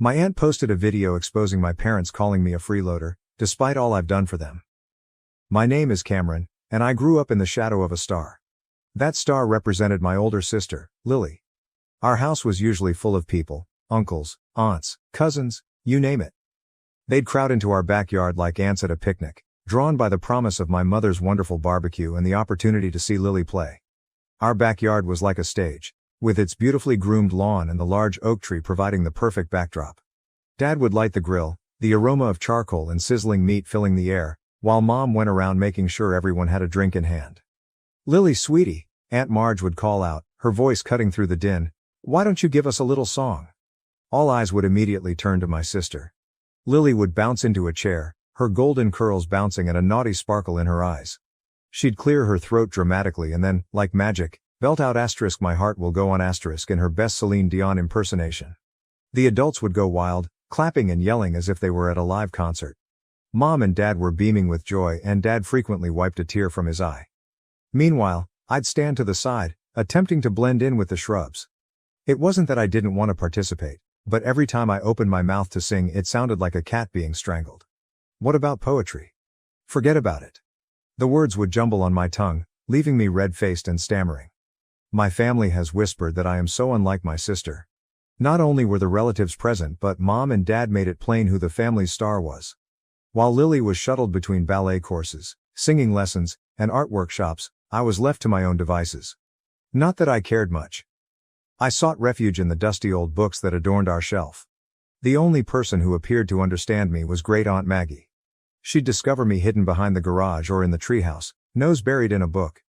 My aunt posted a video exposing my parents calling me a freeloader, despite all I've done for them. My name is Cameron, and I grew up in the shadow of a star. That star represented my older sister, Lily. Our house was usually full of people, uncles, aunts, cousins, you name it. They'd crowd into our backyard like ants at a picnic, drawn by the promise of my mother's wonderful barbecue and the opportunity to see Lily play. Our backyard was like a stage, with its beautifully groomed lawn and the large oak tree providing the perfect backdrop. Dad would light the grill, the aroma of charcoal and sizzling meat filling the air, while Mom went around making sure everyone had a drink in hand. "Lily, sweetie," Aunt Marge would call out, her voice cutting through the din, "why don't you give us a little song?" All eyes would immediately turn to my sister. Lily would bounce into a chair, her golden curls bouncing and a naughty sparkle in her eyes. She'd clear her throat dramatically and then, like magic, belt out * my heart will go on * in her best Celine Dion impersonation. The adults would go wild, clapping and yelling as if they were at a live concert. Mom and Dad were beaming with joy and Dad frequently wiped a tear from his eye. Meanwhile, I'd stand to the side, attempting to blend in with the shrubs. It wasn't that I didn't want to participate, but every time I opened my mouth to sing it sounded like a cat being strangled. What about poetry? Forget about it. The words would jumble on my tongue, leaving me red-faced and stammering. My family has whispered that I am so unlike my sister. Not only were the relatives present but Mom and Dad made it plain who the family's star was. While Lily was shuttled between ballet courses, singing lessons, and art workshops, I was left to my own devices. Not that I cared much. I sought refuge in the dusty old books that adorned our shelf. The only person who appeared to understand me was Great Aunt Maggie. She'd discover me hidden behind the garage or in the treehouse, nose buried in a book.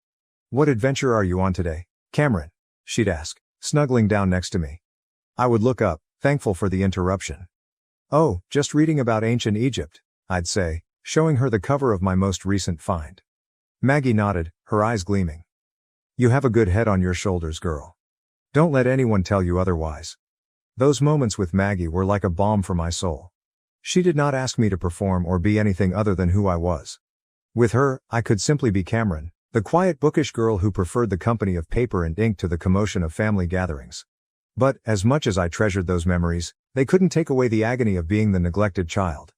"What adventure are you on today, Cameron?" she'd ask, snuggling down next to me. I would look up, thankful for the interruption. "Oh, just reading about ancient Egypt," I'd say, showing her the cover of my most recent find. Maggie nodded, her eyes gleaming. "You have a good head on your shoulders, girl. Don't let anyone tell you otherwise." Those moments with Maggie were like a balm for my soul. She did not ask me to perform or be anything other than who I was. With her, I could simply be Cameron, the quiet bookish girl who preferred the company of paper and ink to the commotion of family gatherings. But, as much as I treasured those memories, they couldn't take away the agony of being the neglected child.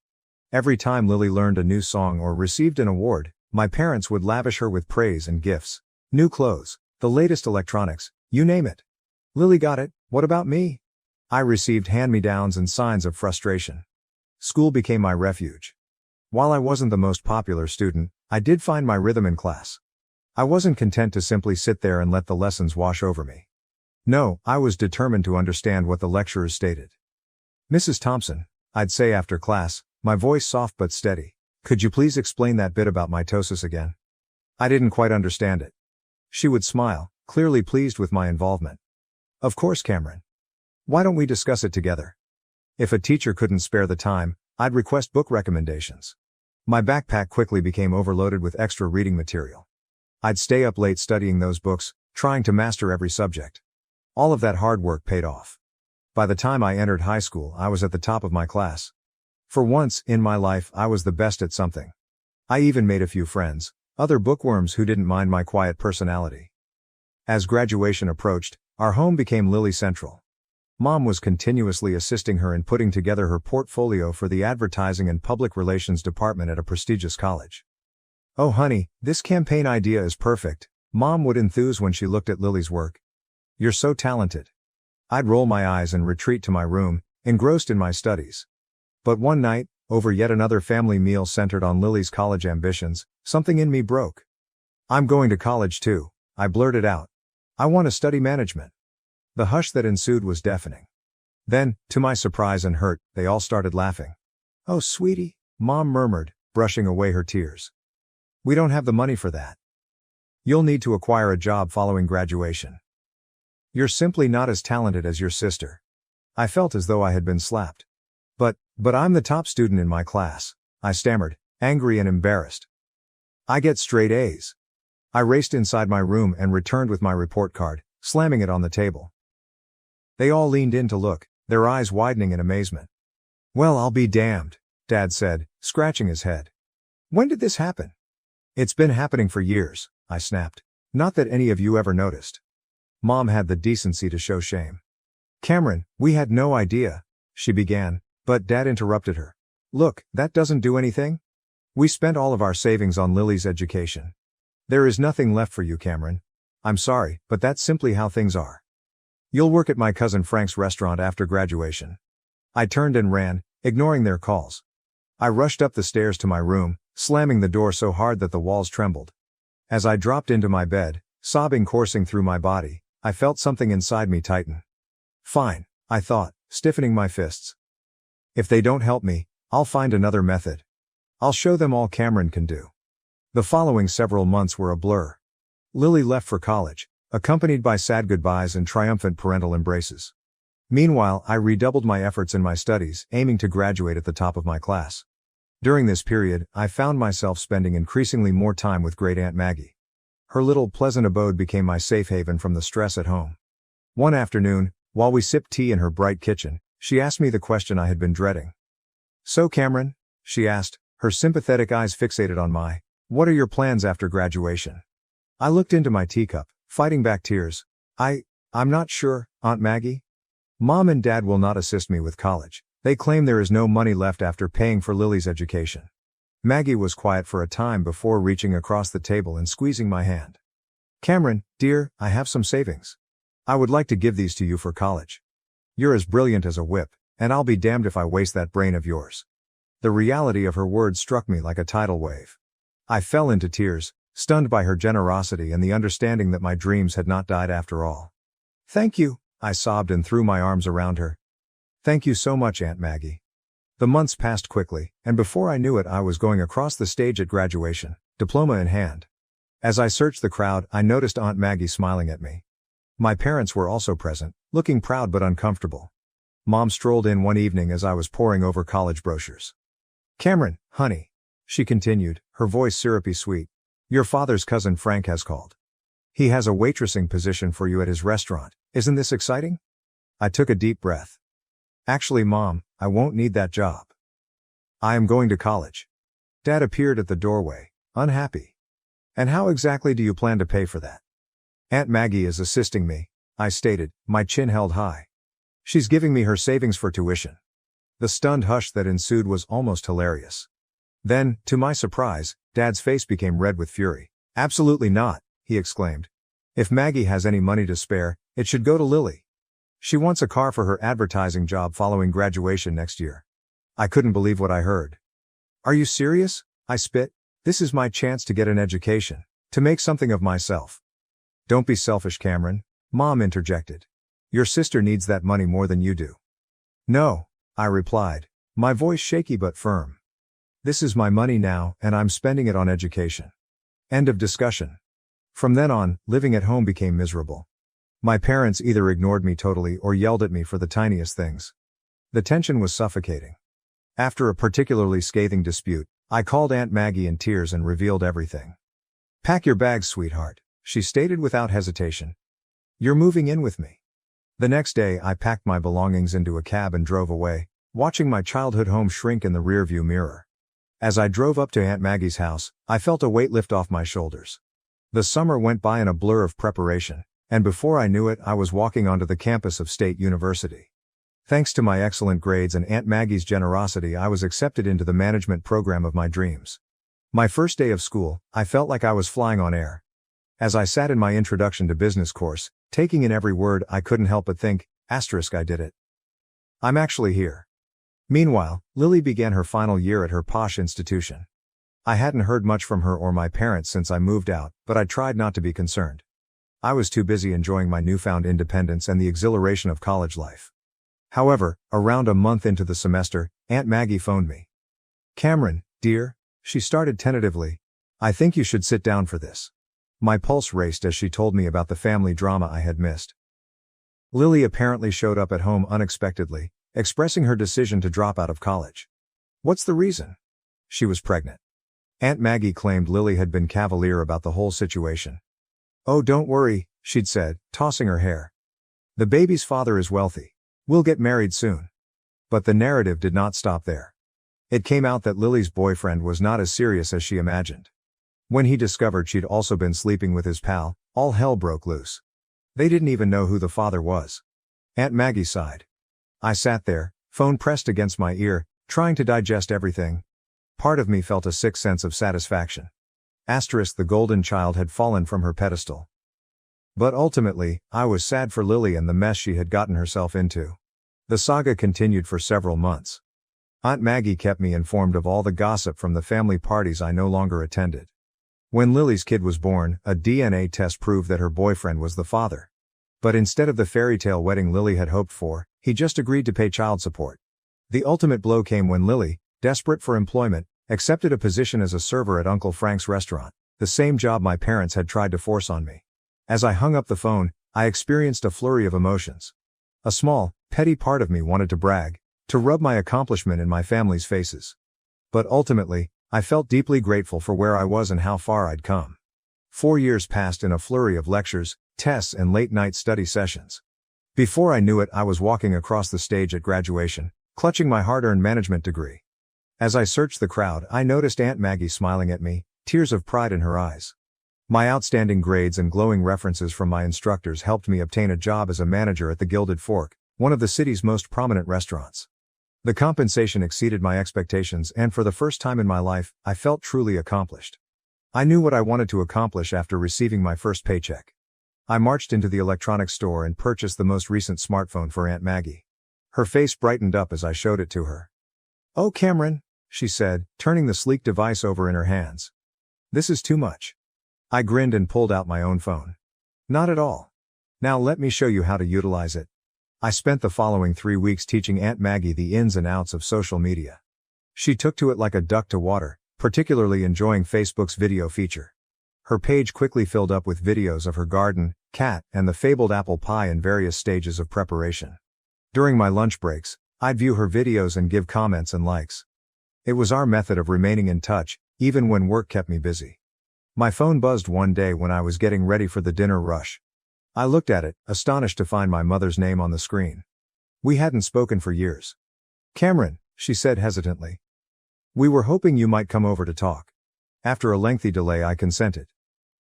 Every time Lily learned a new song or received an award, my parents would lavish her with praise and gifts. New clothes, the latest electronics, you name it. Lily got it, what about me? I received hand-me-downs and signs of frustration. School became my refuge. While I wasn't the most popular student, I did find my rhythm in class. I wasn't content to simply sit there and let the lessons wash over me. No, I was determined to understand what the lecturers stated. "Mrs. Thompson," I'd say after class, my voice soft but steady, "could you please explain that bit about mitosis again? I didn't quite understand it." She would smile, clearly pleased with my involvement. "Of course, Cameron. Why don't we discuss it together?" If a teacher couldn't spare the time, I'd request book recommendations. My backpack quickly became overloaded with extra reading material. I'd stay up late studying those books, trying to master every subject. All of that hard work paid off. By the time I entered high school, I was at the top of my class. For once in my life, I was the best at something. I even made a few friends, other bookworms who didn't mind my quiet personality. As graduation approached, our home became Lily Central. Mom was continuously assisting her in putting together her portfolio for the advertising and public relations department at a prestigious college. "Oh honey, this campaign idea is perfect," Mom would enthuse when she looked at Lily's work. "You're so talented." I'd roll my eyes and retreat to my room, engrossed in my studies. But one night, over yet another family meal centered on Lily's college ambitions, something in me broke. "I'm going to college too," I blurted out. "I want to study management." The hush that ensued was deafening. Then, to my surprise and hurt, they all started laughing. "Oh sweetie," Mom murmured, brushing away her tears. "We don't have the money for that. You'll need to acquire a job following graduation. You're simply not as talented as your sister." I felt as though I had been slapped. But I'm the top student in my class," I stammered, angry and embarrassed. "I get straight A's." I raced inside my room and returned with my report card, slamming it on the table. They all leaned in to look, their eyes widening in amazement. "Well, I'll be damned," Dad said, scratching his head. "When did this happen?" "It's been happening for years," I snapped. "Not that any of you ever noticed." Mom had the decency to show shame. "Cameron, we had no idea. she began, but Dad interrupted her. Look, that doesn't do anything. We spent all of our savings on Lily's education. There is nothing left for you, Cameron. I'm sorry, but that's simply how things are. You'll work at my cousin Frank's restaurant after graduation. I turned and ran, ignoring their calls. I rushed up the stairs to my room, slamming the door so hard that the walls trembled. As I dropped into my bed, sobbing coursing through my body, I felt something inside me tighten. Fine, I thought, stiffening my fists. If they don't help me, I'll find another method. I'll show them all Cameron can do. The following several months were a blur. Lily left for college, accompanied by sad goodbyes and triumphant parental embraces. Meanwhile, I redoubled my efforts in my studies, aiming to graduate at the top of my class. During this period, I found myself spending increasingly more time with Great Aunt Maggie. Her little pleasant abode became my safe haven from the stress at home. One afternoon, while we sipped tea in her bright kitchen, she asked me the question I had been dreading. So Cameron, she asked, her sympathetic eyes fixated on my, what are your plans after graduation? I looked into my teacup, fighting back tears. I'm not sure, Aunt Maggie. Mom and Dad will not assist me with college. They claim there is no money left after paying for Lily's education. Maggie was quiet for a time before reaching across the table and squeezing my hand. Cameron, dear, I have some savings. I would like to give these to you for college. You're as brilliant as a whip, and I'll be damned if I waste that brain of yours. The reality of her words struck me like a tidal wave. I fell into tears, stunned by her generosity and the understanding that my dreams had not died after all. Thank you, I sobbed and threw my arms around her. Thank you so much, Aunt Maggie. The months passed quickly, and before I knew it I was going across the stage at graduation, diploma in hand. As I searched the crowd, I noticed Aunt Maggie smiling at me. My parents were also present, looking proud but uncomfortable. Mom strolled in one evening as I was poring over college brochures. Cameron, honey, she continued, her voice syrupy sweet. Your father's cousin Frank has called. He has a waitressing position for you at his restaurant. Isn't this exciting? I took a deep breath. Actually, Mom, I won't need that job. I am going to college. Dad appeared at the doorway, unhappy. And how exactly do you plan to pay for that? Aunt Maggie is assisting me, I stated, my chin held high. She's giving me her savings for tuition. The stunned hush that ensued was almost hilarious. Then, to my surprise, Dad's face became red with fury. Absolutely not, he exclaimed. If Maggie has any money to spare, it should go to Lily. She wants a car for her advertising job following graduation next year. I couldn't believe what I heard. Are you serious? I spit. This is my chance to get an education, to make something of myself. Don't be selfish, Cameron, Mom interjected. Your sister needs that money more than you do. No, I replied, my voice shaky but firm. This is my money now, and I'm spending it on education. End of discussion. From then on, living at home became miserable. My parents either ignored me totally or yelled at me for the tiniest things. The tension was suffocating. After a particularly scathing dispute, I called Aunt Maggie in tears and revealed everything. Pack your bags, sweetheart, she stated without hesitation. You're moving in with me. The next day I packed my belongings into a cab and drove away, watching my childhood home shrink in the rearview mirror. As I drove up to Aunt Maggie's house, I felt a weight lift off my shoulders. The summer went by in a blur of preparation, and before I knew it I was walking onto the campus of State University. Thanks to my excellent grades and Aunt Maggie's generosity, I was accepted into the management program of my dreams. My first day of school, I felt like I was flying on air. As I sat in my Introduction to Business course, taking in every word, I couldn't help but think, I did it. I'm actually here. Meanwhile, Lily began her final year at her posh institution. I hadn't heard much from her or my parents since I moved out, but I tried not to be concerned. I was too busy enjoying my newfound independence and the exhilaration of college life. However, around a month into the semester, Aunt Maggie phoned me. Cameron, dear, she started tentatively. I think you should sit down for this. My pulse raced as she told me about the family drama I had missed. Lily apparently showed up at home unexpectedly, expressing her decision to drop out of college. What's the reason? She was pregnant. Aunt Maggie claimed Lily had been cavalier about the whole situation. Oh, don't worry, she'd said, tossing her hair. The baby's father is wealthy. We'll get married soon. But the narrative did not stop there. It came out that Lily's boyfriend was not as serious as she imagined. When he discovered she'd also been sleeping with his pal, all hell broke loose. They didn't even know who the father was. Aunt Maggie sighed. I sat there, Phone pressed against my ear, trying to digest everything. Part of me felt a sick sense of satisfaction. Asterisk, the golden child had fallen from her pedestal. But ultimately, I was sad for Lily and the mess she had gotten herself into. The saga continued for several months. Aunt Maggie kept me informed of all the gossip from the family parties I no longer attended. When Lily's kid was born, a DNA test proved that her boyfriend was the father. But instead of the fairy tale wedding Lily had hoped for, he just agreed to pay child support. The ultimate blow came when Lily, desperate for employment, accepted a position as a server at Uncle Frank's restaurant, the same job my parents had tried to force on me. As I hung up the phone, I experienced a flurry of emotions. A small, petty part of me wanted to brag, to rub my accomplishment in my family's faces. But ultimately, I felt deeply grateful for where I was and how far I'd come. 4 years passed in a flurry of lectures, tests and late-night study sessions. Before I knew it, I was walking across the stage at graduation, clutching my hard-earned management degree. As I searched the crowd, I noticed Aunt Maggie smiling at me, tears of pride in her eyes. My outstanding grades and glowing references from my instructors helped me obtain a job as a manager at the Gilded Fork, one of the city's most prominent restaurants. The compensation exceeded my expectations, and for the first time in my life, I felt truly accomplished. I knew what I wanted to accomplish after receiving my first paycheck. I marched into the electronics store and purchased the most recent smartphone for Aunt Maggie. Her face brightened up as I showed it to her. "Oh, Cameron," she said, turning the sleek device over in her hands. "This is too much." I grinned and pulled out my own phone. "Not at all. Now let me show you how to utilize it." I spent the following 3 weeks teaching Aunt Maggie the ins and outs of social media. She took to it like a duck to water, particularly enjoying Facebook's video feature. Her page quickly filled up with videos of her garden, cat, and the fabled apple pie in various stages of preparation. During my lunch breaks, I'd view her videos and give comments and likes. It was our method of remaining in touch, even when work kept me busy. My phone buzzed one day when I was getting ready for the dinner rush. I looked at it, astonished to find my mother's name on the screen. We hadn't spoken for years. "Cameron," she said hesitantly. "We were hoping you might come over to talk." After a lengthy delay, I consented.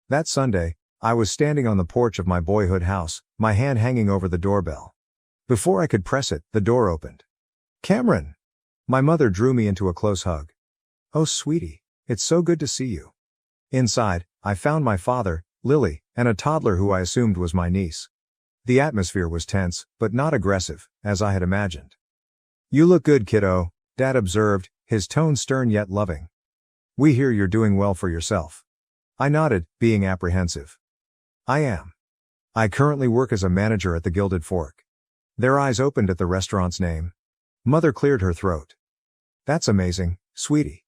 That Sunday, I was standing on the porch of my boyhood house, my hand hanging over the doorbell. Before I could press it, the door opened. "Cameron!" My mother drew me into a close hug. "Oh, sweetie, it's so good to see you." Inside, I found my father, Lily, and a toddler who I assumed was my niece. The atmosphere was tense, but not aggressive, as I had imagined. "You look good, kiddo," Dad observed, his tone stern yet loving. "We hear you're doing well for yourself." I nodded, being apprehensive. "I am. I currently work as a manager at the Gilded Fork." Their eyes opened at the restaurant's name. Mother cleared her throat. "That's amazing, sweetie.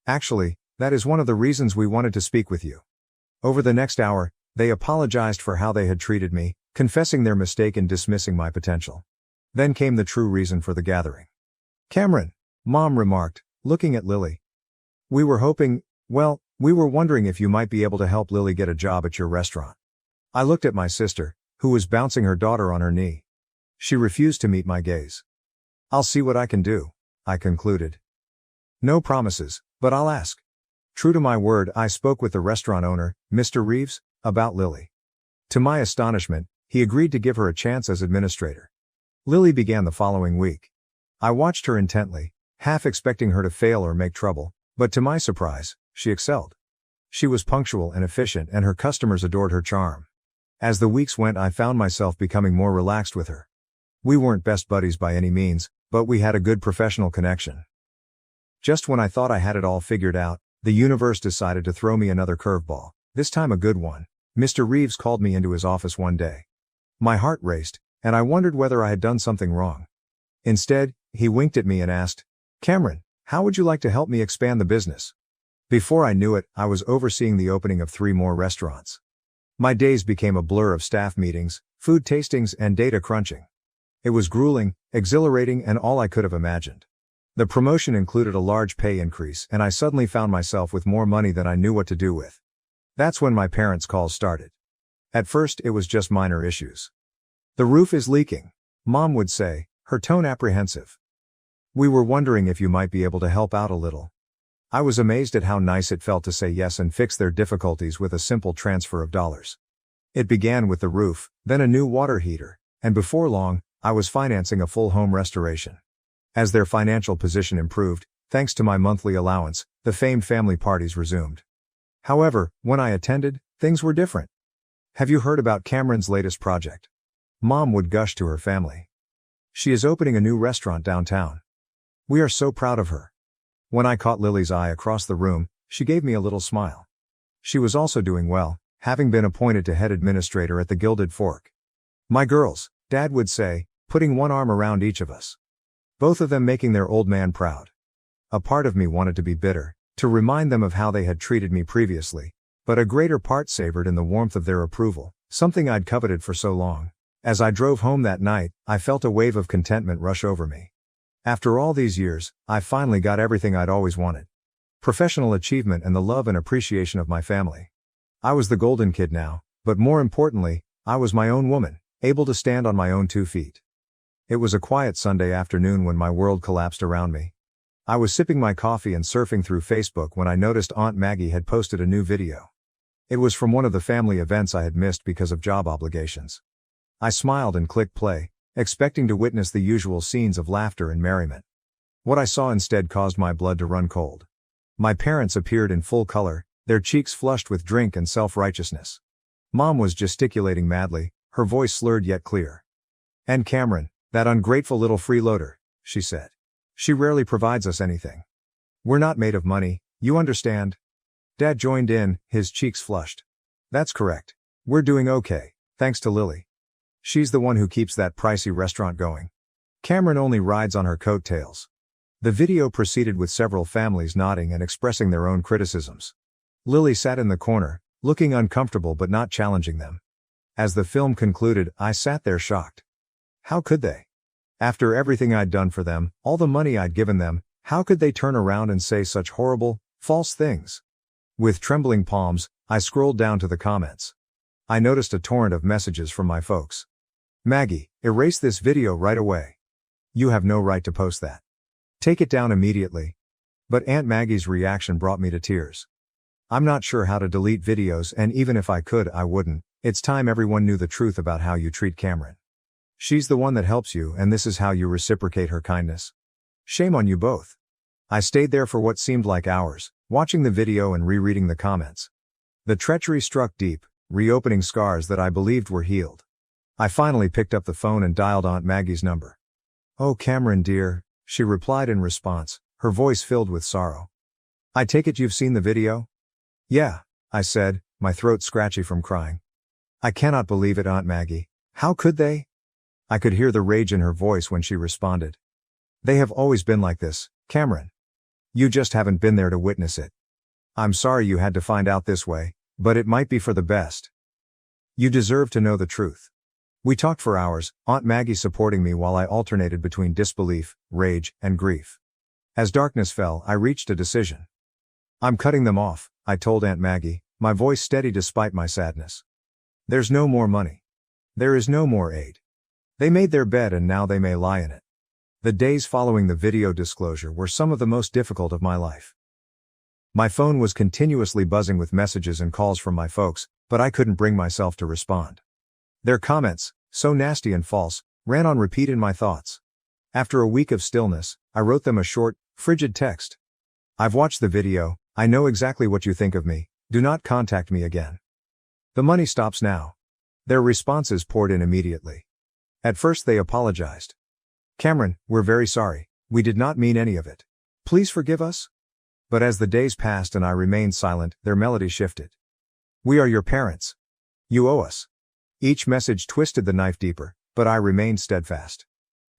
Actually, that is one of the reasons we wanted to speak with you." Over the next hour, they apologized for how they had treated me, confessing their mistake in dismissing my potential. Then came the true reason for the gathering. "Cameron," Mom remarked, looking at Lily. We were wondering if you might be able to help Lily get a job at your restaurant." I looked at my sister, who was bouncing her daughter on her knee. She refused to meet my gaze. "I'll see what I can do," I concluded. "No promises, but I'll ask." True to my word, I spoke with the restaurant owner, Mr. Reeves, about Lily. To my astonishment, he agreed to give her a chance as administrator. Lily began the following week. I watched her intently, half expecting her to fail or make trouble, but to my surprise, she excelled. She was punctual and efficient, and her customers adored her charm. As the weeks went, I found myself becoming more relaxed with her. We weren't best buddies by any means, but we had a good professional connection. Just when I thought I had it all figured out, the universe decided to throw me another curveball, this time a good one. Mr. Reeves called me into his office one day. My heart raced, and I wondered whether I had done something wrong. Instead, he winked at me and asked, "Cameron, how would you like to help me expand the business?" Before I knew it, I was overseeing the opening of 3 more restaurants. My days became a blur of staff meetings, food tastings, and data crunching. It was grueling, exhilarating, and all I could have imagined. The promotion included a large pay increase, and I suddenly found myself with more money than I knew what to do with. That's when my parents' calls started. At first, it was just minor issues. "The roof is leaking," Mom would say, her tone apprehensive. "We were wondering if you might be able to help out a little." I was amazed at how nice it felt to say yes and fix their difficulties with a simple transfer of dollars. It began with the roof, then a new water heater, and before long, I was financing a full home restoration. As their financial position improved, thanks to my monthly allowance, the famed family parties resumed. However, when I attended, things were different. Have you heard about Cameron's latest project? Mom would gush to her family. She is opening a new restaurant downtown. We are so proud of her. When I caught Lily's eye across the room, she gave me a little smile. She was also doing well, having been appointed to head administrator at the Gilded Fork. My girls, Dad would say, putting one arm around each of us. Both of them making their old man proud. A part of me wanted to be bitter, to remind them of how they had treated me previously, but a greater part savored in the warmth of their approval, something I'd coveted for so long. As I drove home that night, I felt a wave of contentment rush over me. After all these years, I finally got everything I'd always wanted. Professional achievement and the love and appreciation of my family. I was the golden kid now, but more importantly, I was my own woman, able to stand on my own 2 feet. It was a quiet Sunday afternoon when my world collapsed around me. I was sipping my coffee and surfing through Facebook when I noticed Aunt Maggie had posted a new video. It was from one of the family events I had missed because of job obligations. I smiled and clicked play, expecting to witness the usual scenes of laughter and merriment. What I saw instead caused my blood to run cold. My parents appeared in full color, their cheeks flushed with drink and self-righteousness. Mom was gesticulating madly, her voice slurred yet clear. "And Cameron, that ungrateful little freeloader," she said. "She rarely provides us anything. We're not made of money, you understand?" Dad joined in, his cheeks flushed. "That's correct. We're doing okay, thanks to Lily. She's the one who keeps that pricey restaurant going. Cameron only rides on her coattails." The video proceeded with several families nodding and expressing their own criticisms. Lily sat in the corner, looking uncomfortable but not challenging them. As the film concluded, I sat there shocked. How could they? After everything I'd done for them, all the money I'd given them, how could they turn around and say such horrible, false things? With trembling palms, I scrolled down to the comments. I noticed a torrent of messages from my folks. "Maggie, erase this video right away. You have no right to post that. Take it down immediately." But Aunt Maggie's reaction brought me to tears. "I'm not sure how to delete videos, and even if I could, I wouldn't. It's time everyone knew the truth about how you treat Cameron. She's the one that helps you, and this is how you reciprocate her kindness. Shame on you both." I stayed there for what seemed like hours, watching the video and rereading the comments. The treachery struck deep, reopening scars that I believed were healed. I finally picked up the phone and dialed Aunt Maggie's number. "Oh, Cameron dear," she replied in response, her voice filled with sorrow. "I take it you've seen the video?" "Yeah," I said, my throat scratchy from crying. "I cannot believe it, Aunt Maggie. How could they?" I could hear the rage in her voice when she responded. "They have always been like this, Cameron. You just haven't been there to witness it. I'm sorry you had to find out this way, but it might be for the best. You deserve to know the truth." We talked for hours, Aunt Maggie supporting me while I alternated between disbelief, rage, and grief. As darkness fell, I reached a decision. "I'm cutting them off," I told Aunt Maggie, my voice steady despite my sadness. "There's no more money. There is no more aid. They made their bed and now they may lie in it." The days following the video disclosure were some of the most difficult of my life. My phone was continuously buzzing with messages and calls from my folks, but I couldn't bring myself to respond. Their comments, so nasty and false, ran on repeat in my thoughts. After a week of stillness, I wrote them a short, frigid text. "I've watched the video, I know exactly what you think of me, do not contact me again. The money stops now." Their responses poured in immediately. At first they apologized. "Cameron, we're very sorry, we did not mean any of it. Please forgive us." But as the days passed and I remained silent, their melody shifted. "We are your parents. You owe us." Each message twisted the knife deeper, but I remained steadfast.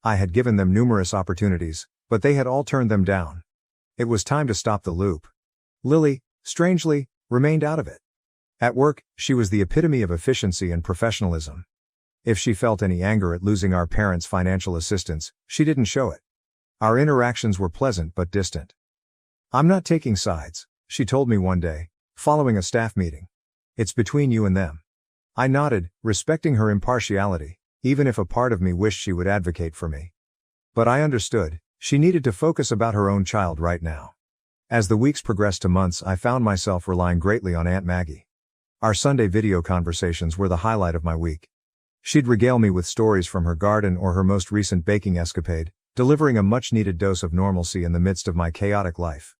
I had given them numerous opportunities, but they had all turned them down. It was time to stop the loop. Lily, strangely, remained out of it. At work, she was the epitome of efficiency and professionalism. If she felt any anger at losing our parents' financial assistance, she didn't show it. Our interactions were pleasant but distant. "I'm not taking sides," she told me one day, following a staff meeting. "It's between you and them." I nodded, respecting her impartiality, even if a part of me wished she would advocate for me. But I understood, she needed to focus about her own child right now. As the weeks progressed to months, I found myself relying greatly on Aunt Maggie. Our Sunday video conversations were the highlight of my week. She'd regale me with stories from her garden or her most recent baking escapade, delivering a much-needed dose of normalcy in the midst of my chaotic life.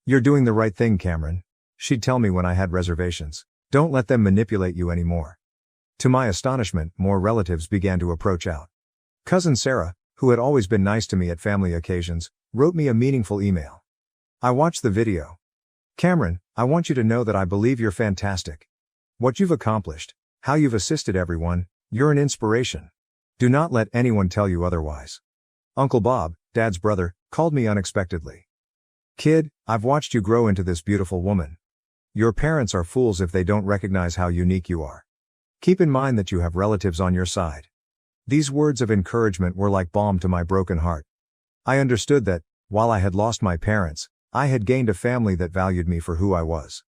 "You're doing the right thing, Cameron," she'd tell me when I had reservations. "Don't let them manipulate you anymore." To my astonishment, more relatives began to approach out. Cousin Sarah, who had always been nice to me at family occasions, wrote me a meaningful email. "I watched the video. Cameron, I want you to know that I believe you're fantastic. What you've accomplished, how you've assisted everyone, you're an inspiration. Do not let anyone tell you otherwise. Uncle Bob, Dad's brother, called me unexpectedly. Kid, I've watched you grow into this beautiful woman. Your parents are fools if they don't recognize how unique you are. Keep in mind that you have relatives on your side." These words of encouragement were like balm to my broken heart. I understood that, while I had lost my parents, I had gained a family that valued me for who I was.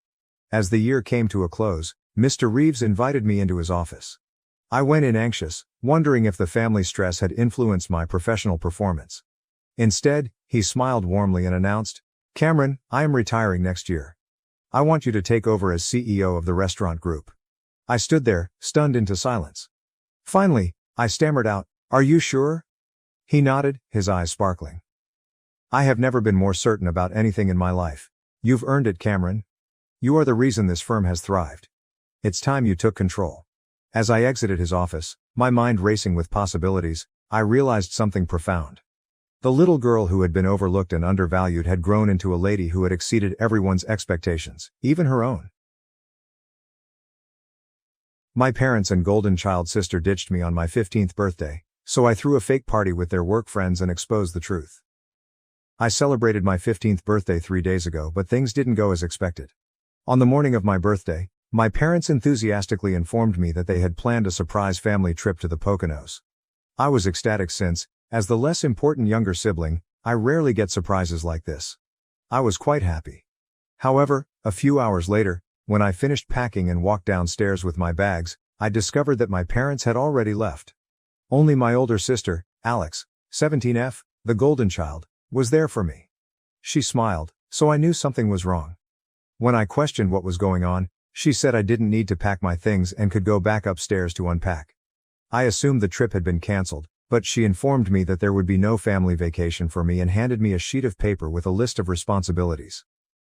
As the year came to a close, Mr. Reeves invited me into his office. I went in anxious, wondering if the family stress had influenced my professional performance. Instead, he smiled warmly and announced, "Cameron, I am retiring next year. I want you to take over as CEO of the restaurant group." I stood there, stunned into silence. Finally, I stammered out, "Are you sure?" He nodded, his eyes sparkling. "I have never been more certain about anything in my life. You've earned it, Cameron. You are the reason this firm has thrived. It's time you took control." As I exited his office, my mind racing with possibilities, I realized something profound. The little girl who had been overlooked and undervalued had grown into a lady who had exceeded everyone's expectations, even her own. My parents and golden child sister ditched me on my 15th birthday, so I threw a fake party with their work friends and exposed the truth. I celebrated my 15th birthday 3 days ago, but things didn't go as expected. On the morning of my birthday, my parents enthusiastically informed me that they had planned a surprise family trip to the Poconos. I was ecstatic since, as the less important younger sibling, I rarely get surprises like this. I was quite happy. However, a few hours later, when I finished packing and walked downstairs with my bags, I discovered that my parents had already left. Only my older sister, Alex, 17F, the golden child, was there for me. She smiled, so I knew something was wrong. When I questioned what was going on, she said I didn't need to pack my things and could go back upstairs to unpack. I assumed the trip had been canceled, but she informed me that there would be no family vacation for me and handed me a sheet of paper with a list of responsibilities.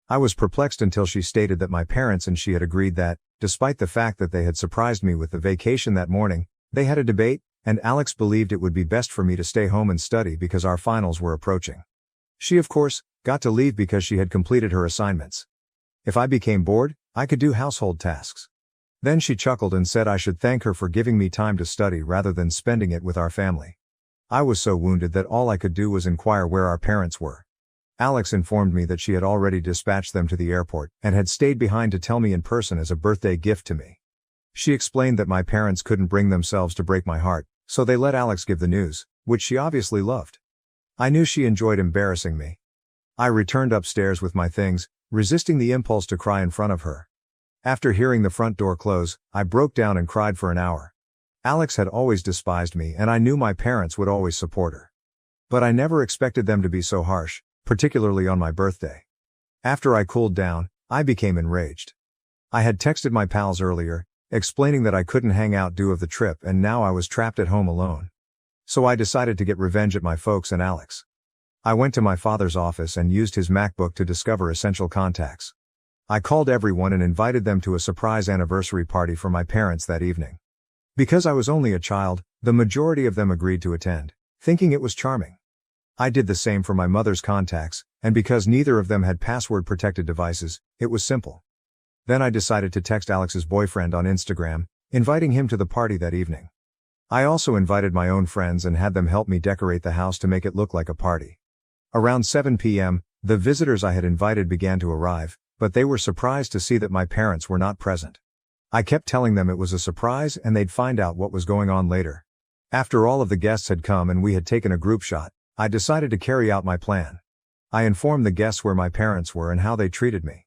I was perplexed until she stated that my parents and she had agreed that, despite the fact that they had surprised me with the vacation that morning, they had a debate, and Alex believed it would be best for me to stay home and study because our finals were approaching. She, of course, got to leave because she had completed her assignments. If I became bored, I could do household tasks. Then she chuckled and said I should thank her for giving me time to study rather than spending it with our family. I was so wounded that all I could do was inquire where our parents were. Alex informed me that she had already dispatched them to the airport and had stayed behind to tell me in person as a birthday gift to me. She explained that my parents couldn't bring themselves to break my heart, so they let Alex give the news, which she obviously loved. I knew she enjoyed embarrassing me. I returned upstairs with my things, resisting the impulse to cry in front of her. After hearing the front door close, I broke down and cried for an hour. Alex had always despised me and I knew my parents would always support her. But I never expected them to be so harsh, particularly on my birthday. After I cooled down, I became enraged. I had texted my pals earlier, explaining that I couldn't hang out due to the trip and now I was trapped at home alone. So I decided to get revenge at my folks and Alex. I went to my father's office and used his MacBook to discover essential contacts. I called everyone and invited them to a surprise anniversary party for my parents that evening. Because I was only a child, the majority of them agreed to attend, thinking it was charming. I did the same for my mother's contacts, and because neither of them had password-protected devices, it was simple. Then I decided to text Alex's boyfriend on Instagram, inviting him to the party that evening. I also invited my own friends and had them help me decorate the house to make it look like a party. Around 7 p.m., the visitors I had invited began to arrive, but they were surprised to see that my parents were not present. I kept telling them it was a surprise and they'd find out what was going on later. After all of the guests had come and we had taken a group shot, I decided to carry out my plan. I informed the guests where my parents were and how they treated me.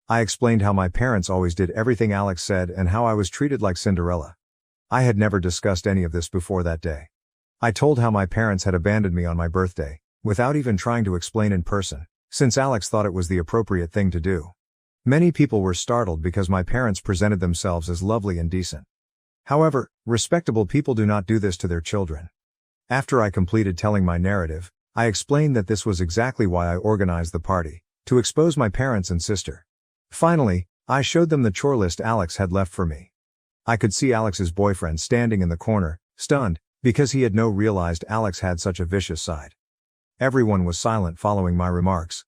I explained how my parents always did everything Alex said and how I was treated like Cinderella. I had never discussed any of this before that day. I told how my parents had abandoned me on my birthday, without even trying to explain in person, since Alex thought it was the appropriate thing to do. Many people were startled because my parents presented themselves as lovely and decent. However, respectable people do not do this to their children. After I completed telling my narrative, I explained that this was exactly why I organized the party, to expose my parents and sister. Finally, I showed them the chore list Alex had left for me. I could see Alex's boyfriend standing in the corner, stunned, because he had no realized Alex had such a vicious side. Everyone was silent following my remarks.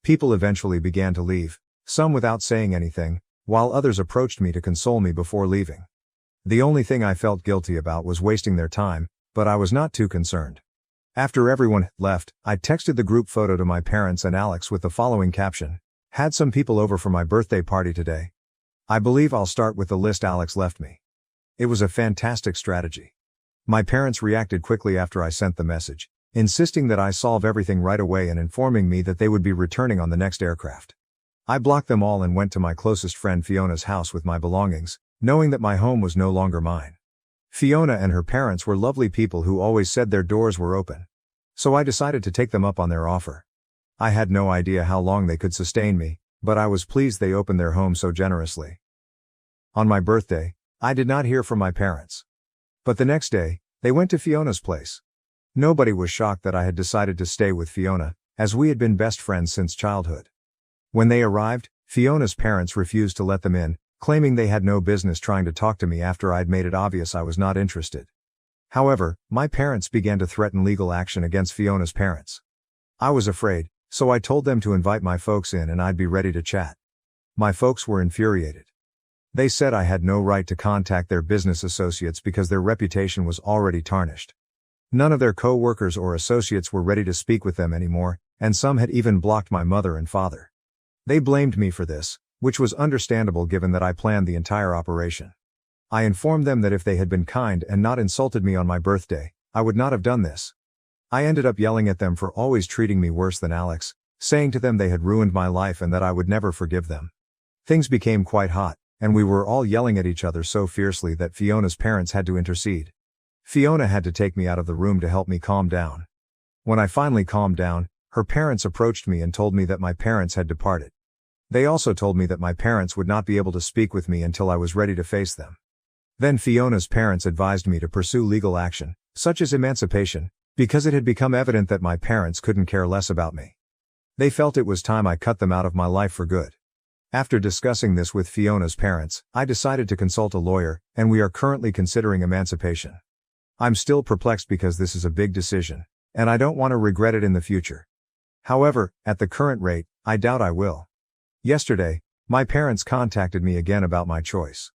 People eventually began to leave, some without saying anything, while others approached me to console me before leaving. The only thing I felt guilty about was wasting their time, but I was not too concerned. After everyone left, I texted the group photo to my parents and Alex with the following caption: "Had some people over for my birthday party today. I believe I'll start with the list Alex left me." It was a fantastic strategy. My parents reacted quickly after I sent the message, insisting that I solve everything right away and informing me that they would be returning on the next aircraft. I blocked them all and went to my closest friend Fiona's house with my belongings, knowing that my home was no longer mine. Fiona and her parents were lovely people who always said their doors were open. So I decided to take them up on their offer. I had no idea how long they could sustain me, but I was pleased they opened their home so generously. On my birthday, I did not hear from my parents. But the next day, they went to Fiona's place. Nobody was shocked that I had decided to stay with Fiona, as we had been best friends since childhood. When they arrived, Fiona's parents refused to let them in, claiming they had no business trying to talk to me after I'd made it obvious I was not interested. However, my parents began to threaten legal action against Fiona's parents. I was afraid, so I told them to invite my folks in and I'd be ready to chat. My folks were infuriated. They said I had no right to contact their business associates because their reputation was already tarnished. None of their co-workers or associates were ready to speak with them anymore, and some had even blocked my mother and father. They blamed me for this, which was understandable given that I planned the entire operation. I informed them that if they had been kind and not insulted me on my birthday, I would not have done this. I ended up yelling at them for always treating me worse than Alex, saying to them they had ruined my life and that I would never forgive them. Things became quite hot, and we were all yelling at each other so fiercely that Fiona's parents had to intercede. Fiona had to take me out of the room to help me calm down. When I finally calmed down, her parents approached me and told me that my parents had departed. They also told me that my parents would not be able to speak with me until I was ready to face them. Then Fiona's parents advised me to pursue legal action, such as emancipation, because it had become evident that my parents couldn't care less about me. They felt it was time I cut them out of my life for good. After discussing this with Fiona's parents, I decided to consult a lawyer, and we are currently considering emancipation. I'm still perplexed because this is a big decision, and I don't want to regret it in the future. However, at the current rate, I doubt I will. Yesterday, my parents contacted me again about my choice.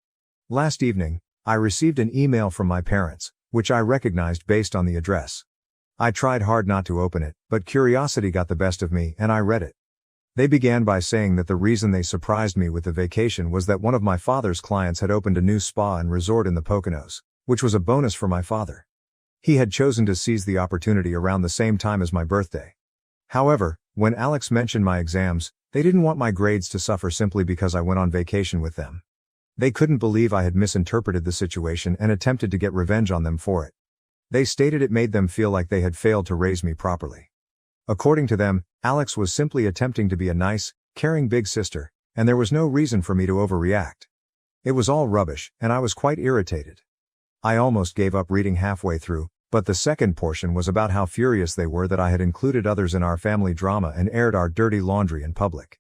Last evening, I received an email from my parents, which I recognized based on the address. I tried hard not to open it, but curiosity got the best of me and I read it. They began by saying that the reason they surprised me with the vacation was that one of my father's clients had opened a new spa and resort in the Poconos, which was a bonus for my father. He had chosen to seize the opportunity around the same time as my birthday. However, when Alex mentioned my exams, they didn't want my grades to suffer simply because I went on vacation with them. They couldn't believe I had misinterpreted the situation and attempted to get revenge on them for it. They stated it made them feel like they had failed to raise me properly. According to them, Alex was simply attempting to be a nice, caring big sister, and there was no reason for me to overreact. It was all rubbish, and I was quite irritated. I almost gave up reading halfway through, but the second portion was about how furious they were that I had included others in our family drama and aired our dirty laundry in public.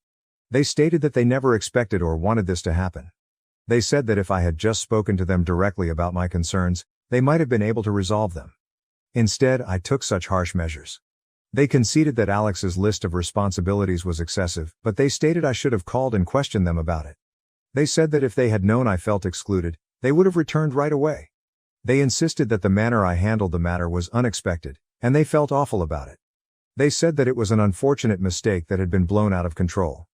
They stated that they never expected or wanted this to happen. They said that if I had just spoken to them directly about my concerns, they might have been able to resolve them. Instead, I took such harsh measures. They conceded that Alex's list of responsibilities was excessive, but they stated I should have called and questioned them about it. They said that if they had known I felt excluded, they would have returned right away. They insisted that the manner I handled the matter was unexpected, and they felt awful about it. They said that it was an unfortunate mistake that had been blown out of control.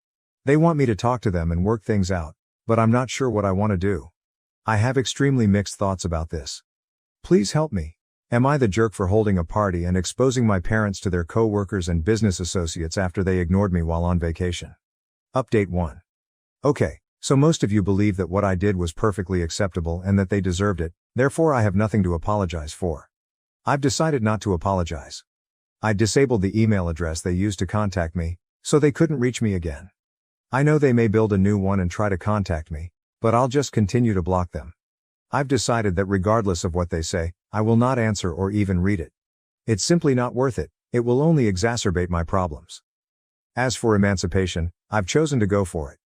They want me to talk to them and work things out, but I'm not sure what I want to do. I have extremely mixed thoughts about this. Please help me. Am I the jerk for holding a party and exposing my parents to their co-workers and business associates after they ignored me while on vacation? Update 1. Okay, so most of you believe that what I did was perfectly acceptable and that they deserved it, therefore I have nothing to apologize for. I've decided not to apologize. I disabled the email address they used to contact me, so they couldn't reach me again. I know they may build a new one and try to contact me, but I'll just continue to block them. I've decided that regardless of what they say, I will not answer or even read it. It's simply not worth it, it will only exacerbate my problems. As for emancipation, I've chosen to go for it.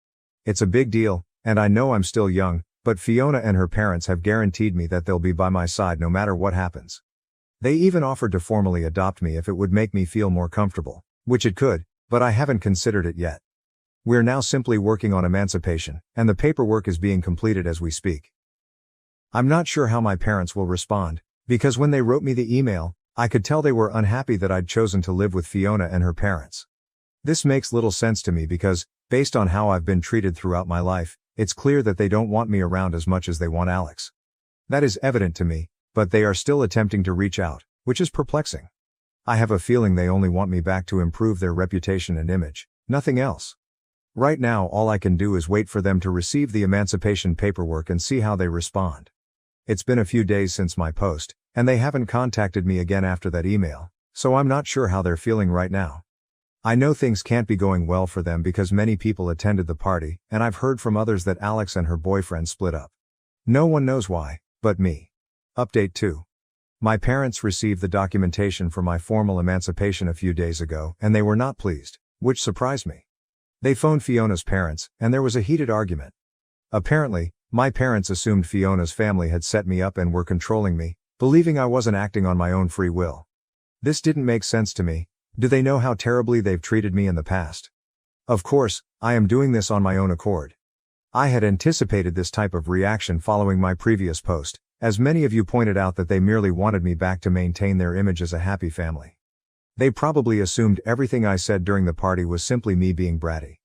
It's a big deal, and I know I'm still young, but Fiona and her parents have guaranteed me that they'll be by my side no matter what happens. They even offered to formally adopt me if it would make me feel more comfortable, which it could, but I haven't considered it yet. We're now simply working on emancipation, and the paperwork is being completed as we speak. I'm not sure how my parents will respond, because when they wrote me the email, I could tell they were unhappy that I'd chosen to live with Fiona and her parents. This makes little sense to me because, based on how I've been treated throughout my life, it's clear that they don't want me around as much as they want Alex. That is evident to me, but they are still attempting to reach out, which is perplexing. I have a feeling they only want me back to improve their reputation and image, nothing else. Right now all I can do is wait for them to receive the emancipation paperwork and see how they respond. It's been a few days since my post, and they haven't contacted me again after that email, so I'm not sure how they're feeling right now. I know things can't be going well for them because many people attended the party, and I've heard from others that Alex and her boyfriend split up. No one knows why, but me. Update 2. My parents received the documentation for my formal emancipation a few days ago, and they were not pleased, which surprised me. They phoned Fiona's parents, and there was a heated argument. Apparently, my parents assumed Fiona's family had set me up and were controlling me, believing I wasn't acting on my own free will. This didn't make sense to me. Do they know how terribly they've treated me in the past? Of course, I am doing this on my own accord. I had anticipated this type of reaction following my previous post, as many of you pointed out that they merely wanted me back to maintain their image as a happy family. They probably assumed everything I said during the party was simply me being bratty.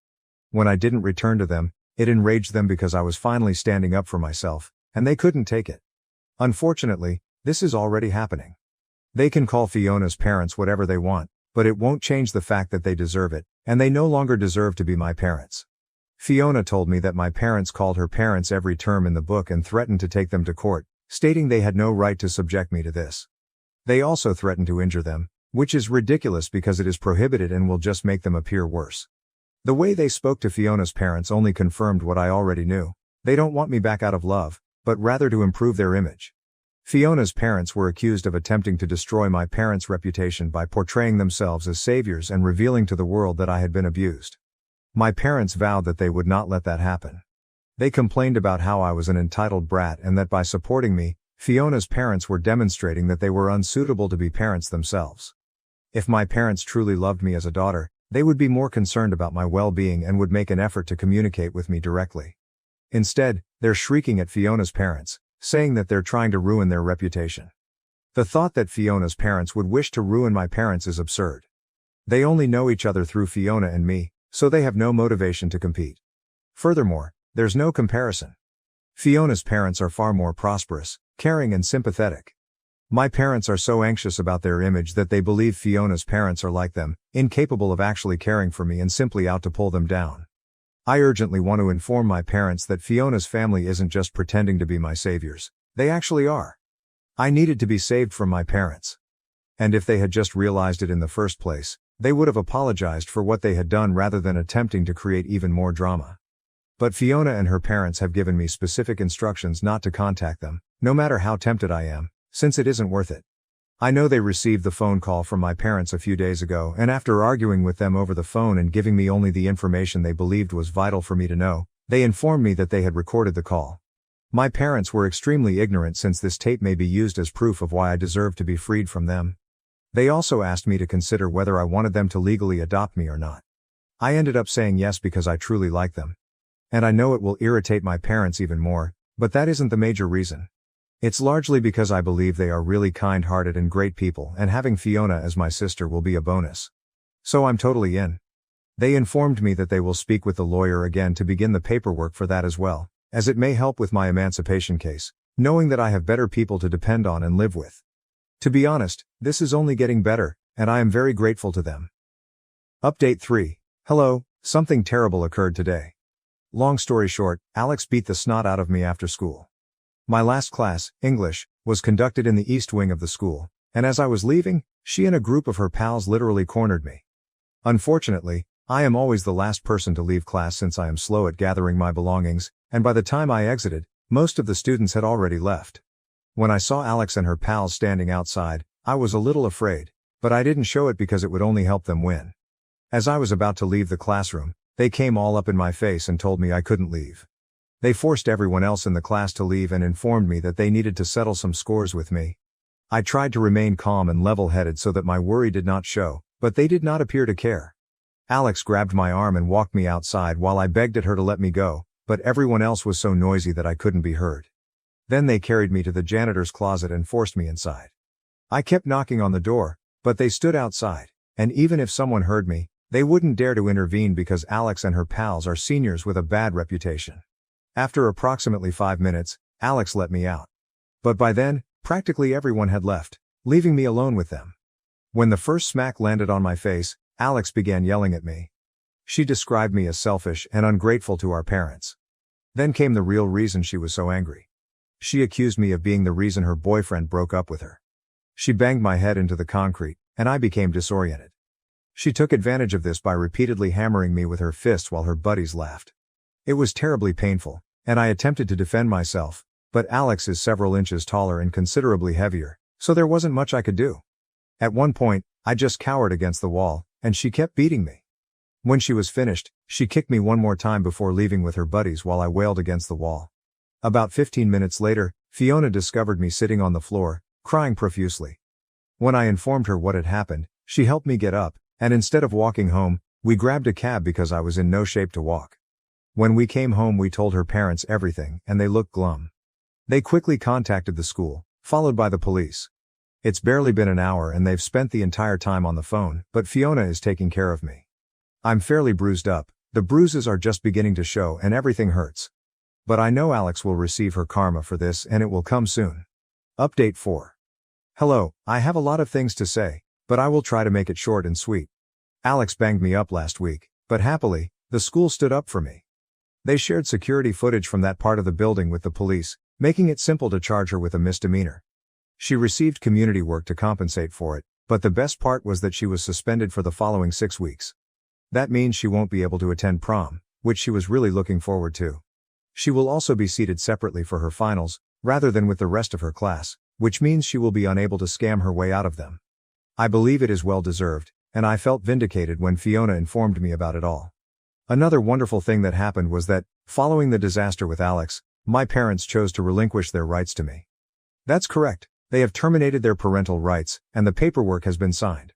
When I didn't return to them, it enraged them because I was finally standing up for myself, and they couldn't take it. Unfortunately, this is already happening. They can call Fiona's parents whatever they want, but it won't change the fact that they deserve it, and they no longer deserve to be my parents. Fiona told me that my parents called her parents every term in the book and threatened to take them to court, stating they had no right to subject me to this. They also threatened to injure them, which is ridiculous because it is prohibited and will just make them appear worse. The way they spoke to Fiona's parents only confirmed what I already knew. They don't want me back out of love, but rather to improve their image. Fiona's parents were accused of attempting to destroy my parents' reputation by portraying themselves as saviors and revealing to the world that I had been abused. My parents vowed that they would not let that happen. They complained about how I was an entitled brat and that by supporting me, Fiona's parents were demonstrating that they were unsuitable to be parents themselves. If my parents truly loved me as a daughter, they would be more concerned about my well-being and would make an effort to communicate with me directly. Instead, they're shrieking at Fiona's parents, saying that they're trying to ruin their reputation. The thought that Fiona's parents would wish to ruin my parents is absurd. They only know each other through Fiona and me, so they have no motivation to compete. Furthermore, there's no comparison. Fiona's parents are far more prosperous, caring and sympathetic. My parents are so anxious about their image that they believe Fiona's parents are like them, incapable of actually caring for me and simply out to pull them down. I urgently want to inform my parents that Fiona's family isn't just pretending to be my saviors, they actually are. I needed to be saved from my parents. And if they had just realized it in the first place, they would have apologized for what they had done rather than attempting to create even more drama. But Fiona and her parents have given me specific instructions not to contact them, no matter how tempted I am, since it isn't worth it. I know they received the phone call from my parents a few days ago, and after arguing with them over the phone and giving me only the information they believed was vital for me to know, they informed me that they had recorded the call. My parents were extremely ignorant since this tape may be used as proof of why I deserve to be freed from them. They also asked me to consider whether I wanted them to legally adopt me or not. I ended up saying yes because I truly like them. And I know it will irritate my parents even more, but that isn't the major reason. It's largely because I believe they are really kind-hearted and great people, and having Fiona as my sister will be a bonus. So I'm totally in. They informed me that they will speak with the lawyer again to begin the paperwork for that as well, as it may help with my emancipation case, knowing that I have better people to depend on and live with. To be honest, this is only getting better, and I am very grateful to them. Update 3. Hello, something terrible occurred today. Long story short, Alex beat the snot out of me after school. My last class, English, was conducted in the east wing of the school, and as I was leaving, she and a group of her pals literally cornered me. Unfortunately, I am always the last person to leave class since I am slow at gathering my belongings, and by the time I exited, most of the students had already left. When I saw Alex and her pals standing outside, I was a little afraid, but I didn't show it because it would only help them win. As I was about to leave the classroom, they came all up in my face and told me I couldn't leave. They forced everyone else in the class to leave and informed me that they needed to settle some scores with me. I tried to remain calm and level-headed so that my worry did not show, but they did not appear to care. Alex grabbed my arm and walked me outside while I begged at her to let me go, but everyone else was so noisy that I couldn't be heard. Then they carried me to the janitor's closet and forced me inside. I kept knocking on the door, but they stood outside, and even if someone heard me, they wouldn't dare to intervene because Alex and her pals are seniors with a bad reputation. After approximately 5 minutes, Alex let me out. But by then, practically everyone had left, leaving me alone with them. When the first smack landed on my face, Alex began yelling at me. She described me as selfish and ungrateful to our parents. Then came the real reason she was so angry. She accused me of being the reason her boyfriend broke up with her. She banged my head into the concrete, and I became disoriented. She took advantage of this by repeatedly hammering me with her fist while her buddies laughed. It was terribly painful, and I attempted to defend myself, but Alex is several inches taller and considerably heavier, so there wasn't much I could do. At one point, I just cowered against the wall, and she kept beating me. When she was finished, she kicked me one more time before leaving with her buddies while I wailed against the wall. About 15 minutes later, Fiona discovered me sitting on the floor, crying profusely. When I informed her what had happened, she helped me get up, and instead of walking home, we grabbed a cab because I was in no shape to walk. When we came home we told her parents everything and they looked glum. They quickly contacted the school, followed by the police. It's barely been an hour and they've spent the entire time on the phone, but Fiona is taking care of me. I'm fairly bruised up, the bruises are just beginning to show and everything hurts. But I know Alex will receive her karma for this and it will come soon. Update 4. Hello, I have a lot of things to say, but I will try to make it short and sweet. Alex banged me up last week, but happily, the school stood up for me. They shared security footage from that part of the building with the police, making it simple to charge her with a misdemeanor. She received community work to compensate for it, but the best part was that she was suspended for the following 6 weeks. That means she won't be able to attend prom, which she was really looking forward to. She will also be seated separately for her finals, rather than with the rest of her class, which means she will be unable to scam her way out of them. I believe it is well deserved, and I felt vindicated when Fiona informed me about it all. Another wonderful thing that happened was that, following the disaster with Alex, my parents chose to relinquish their rights to me. That's correct, they have terminated their parental rights, and the paperwork has been signed.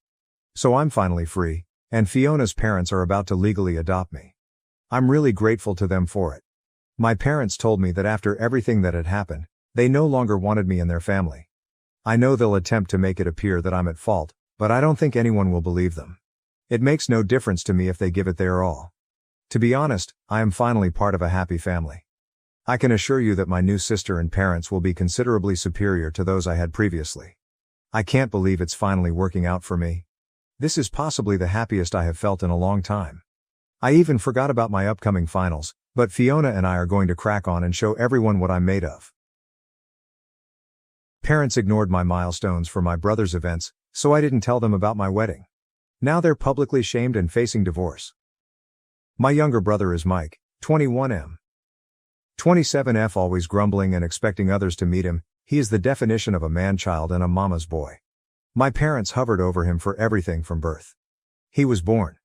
So I'm finally free, and Fiona's parents are about to legally adopt me. I'm really grateful to them for it. My parents told me that after everything that had happened, they no longer wanted me in their family. I know they'll attempt to make it appear that I'm at fault, but I don't think anyone will believe them. It makes no difference to me if they give it their all. To be honest, I am finally part of a happy family. I can assure you that my new sister and parents will be considerably superior to those I had previously. I can't believe it's finally working out for me. This is possibly the happiest I have felt in a long time. I even forgot about my upcoming finals, but Fiona and I are going to crack on and show everyone what I'm made of. Parents ignored my milestones for my brother's events, so I didn't tell them about my wedding. Now they're publicly shamed and facing divorce. My younger brother is Mike, 21M. 27F, always grumbling and expecting others to meet him. He is the definition of a man-child and a mama's boy. My parents hovered over him for everything from birth. He was born.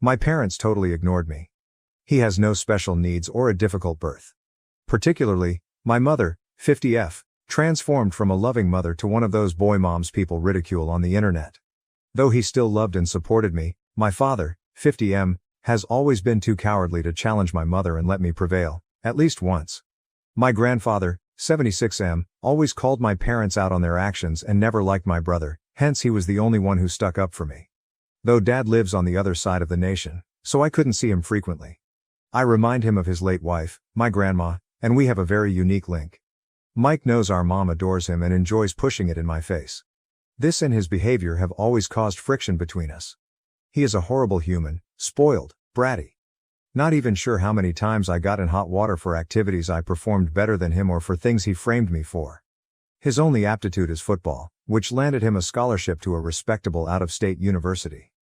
My parents totally ignored me. He has no special needs or a difficult birth. Particularly, my mother, 50F, transformed from a loving mother to one of those boy moms people ridicule on the internet. Though he still loved and supported me, my father, 50M, has always been too cowardly to challenge my mother and let me prevail, at least once. My grandfather, 76M, always called my parents out on their actions and never liked my brother, hence he was the only one who stuck up for me. Though Dad lives on the other side of the nation, so I couldn't see him frequently. I remind him of his late wife, my grandma, and we have a very unique link. Mike knows our mom adores him and enjoys pushing it in my face. This and his behavior have always caused friction between us. He is a horrible human, spoiled, bratty. Not even sure how many times I got in hot water for activities I performed better than him or for things he framed me for. His only aptitude is football, which landed him a scholarship to a respectable out-of-state university.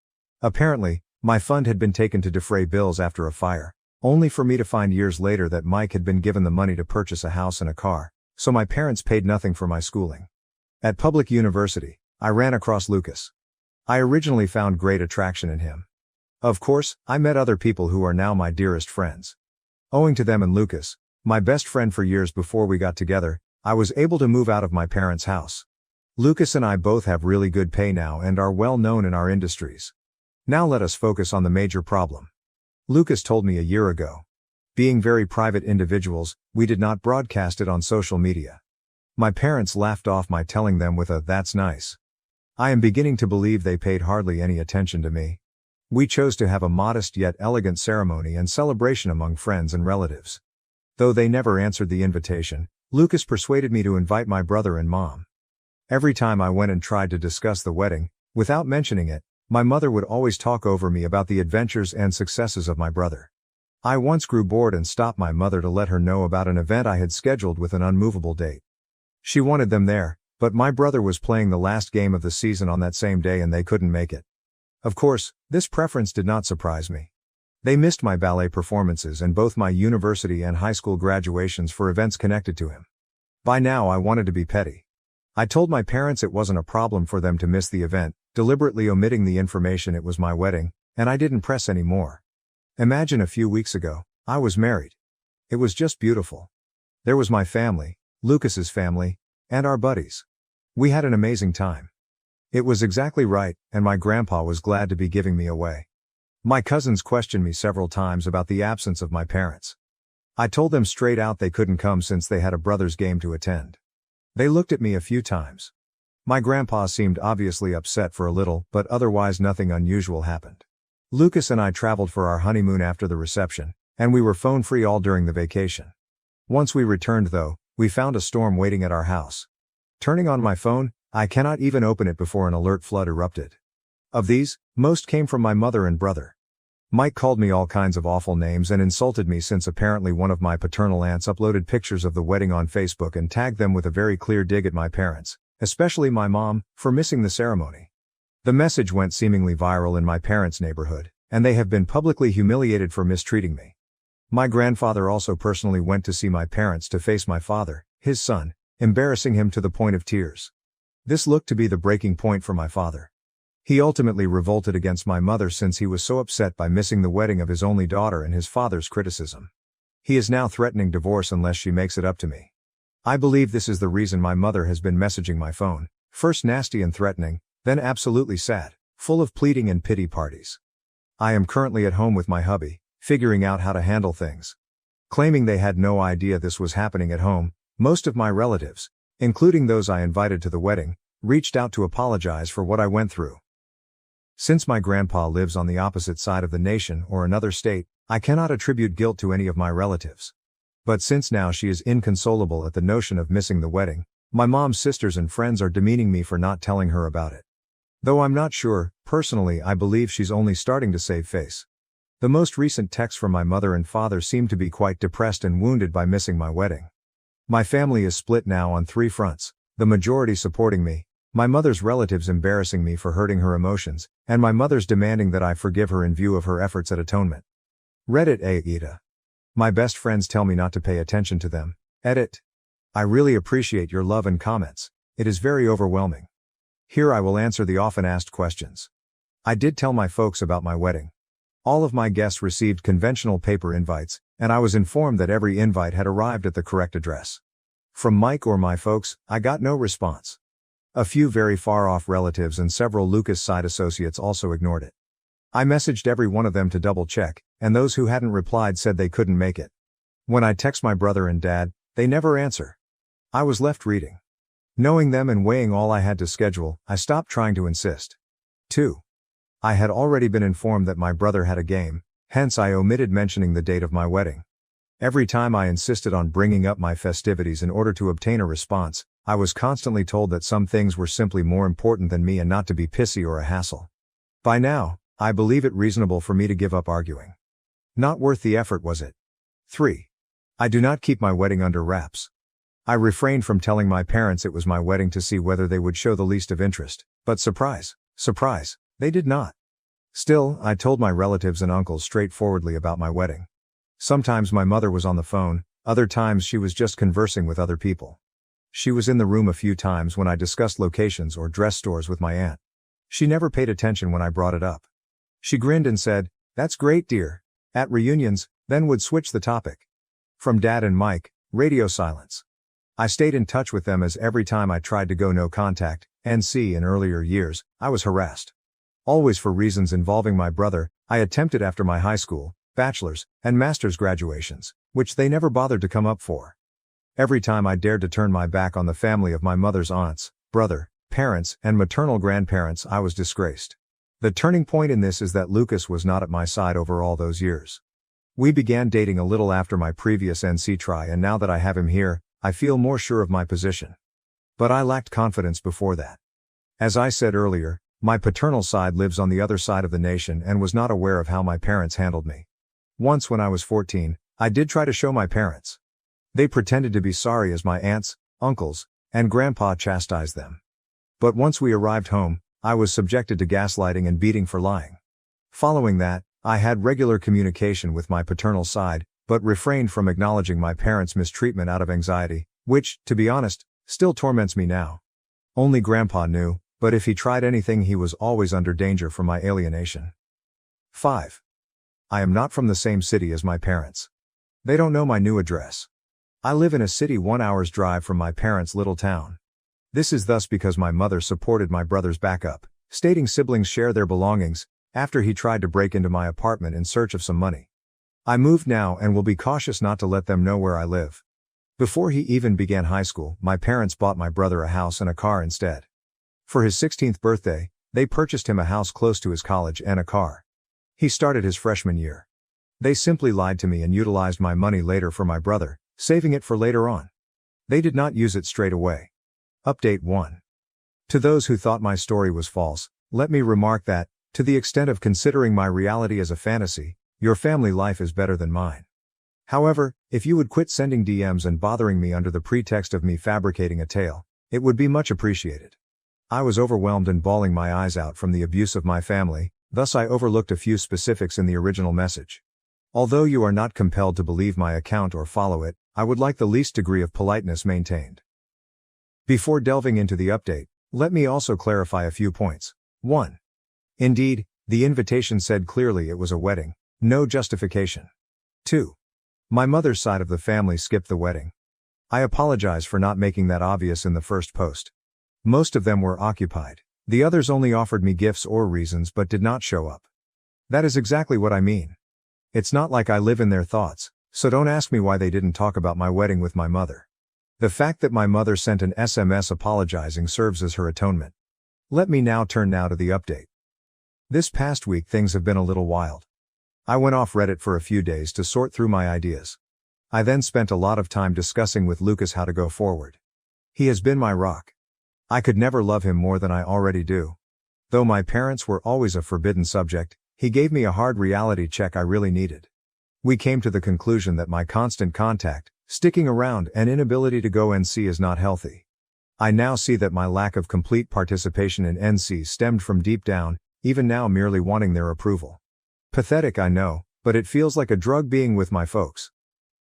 Apparently, my fund had been taken to defray bills after a fire, only for me to find years later that Mike had been given the money to purchase a house and a car, so my parents paid nothing for my schooling. At public university, I ran across Lucas. I originally found great attraction in him. Of course, I met other people who are now my dearest friends. Owing to them and Lucas, my best friend for years before we got together, I was able to move out of my parents' house. Lucas and I both have really good pay now and are well known in our industries. Now let us focus on the major problem. Lucas told me a year ago. Being very private individuals, we did not broadcast it on social media. My parents laughed off my telling them with a "that's nice." I am beginning to believe they paid hardly any attention to me. We chose to have a modest yet elegant ceremony and celebration among friends and relatives. Though they never answered the invitation, Lucas persuaded me to invite my brother and mom. Every time I went and tried to discuss the wedding, without mentioning it, my mother would always talk over me about the adventures and successes of my brother. I once grew bored and stopped my mother to let her know about an event I had scheduled with an unmovable date. She wanted them there, but my brother was playing the last game of the season on that same day and they couldn't make it. Of course, this preference did not surprise me. They missed my ballet performances and both my university and high school graduations for events connected to him. By now I wanted to be petty. I told my parents it wasn't a problem for them to miss the event, deliberately omitting the information it was my wedding, and I didn't press any more. Imagine a few weeks ago, I was married. It was just beautiful. There was my family, Lucas's family, and our buddies. We had an amazing time. It was exactly right, and my grandpa was glad to be giving me away. My cousins questioned me several times about the absence of my parents. I told them straight out they couldn't come since they had a brother's game to attend. They looked at me a few times. My grandpa seemed obviously upset for a little, but otherwise nothing unusual happened. Lucas and I traveled for our honeymoon after the reception, and we were phone-free all during the vacation. Once we returned though, we found a storm waiting at our house. Turning on my phone, I cannot even open it before an alert flood erupted. Of these, most came from my mother and brother. Mike called me all kinds of awful names and insulted me since apparently one of my paternal aunts uploaded pictures of the wedding on Facebook and tagged them with a very clear dig at my parents, especially my mom, for missing the ceremony. The message went seemingly viral in my parents' neighborhood, and they have been publicly humiliated for mistreating me. My grandfather also personally went to see my parents to face my father, his son, embarrassing him to the point of tears. This looked to be the breaking point for my father. He ultimately revolted against my mother since he was so upset by missing the wedding of his only daughter and his father's criticism. He is now threatening divorce unless she makes it up to me. I believe this is the reason my mother has been messaging my phone, first nasty and threatening, then absolutely sad, full of pleading and pity parties. I am currently at home with my hubby, figuring out how to handle things. Claiming they had no idea this was happening at home, most of my relatives, including those I invited to the wedding, reached out to apologize for what I went through. Since my grandpa lives on the opposite side of the nation or another state, I cannot attribute guilt to any of my relatives. But since now she is inconsolable at the notion of missing the wedding, my mom's sisters and friends are demeaning me for not telling her about it. Though I'm not sure, personally I believe she's only starting to save face. The most recent texts from my mother and father seem to be quite depressed and wounded by missing my wedding. My family is split now on 3 fronts, the majority supporting me, my mother's relatives embarrassing me for hurting her emotions, and my mother's demanding that I forgive her in view of her efforts at atonement. Reddit AITA. My best friends tell me not to pay attention to them. Edit. I really appreciate your love and comments. It is very overwhelming. Here I will answer the often asked questions. I did tell my folks about my wedding. All of my guests received conventional paper invites, and I was informed that every invite had arrived at the correct address. From Mike or my folks, I got no response. A few very far-off relatives and several Lucas side associates also ignored it. I messaged every one of them to double-check, and those who hadn't replied said they couldn't make it. When I text my brother and dad, they never answer. I was left reading. Knowing them and weighing all I had to schedule, I stopped trying to insist. 2. I had already been informed that my brother had a game, hence I omitted mentioning the date of my wedding. Every time I insisted on bringing up my festivities in order to obtain a response, I was constantly told that some things were simply more important than me and not to be pissy or a hassle. By now, I believe it reasonable for me to give up arguing. Not worth the effort, was it? 3. I do not keep my wedding under wraps. I refrained from telling my parents it was my wedding to see whether they would show the least of interest, but surprise, surprise, they did not. Still, I told my relatives and uncles straightforwardly about my wedding. Sometimes my mother was on the phone, other times she was just conversing with other people. She was in the room a few times when I discussed locations or dress stores with my aunt. She never paid attention when I brought it up. She grinned and said, "That's great, dear," at reunions, then would switch the topic. From Dad and Mike, radio silence. I stayed in touch with them as every time I tried to go no contact, NC in earlier years, I was harassed. Always for reasons involving my brother, I attempted after my high school, bachelor's, and master's graduations, which they never bothered to come up for. Every time I dared to turn my back on the family of my mother's aunts, brother, parents, and maternal grandparents, I was disgraced. The turning point in this is that Lucas was not at my side over all those years. We began dating a little after my previous NC try, and now that I have him here, I feel more sure of my position. But I lacked confidence before that. As I said earlier, my paternal side lives on the other side of the nation and was not aware of how my parents handled me. Once when I was 14, I did try to show my parents. They pretended to be sorry as my aunts, uncles, and grandpa chastised them. But once we arrived home, I was subjected to gaslighting and beating for lying. Following that, I had regular communication with my paternal side, but refrained from acknowledging my parents' mistreatment out of anxiety, which, to be honest, still torments me now. Only Grandpa knew, but if he tried anything, he was always under danger from my alienation. 5. I am not from the same city as my parents. They don't know my new address. I live in a city 1 hour's drive from my parents' little town. This is thus because my mother supported my brother's backup, stating siblings share their belongings, after he tried to break into my apartment in search of some money. I moved now and will be cautious not to let them know where I live. Before he even began high school, my parents bought my brother a house and a car instead. For his 16th birthday, they purchased him a house close to his college and a car. He started his freshman year. They simply lied to me and utilized my money later for my brother, saving it for later on. They did not use it straight away. Update 1. To those who thought my story was false, let me remark that, to the extent of considering my reality as a fantasy, your family life is better than mine. However, if you would quit sending DMs and bothering me under the pretext of me fabricating a tale, it would be much appreciated. I was overwhelmed and bawling my eyes out from the abuse of my family, thus I overlooked a few specifics in the original message. Although you are not compelled to believe my account or follow it, I would like the least degree of politeness maintained. Before delving into the update, let me also clarify a few points. 1. Indeed, the invitation said clearly it was a wedding, no justification. 2. My mother's side of the family skipped the wedding. I apologize for not making that obvious in the first post. Most of them were occupied. The others only offered me gifts or reasons but did not show up. That is exactly what I mean. It's not like I live in their thoughts, so don't ask me why they didn't talk about my wedding with my mother. The fact that my mother sent an SMS apologizing serves as her atonement. Let me now turn to the update. This past week things have been a little wild. I went off Reddit for a few days to sort through my ideas. I then spent a lot of time discussing with Lucas how to go forward. He has been my rock. I could never love him more than I already do. Though my parents were always a forbidden subject, he gave me a hard reality check I really needed. We came to the conclusion that my constant contact, sticking around, and inability to go NC is not healthy. I now see that my lack of complete participation in NC stemmed from deep down, even now merely wanting their approval. Pathetic, I know, but it feels like a drug being with my folks.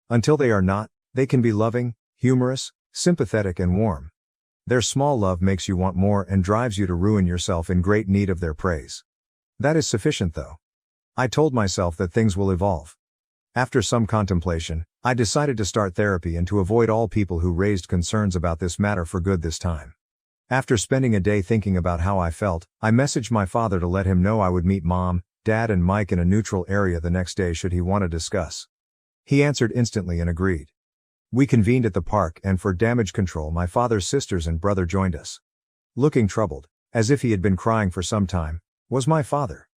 Until they are not, they can be loving, humorous, sympathetic and warm. Their small love makes you want more and drives you to ruin yourself in great need of their praise. That is sufficient though. I told myself that things will evolve. After some contemplation, I decided to start therapy and to avoid all people who raised concerns about this matter for good this time. After spending a day thinking about how I felt, I messaged my father to let him know I would meet Mom, Dad and Mike in a neutral area the next day should he want to discuss. He answered instantly and agreed. We convened at the park and for damage control my father's sisters and brother joined us. Looking troubled, as if he had been crying for some time, was my father.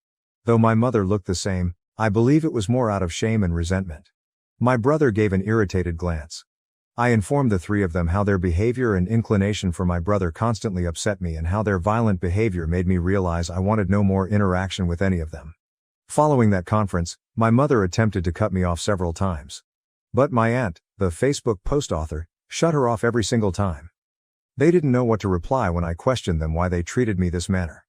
Though my mother looked the same, I believe it was more out of shame and resentment. My brother gave an irritated glance. I informed the three of them how their behavior and inclination for my brother constantly upset me and how their violent behavior made me realize I wanted no more interaction with any of them. Following that conference, my mother attempted to cut me off several times. But my aunt, the Facebook post author, shut her off every single time. They didn't know what to reply when I questioned them why they treated me this manner.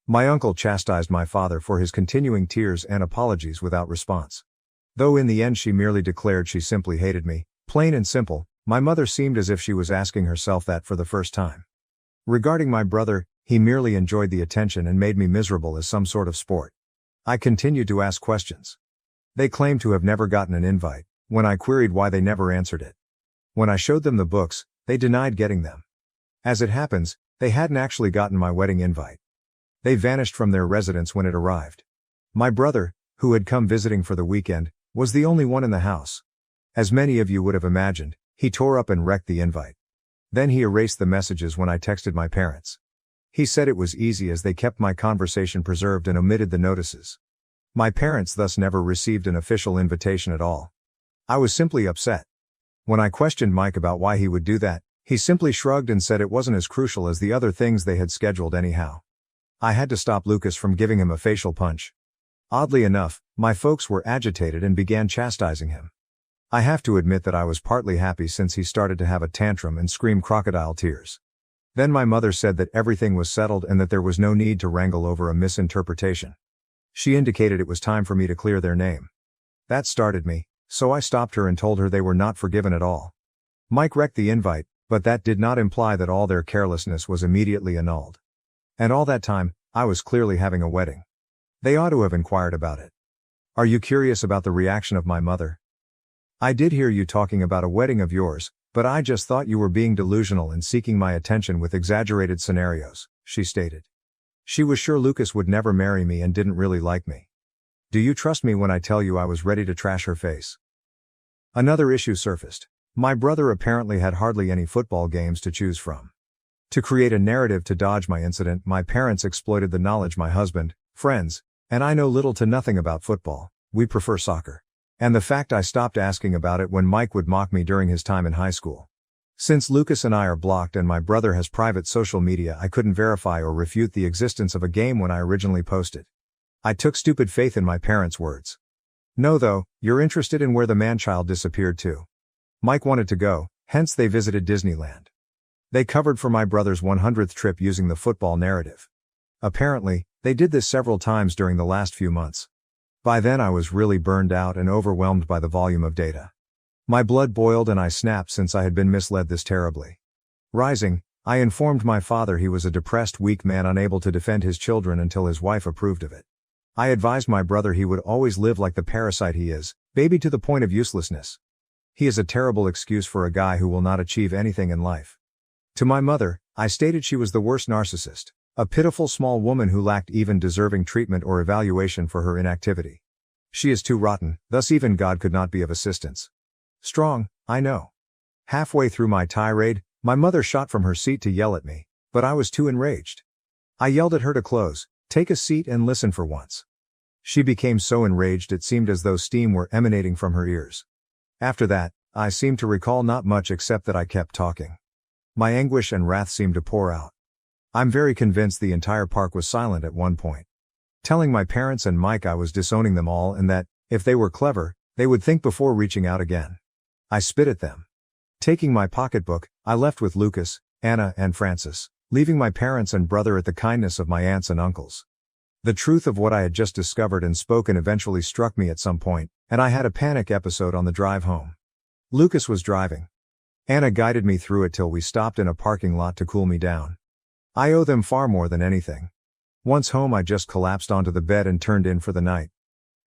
My uncle chastised my father for his continuing tears and apologies without response. Though in the end she merely declared she simply hated me, plain and simple, My mother seemed as if she was asking herself that for the first time. Regarding my brother, he merely enjoyed the attention and made me miserable as some sort of sport. I continued to ask questions. They claimed to have never gotten an invite. When I queried why, they never answered it. When I showed them the books, they denied getting them. As it happens, they hadn't actually gotten my wedding invite. They vanished from their residence when it arrived. My brother, who had come visiting for the weekend, was the only one in the house. As many of you would have imagined, he tore up and wrecked the invite. Then he erased the messages when I texted my parents. He said it was easy as they kept my conversation preserved and omitted the notices. My parents thus never received an official invitation at all. I was simply upset. When I questioned Mike about why he would do that, he simply shrugged and said it wasn't as crucial as the other things they had scheduled anyhow. I had to stop Lucas from giving him a facial punch. Oddly enough, my folks were agitated and began chastising him. I have to admit that I was partly happy since he started to have a tantrum and scream crocodile tears. Then my mother said that everything was settled and that there was no need to wrangle over a misinterpretation. She indicated it was time for me to clear their name. That started me, so I stopped her and told her they were not forgiven at all. Mike wrecked the invite, but that did not imply that all their carelessness was immediately annulled. And all that time, I was clearly having a wedding. They ought to have inquired about it. Are you curious about the reaction of my mother? I did hear you talking about a wedding of yours, but I just thought you were being delusional and seeking my attention with exaggerated scenarios, she stated. She was sure Lucas would never marry me and didn't really like me. Do you trust me when I tell you I was ready to trash her face? Another issue surfaced. My brother apparently had hardly any football games to choose from. To create a narrative to dodge my incident, my parents exploited the knowledge my husband, friends, and I know little to nothing about football. We prefer soccer. And the fact I stopped asking about it when Mike would mock me during his time in high school. Since Lucas and I are blocked and my brother has private social media, I couldn't verify or refute the existence of a game when I originally posted. I took stupid faith in my parents' words. No though, you're interested in where the man-child disappeared to. Mike wanted to go, hence they visited Disneyland. They covered for my brother's 100th trip using the football narrative. Apparently, they did this several times during the last few months. By then I was really burned out and overwhelmed by the volume of data. My blood boiled and I snapped since I had been misled this terribly. Rising, I informed my father he was a depressed, weak man unable to defend his children until his wife approved of it. I advised my brother he would always live like the parasite he is, baby to the point of uselessness. He is a terrible excuse for a guy who will not achieve anything in life. To my mother, I stated she was the worst narcissist. A pitiful small woman who lacked even deserving treatment or evaluation for her inactivity. She is too rotten, thus even God could not be of assistance. Strong, I know. Halfway through my tirade, my mother shot from her seat to yell at me, but I was too enraged. I yelled at her to close, take a seat and listen for once. She became so enraged it seemed as though steam were emanating from her ears. After that, I seemed to recall not much except that I kept talking. My anguish and wrath seemed to pour out. I'm very convinced the entire park was silent at one point. Telling my parents and Mike I was disowning them all and that, if they were clever, they would think before reaching out again. I spit at them. Taking my pocketbook, I left with Lucas, Anna, and Francis, leaving my parents and brother at the kindness of my aunts and uncles. The truth of what I had just discovered and spoken eventually struck me at some point, and I had a panic episode on the drive home. Lucas was driving. Anna guided me through it till we stopped in a parking lot to cool me down. I owe them far more than anything. Once home I just collapsed onto the bed and turned in for the night.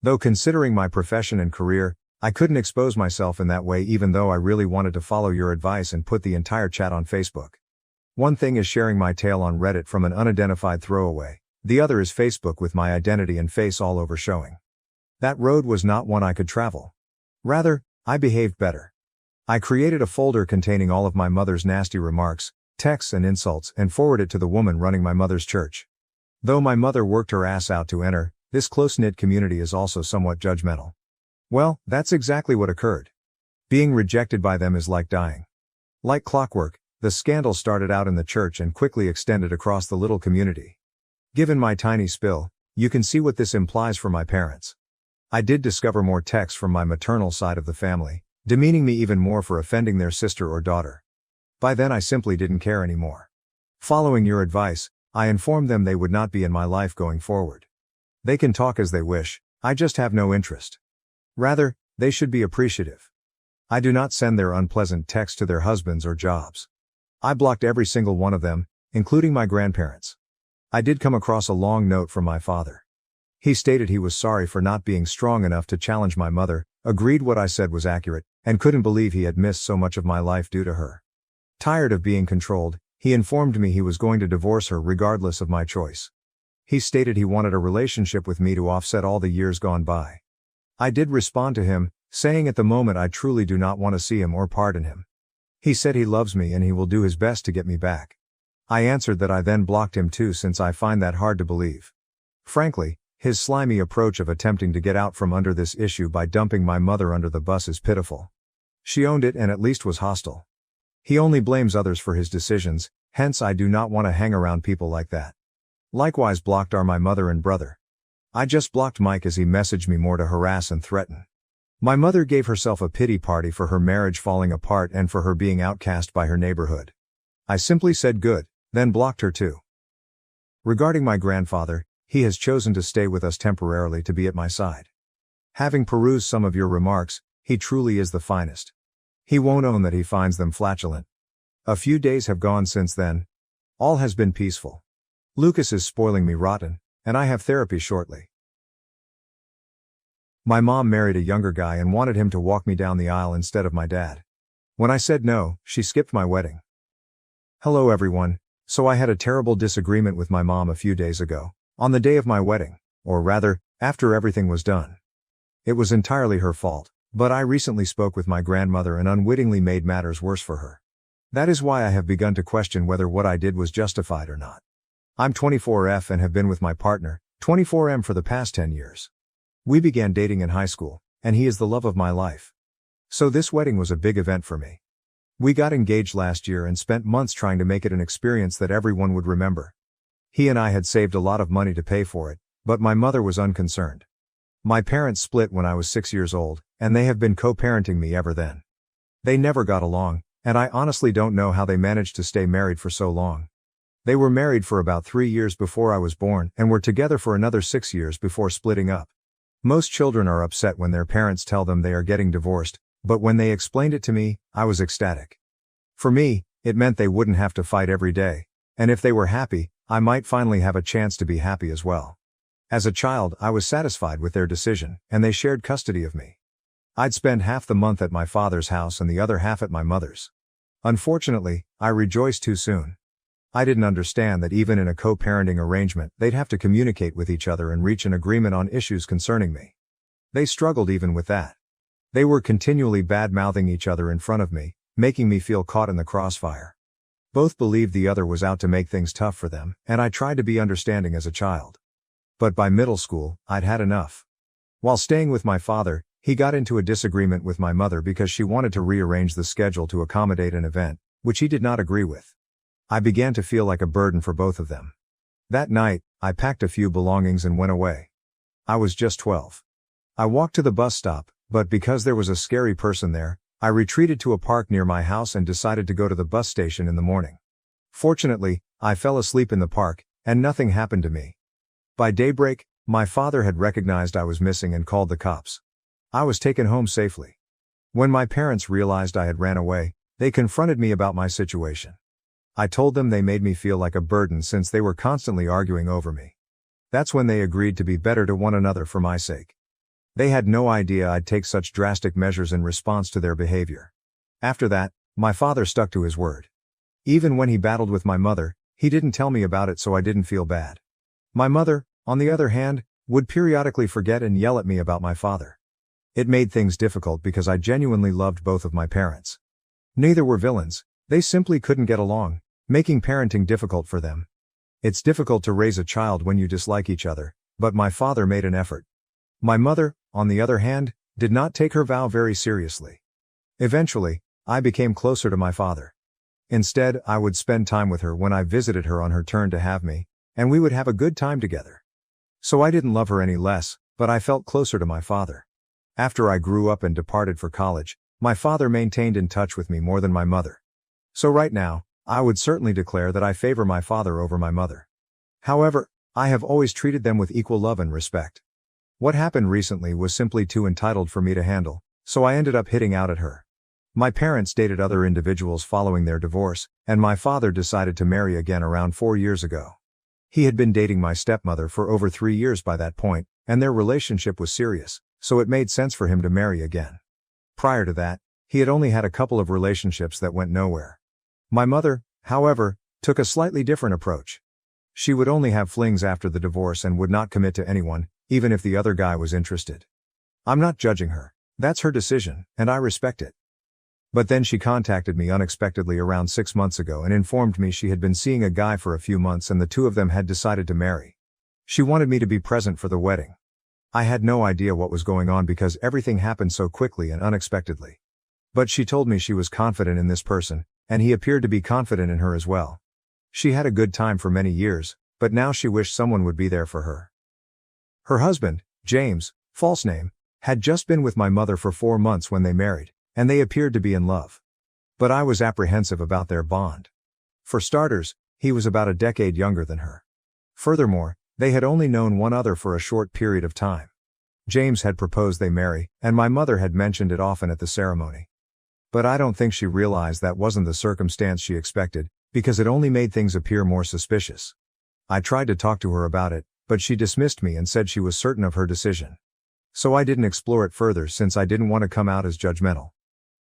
Though considering my profession and career, I couldn't expose myself in that way even though I really wanted to follow your advice and put the entire chat on Facebook. One thing is sharing my tale on Reddit from an unidentified throwaway, the other is Facebook with my identity and face all over showing. That road was not one I could travel. Rather, I behaved better. I created a folder containing all of my mother's nasty remarks, texts and insults and forwarded it to the woman running my mother's church. Though my mother worked her ass out to enter, this close-knit community is also somewhat judgmental. Well, that's exactly what occurred. Being rejected by them is like dying. Like clockwork, the scandal started out in the church and quickly extended across the little community. Given my tiny spill, you can see what this implies for my parents. I did discover more texts from my maternal side of the family, demeaning me even more for offending their sister or daughter. By then I simply didn't care anymore. Following your advice, I informed them they would not be in my life going forward. They can talk as they wish, I just have no interest. Rather, they should be appreciative. I do not send their unpleasant texts to their husbands or jobs. I blocked every single one of them, including my grandparents. I did come across a long note from my father. He stated he was sorry for not being strong enough to challenge my mother, agreed what I said was accurate, and couldn't believe he had missed so much of my life due to her. Tired of being controlled, he informed me he was going to divorce her regardless of my choice. He stated he wanted a relationship with me to offset all the years gone by. I did respond to him, saying at the moment I truly do not want to see him or pardon him. He said he loves me and he will do his best to get me back. I answered that I then blocked him too, since I find that hard to believe. Frankly, his slimy approach of attempting to get out from under this issue by dumping my mother under the bus is pitiful. She owned it and at least was hostile. He only blames others for his decisions, hence I do not want to hang around people like that. Likewise blocked are my mother and brother. I just blocked Mike as he messaged me more to harass and threaten. My mother gave herself a pity party for her marriage falling apart and for her being outcast by her neighborhood. I simply said good, then blocked her too. Regarding my grandfather, he has chosen to stay with us temporarily to be at my side. Having perused some of your remarks, he truly is the finest. He won't own that he finds them flatulent. A few days have gone since then. All has been peaceful. Lucas is spoiling me rotten, and I have therapy shortly. My mom married a younger guy and wanted him to walk me down the aisle instead of my dad. When I said no, she skipped my wedding. Hello everyone. So I had a terrible disagreement with my mom a few days ago, on the day of my wedding, or rather, after everything was done. It was entirely her fault, but I recently spoke with my grandmother and unwittingly made matters worse for her. That is why I have begun to question whether what I did was justified or not. I'm 24F and have been with my partner, 24M, for the past 10 years. We began dating in high school, and he is the love of my life. So this wedding was a big event for me. We got engaged last year and spent months trying to make it an experience that everyone would remember. He and I had saved a lot of money to pay for it, but my mother was unconcerned. My parents split when I was 6 years old, and they have been co-parenting me ever then. They never got along, and I honestly don't know how they managed to stay married for so long. They were married for about 3 years before I was born and were together for another 6 years before splitting up. Most children are upset when their parents tell them they are getting divorced, but when they explained it to me, I was ecstatic. For me, it meant they wouldn't have to fight every day, and if they were happy, I might finally have a chance to be happy as well. As a child, I was satisfied with their decision, and they shared custody of me. I'd spend half the month at my father's house and the other half at my mother's. Unfortunately, I rejoiced too soon. I didn't understand that even in a co-parenting arrangement, they'd have to communicate with each other and reach an agreement on issues concerning me. They struggled even with that. They were continually bad-mouthing each other in front of me, making me feel caught in the crossfire. Both believed the other was out to make things tough for them, and I tried to be understanding as a child. But by middle school, I'd had enough. While staying with my father, he got into a disagreement with my mother because she wanted to rearrange the schedule to accommodate an event, which he did not agree with. I began to feel like a burden for both of them. That night, I packed a few belongings and went away. I was just 12. I walked to the bus stop, but because there was a scary person there, I retreated to a park near my house and decided to go to the bus station in the morning. Fortunately, I fell asleep in the park, and nothing happened to me. By daybreak, my father had recognized I was missing and called the cops. I was taken home safely. When my parents realized I had ran away, they confronted me about my situation. I told them they made me feel like a burden since they were constantly arguing over me. That's when they agreed to be better to one another for my sake. They had no idea I'd take such drastic measures in response to their behavior. After that, my father stuck to his word. Even when he battled with my mother, he didn't tell me about it, so I didn't feel bad. My mother, on the other hand, would periodically forget and yell at me about my father. It made things difficult because I genuinely loved both of my parents. Neither were villains, they simply couldn't get along, making parenting difficult for them. It's difficult to raise a child when you dislike each other, but my father made an effort. My mother, on the other hand, did not take her vow very seriously. Eventually, I became closer to my father. Instead, I would spend time with her when I visited her on her turn to have me, and we would have a good time together. So I didn't love her any less, but I felt closer to my father. After I grew up and departed for college, my father maintained in touch with me more than my mother. So right now, I would certainly declare that I favor my father over my mother. However, I have always treated them with equal love and respect. What happened recently was simply too entitled for me to handle, so I ended up hitting out at her. My parents dated other individuals following their divorce, and my father decided to marry again around 4 years ago. He had been dating my stepmother for over 3 years by that point, and their relationship was serious, so it made sense for him to marry again. Prior to that, he had only had a couple of relationships that went nowhere. My mother, however, took a slightly different approach. She would only have flings after the divorce and would not commit to anyone, even if the other guy was interested. I'm not judging her. That's her decision, and I respect it. But then she contacted me unexpectedly around 6 months ago and informed me she had been seeing a guy for a few months and the two of them had decided to marry. She wanted me to be present for the wedding. I had no idea what was going on because everything happened so quickly and unexpectedly. But she told me she was confident in this person, and he appeared to be confident in her as well. She had a good time for many years, but now she wished someone would be there for her. Her husband, James, false name, had just been with my mother for 4 months when they married, and they appeared to be in love. But I was apprehensive about their bond. For starters, he was about a decade younger than her. Furthermore, they had only known one another for a short period of time. James had proposed they marry, and my mother had mentioned it often at the ceremony. But I don't think she realized that wasn't the circumstance she expected, because it only made things appear more suspicious. I tried to talk to her about it, but she dismissed me and said she was certain of her decision. So I didn't explore it further since I didn't want to come out as judgmental.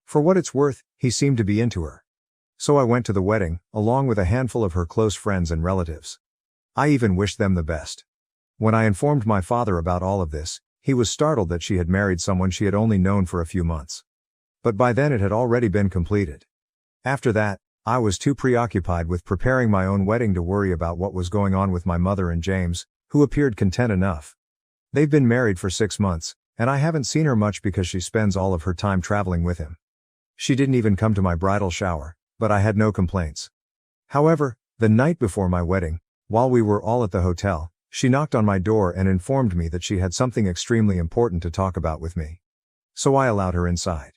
For what it's worth, he seemed to be into her. So I went to the wedding, along with a handful of her close friends and relatives. I even wished them the best. When I informed my father about all of this, he was startled that she had married someone she had only known for a few months. But by then it had already been completed. After that, I was too preoccupied with preparing my own wedding to worry about what was going on with my mother and James, who appeared content enough. They've been married for 6 months, and I haven't seen her much because she spends all of her time traveling with him. She didn't even come to my bridal shower, but I had no complaints. However, the night before my wedding, while we were all at the hotel, she knocked on my door and informed me that she had something extremely important to talk about with me. So I allowed her inside.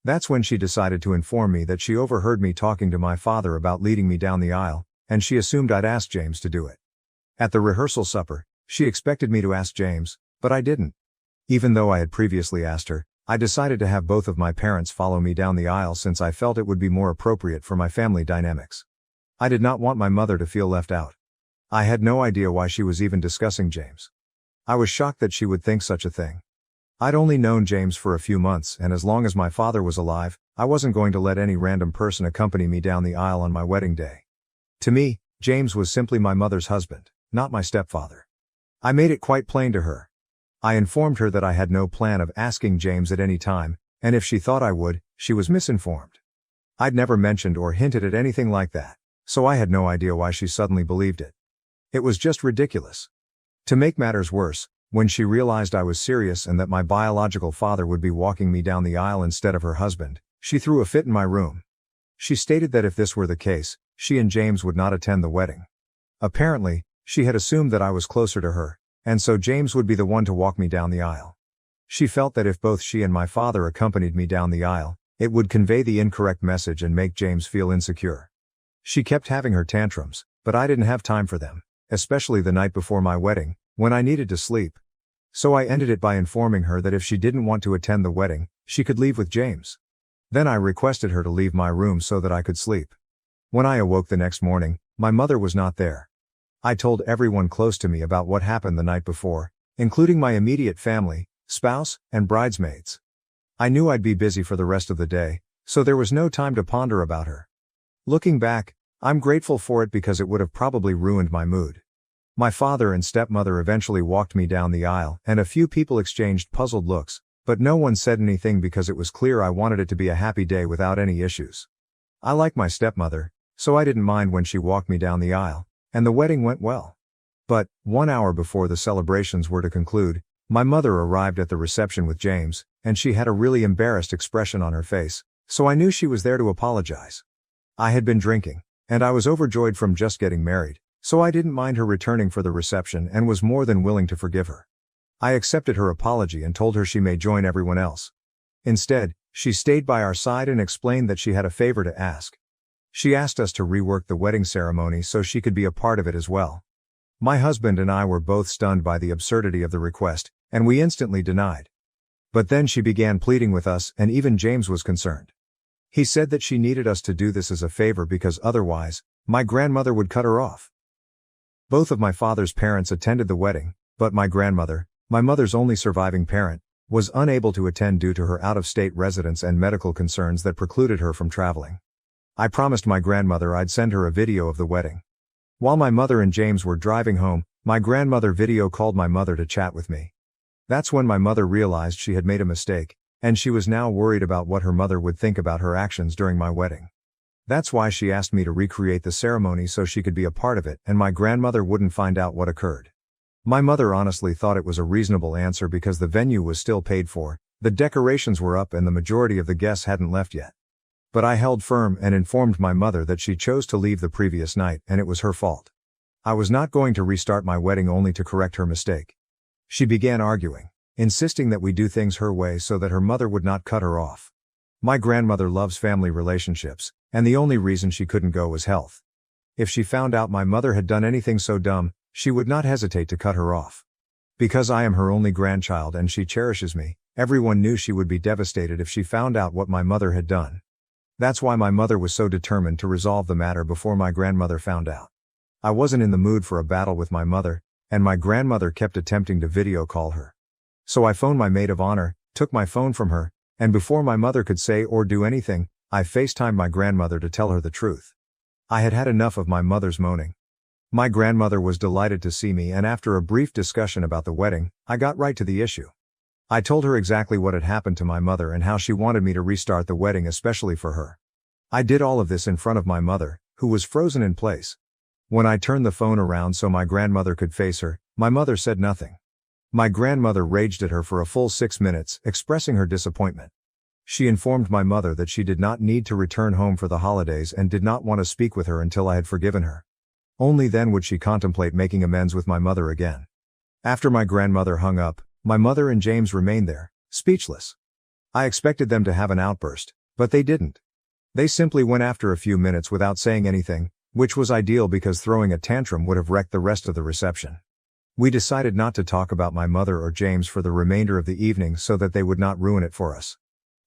That's when she decided to inform me that she overheard me talking to my father about leading me down the aisle, and she assumed I'd asked James to do it. At the rehearsal supper, she expected me to ask James, but I didn't. Even though I had previously asked her, I decided to have both of my parents follow me down the aisle since I felt it would be more appropriate for my family dynamics. I did not want my mother to feel left out. I had no idea why she was even discussing James. I was shocked that she would think such a thing. I'd only known James for a few months, and as long as my father was alive, I wasn't going to let any random person accompany me down the aisle on my wedding day. To me, James was simply my mother's husband, not my stepfather. I made it quite plain to her. I informed her that I had no plan of asking James at any time, and if she thought I would, she was misinformed. I'd never mentioned or hinted at anything like that, so I had no idea why she suddenly believed it. It was just ridiculous. To make matters worse, when she realized I was serious and that my biological father would be walking me down the aisle instead of her husband, she threw a fit in my room. She stated that if this were the case, she and James would not attend the wedding. Apparently, she had assumed that I was closer to her, and so James would be the one to walk me down the aisle. She felt that if both she and my father accompanied me down the aisle, it would convey the incorrect message and make James feel insecure. She kept having her tantrums, but I didn't have time for them, especially the night before my wedding, when I needed to sleep. So I ended it by informing her that if she didn't want to attend the wedding, she could leave with James. Then I requested her to leave my room so that I could sleep. When I awoke the next morning, my mother was not there. I told everyone close to me about what happened the night before, including my immediate family, spouse, and bridesmaids. I knew I'd be busy for the rest of the day, so there was no time to ponder about her. Looking back, I'm grateful for it because it would have probably ruined my mood. My father and stepmother eventually walked me down the aisle, and a few people exchanged puzzled looks, but no one said anything because it was clear I wanted it to be a happy day without any issues. I like my stepmother, so I didn't mind when she walked me down the aisle, and the wedding went well. But, 1 hour before the celebrations were to conclude, my mother arrived at the reception with James, and she had a really embarrassed expression on her face, so I knew she was there to apologize. I had been drinking, and I was overjoyed from just getting married, so I didn't mind her returning for the reception and was more than willing to forgive her. I accepted her apology and told her she may join everyone else. Instead, she stayed by our side and explained that she had a favor to ask. She asked us to rework the wedding ceremony so she could be a part of it as well. My husband and I were both stunned by the absurdity of the request, and we instantly denied. But then she began pleading with us, and even James was concerned. He said that she needed us to do this as a favor because otherwise, my grandmother would cut her off. Both of my father's parents attended the wedding, but my grandmother, my mother's only surviving parent, was unable to attend due to her out-of-state residence and medical concerns that precluded her from traveling. I promised my grandmother I'd send her a video of the wedding. While my mother and James were driving home, my grandmother video called my mother to chat with me. That's when my mother realized she had made a mistake, and she was now worried about what her mother would think about her actions during my wedding. That's why she asked me to recreate the ceremony so she could be a part of it and my grandmother wouldn't find out what occurred. My mother honestly thought it was a reasonable answer because the venue was still paid for, the decorations were up and the majority of the guests hadn't left yet. But I held firm and informed my mother that she chose to leave the previous night and it was her fault. I was not going to restart my wedding only to correct her mistake. She began arguing, insisting that we do things her way so that her mother would not cut her off. My grandmother loves family relationships, and the only reason she couldn't go was health. If she found out my mother had done anything so dumb, she would not hesitate to cut her off. Because I am her only grandchild and she cherishes me, everyone knew she would be devastated if she found out what my mother had done. That's why my mother was so determined to resolve the matter before my grandmother found out. I wasn't in the mood for a battle with my mother, and my grandmother kept attempting to video call her. So I phoned my maid of honor, took my phone from her, and before my mother could say or do anything, I FaceTimed my grandmother to tell her the truth. I had had enough of my mother's moaning. My grandmother was delighted to see me and after a brief discussion about the wedding, I got right to the issue. I told her exactly what had happened to my mother and how she wanted me to restart the wedding especially for her. I did all of this in front of my mother, who was frozen in place. When I turned the phone around so my grandmother could face her, my mother said nothing. My grandmother raged at her for a full 6 minutes, expressing her disappointment. She informed my mother that she did not need to return home for the holidays and did not want to speak with her until I had forgiven her. Only then would she contemplate making amends with my mother again. After my grandmother hung up, my mother and James remained there, speechless. I expected them to have an outburst, but they didn't. They simply went after a few minutes without saying anything, which was ideal because throwing a tantrum would have wrecked the rest of the reception. We decided not to talk about my mother or James for the remainder of the evening so that they would not ruin it for us.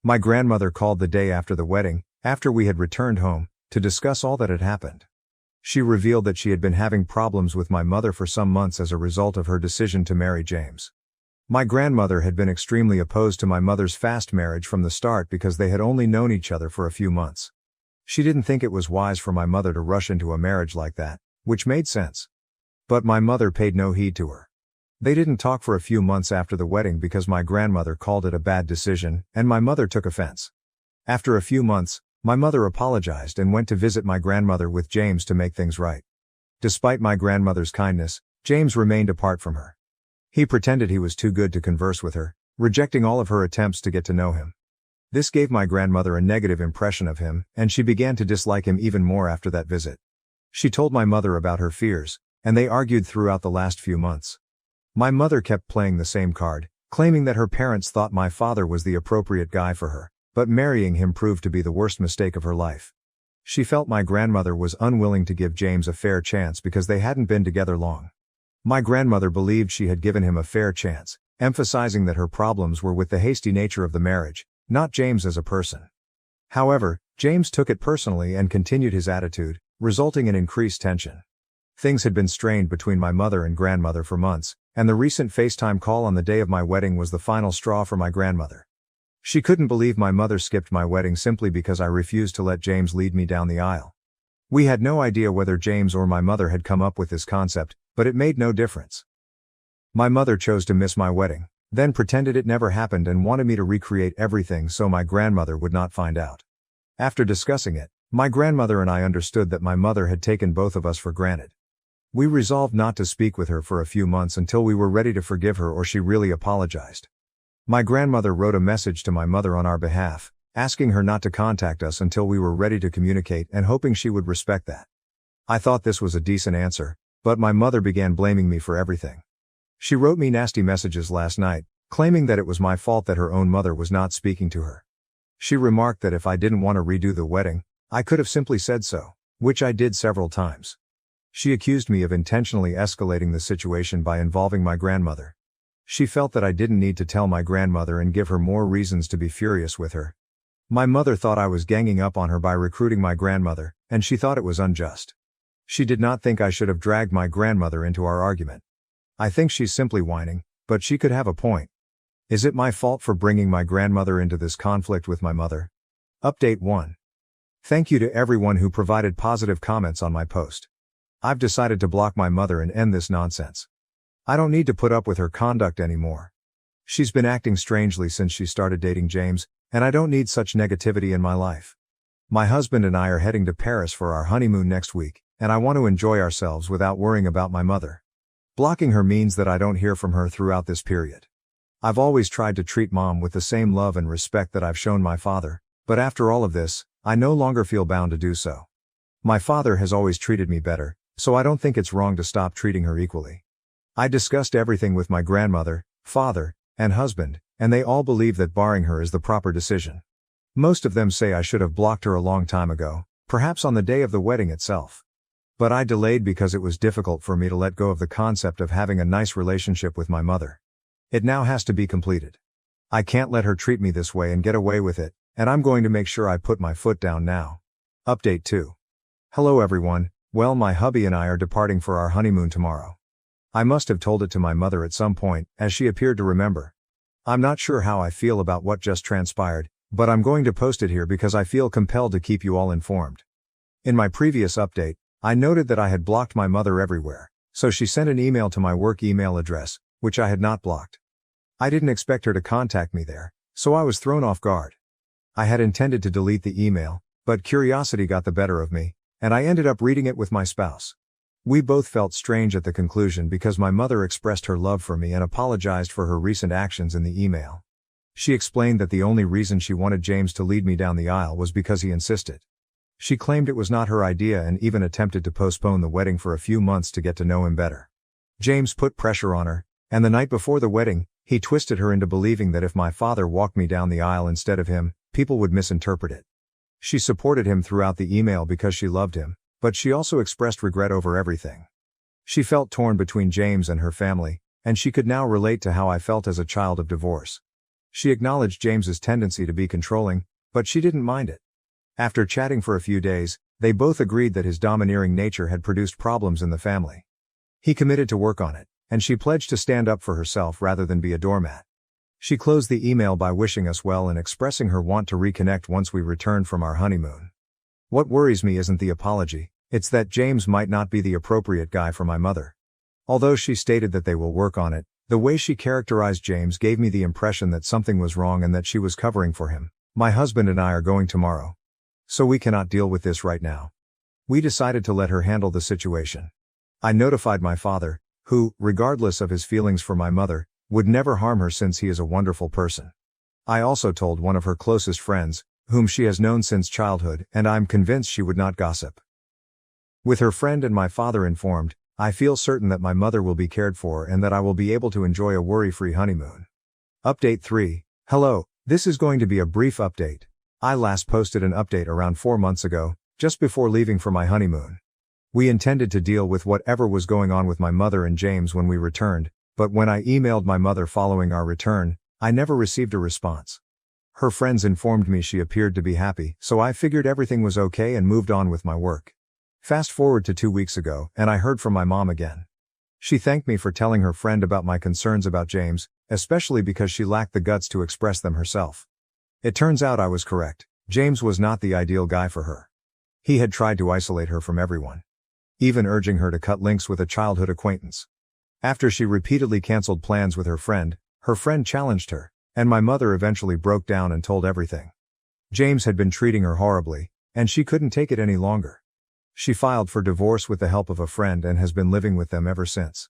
My grandmother called the day after the wedding, after we had returned home, to discuss all that had happened. She revealed that she had been having problems with my mother for some months as a result of her decision to marry James. My grandmother had been extremely opposed to my mother's fast marriage from the start because they had only known each other for a few months. She didn't think it was wise for my mother to rush into a marriage like that, which made sense. But my mother paid no heed to her. They didn't talk for a few months after the wedding because my grandmother called it a bad decision, and my mother took offense. After a few months, my mother apologized and went to visit my grandmother with James to make things right. Despite my grandmother's kindness, James remained apart from her. He pretended he was too good to converse with her, rejecting all of her attempts to get to know him. This gave my grandmother a negative impression of him, and she began to dislike him even more after that visit. She told my mother about her fears, and they argued throughout the last few months. My mother kept playing the same card, claiming that her parents thought my father was the appropriate guy for her, but marrying him proved to be the worst mistake of her life. She felt my grandmother was unwilling to give James a fair chance because they hadn't been together long. My grandmother believed she had given him a fair chance, emphasizing that her problems were with the hasty nature of the marriage, not James as a person. However, James took it personally and continued his attitude, resulting in increased tension. Things had been strained between my mother and grandmother for months, and the recent FaceTime call on the day of my wedding was the final straw for my grandmother. She couldn't believe my mother skipped my wedding simply because I refused to let James lead me down the aisle. We had no idea whether James or my mother had come up with this concept, but it made no difference. My mother chose to miss my wedding, then pretended it never happened and wanted me to recreate everything so my grandmother would not find out. After discussing it, my grandmother and I understood that my mother had taken both of us for granted. We resolved not to speak with her for a few months until we were ready to forgive her or she really apologized. My grandmother wrote a message to my mother on our behalf, asking her not to contact us until we were ready to communicate and hoping she would respect that. I thought this was a decent answer, but my mother began blaming me for everything. She wrote me nasty messages last night, claiming that it was my fault that her own mother was not speaking to her. She remarked that if I didn't want to redo the wedding, I could have simply said so, which I did several times. She accused me of intentionally escalating the situation by involving my grandmother. She felt that I didn't need to tell my grandmother and give her more reasons to be furious with her. My mother thought I was ganging up on her by recruiting my grandmother, and she thought it was unjust. She did not think I should have dragged my grandmother into our argument. I think she's simply whining, but she could have a point. Is it my fault for bringing my grandmother into this conflict with my mother? Update 1. Thank you to everyone who provided positive comments on my post. I've decided to block my mother and end this nonsense. I don't need to put up with her conduct anymore. She's been acting strangely since she started dating James, and I don't need such negativity in my life. My husband and I are heading to Paris for our honeymoon next week, and I want to enjoy ourselves without worrying about my mother. Blocking her means that I don't hear from her throughout this period. I've always tried to treat Mom with the same love and respect that I've shown my father, but after all of this, I no longer feel bound to do so. My father has always treated me better, so I don't think it's wrong to stop treating her equally. I discussed everything with my grandmother, father, and husband, and they all believe that barring her is the proper decision. Most of them say I should have blocked her a long time ago, perhaps on the day of the wedding itself. But I delayed because it was difficult for me to let go of the concept of having a nice relationship with my mother. It now has to be completed. I can't let her treat me this way and get away with it, and I'm going to make sure I put my foot down now. Update 2. Hello everyone, well my hubby and I are departing for our honeymoon tomorrow. I must have told it to my mother at some point, as she appeared to remember. I'm not sure how I feel about what just transpired, but I'm going to post it here because I feel compelled to keep you all informed. In my previous update, I noted that I had blocked my mother everywhere, so she sent an email to my work email address, which I had not blocked. I didn't expect her to contact me there, so I was thrown off guard. I had intended to delete the email, but curiosity got the better of me, and I ended up reading it with my spouse. We both felt strange at the conclusion because my mother expressed her love for me and apologized for her recent actions in the email. She explained that the only reason she wanted James to lead me down the aisle was because he insisted. She claimed it was not her idea and even attempted to postpone the wedding for a few months to get to know him better. James put pressure on her, and the night before the wedding, he twisted her into believing that if my father walked me down the aisle instead of him, people would misinterpret it. She supported him throughout the email because she loved him, but she also expressed regret over everything. She felt torn between James and her family, and she could now relate to how I felt as a child of divorce. She acknowledged James's tendency to be controlling, but she didn't mind it. After chatting for a few days, they both agreed that his domineering nature had produced problems in the family. He committed to work on it, and she pledged to stand up for herself rather than be a doormat. She closed the email by wishing us well and expressing her want to reconnect once we returned from our honeymoon. What worries me isn't the apology, it's that James might not be the appropriate guy for my mother. Although she stated that they will work on it, the way she characterized James gave me the impression that something was wrong and that she was covering for him. My husband and I are going tomorrow. So we cannot deal with this right now. We decided to let her handle the situation. I notified my father, who, regardless of his feelings for my mother, would never harm her since he is a wonderful person. I also told one of her closest friends, whom she has known since childhood, and I'm convinced she would not gossip. With her friend and my father informed, I feel certain that my mother will be cared for and that I will be able to enjoy a worry-free honeymoon. Update 3. Hello, this is going to be a brief update. I last posted an update around 4 months ago, just before leaving for my honeymoon. We intended to deal with whatever was going on with my mother and James when we returned, but when I emailed my mother following our return, I never received a response. Her friends informed me she appeared to be happy, so I figured everything was okay and moved on with my work. Fast forward to 2 weeks ago, and I heard from my mom again. She thanked me for telling her friend about my concerns about James, especially because she lacked the guts to express them herself. It turns out I was correct. James was not the ideal guy for her. He had tried to isolate her from everyone, even urging her to cut links with a childhood acquaintance. After she repeatedly canceled plans with her friend challenged her, and my mother eventually broke down and told everything. James had been treating her horribly, and she couldn't take it any longer. She filed for divorce with the help of a friend and has been living with them ever since.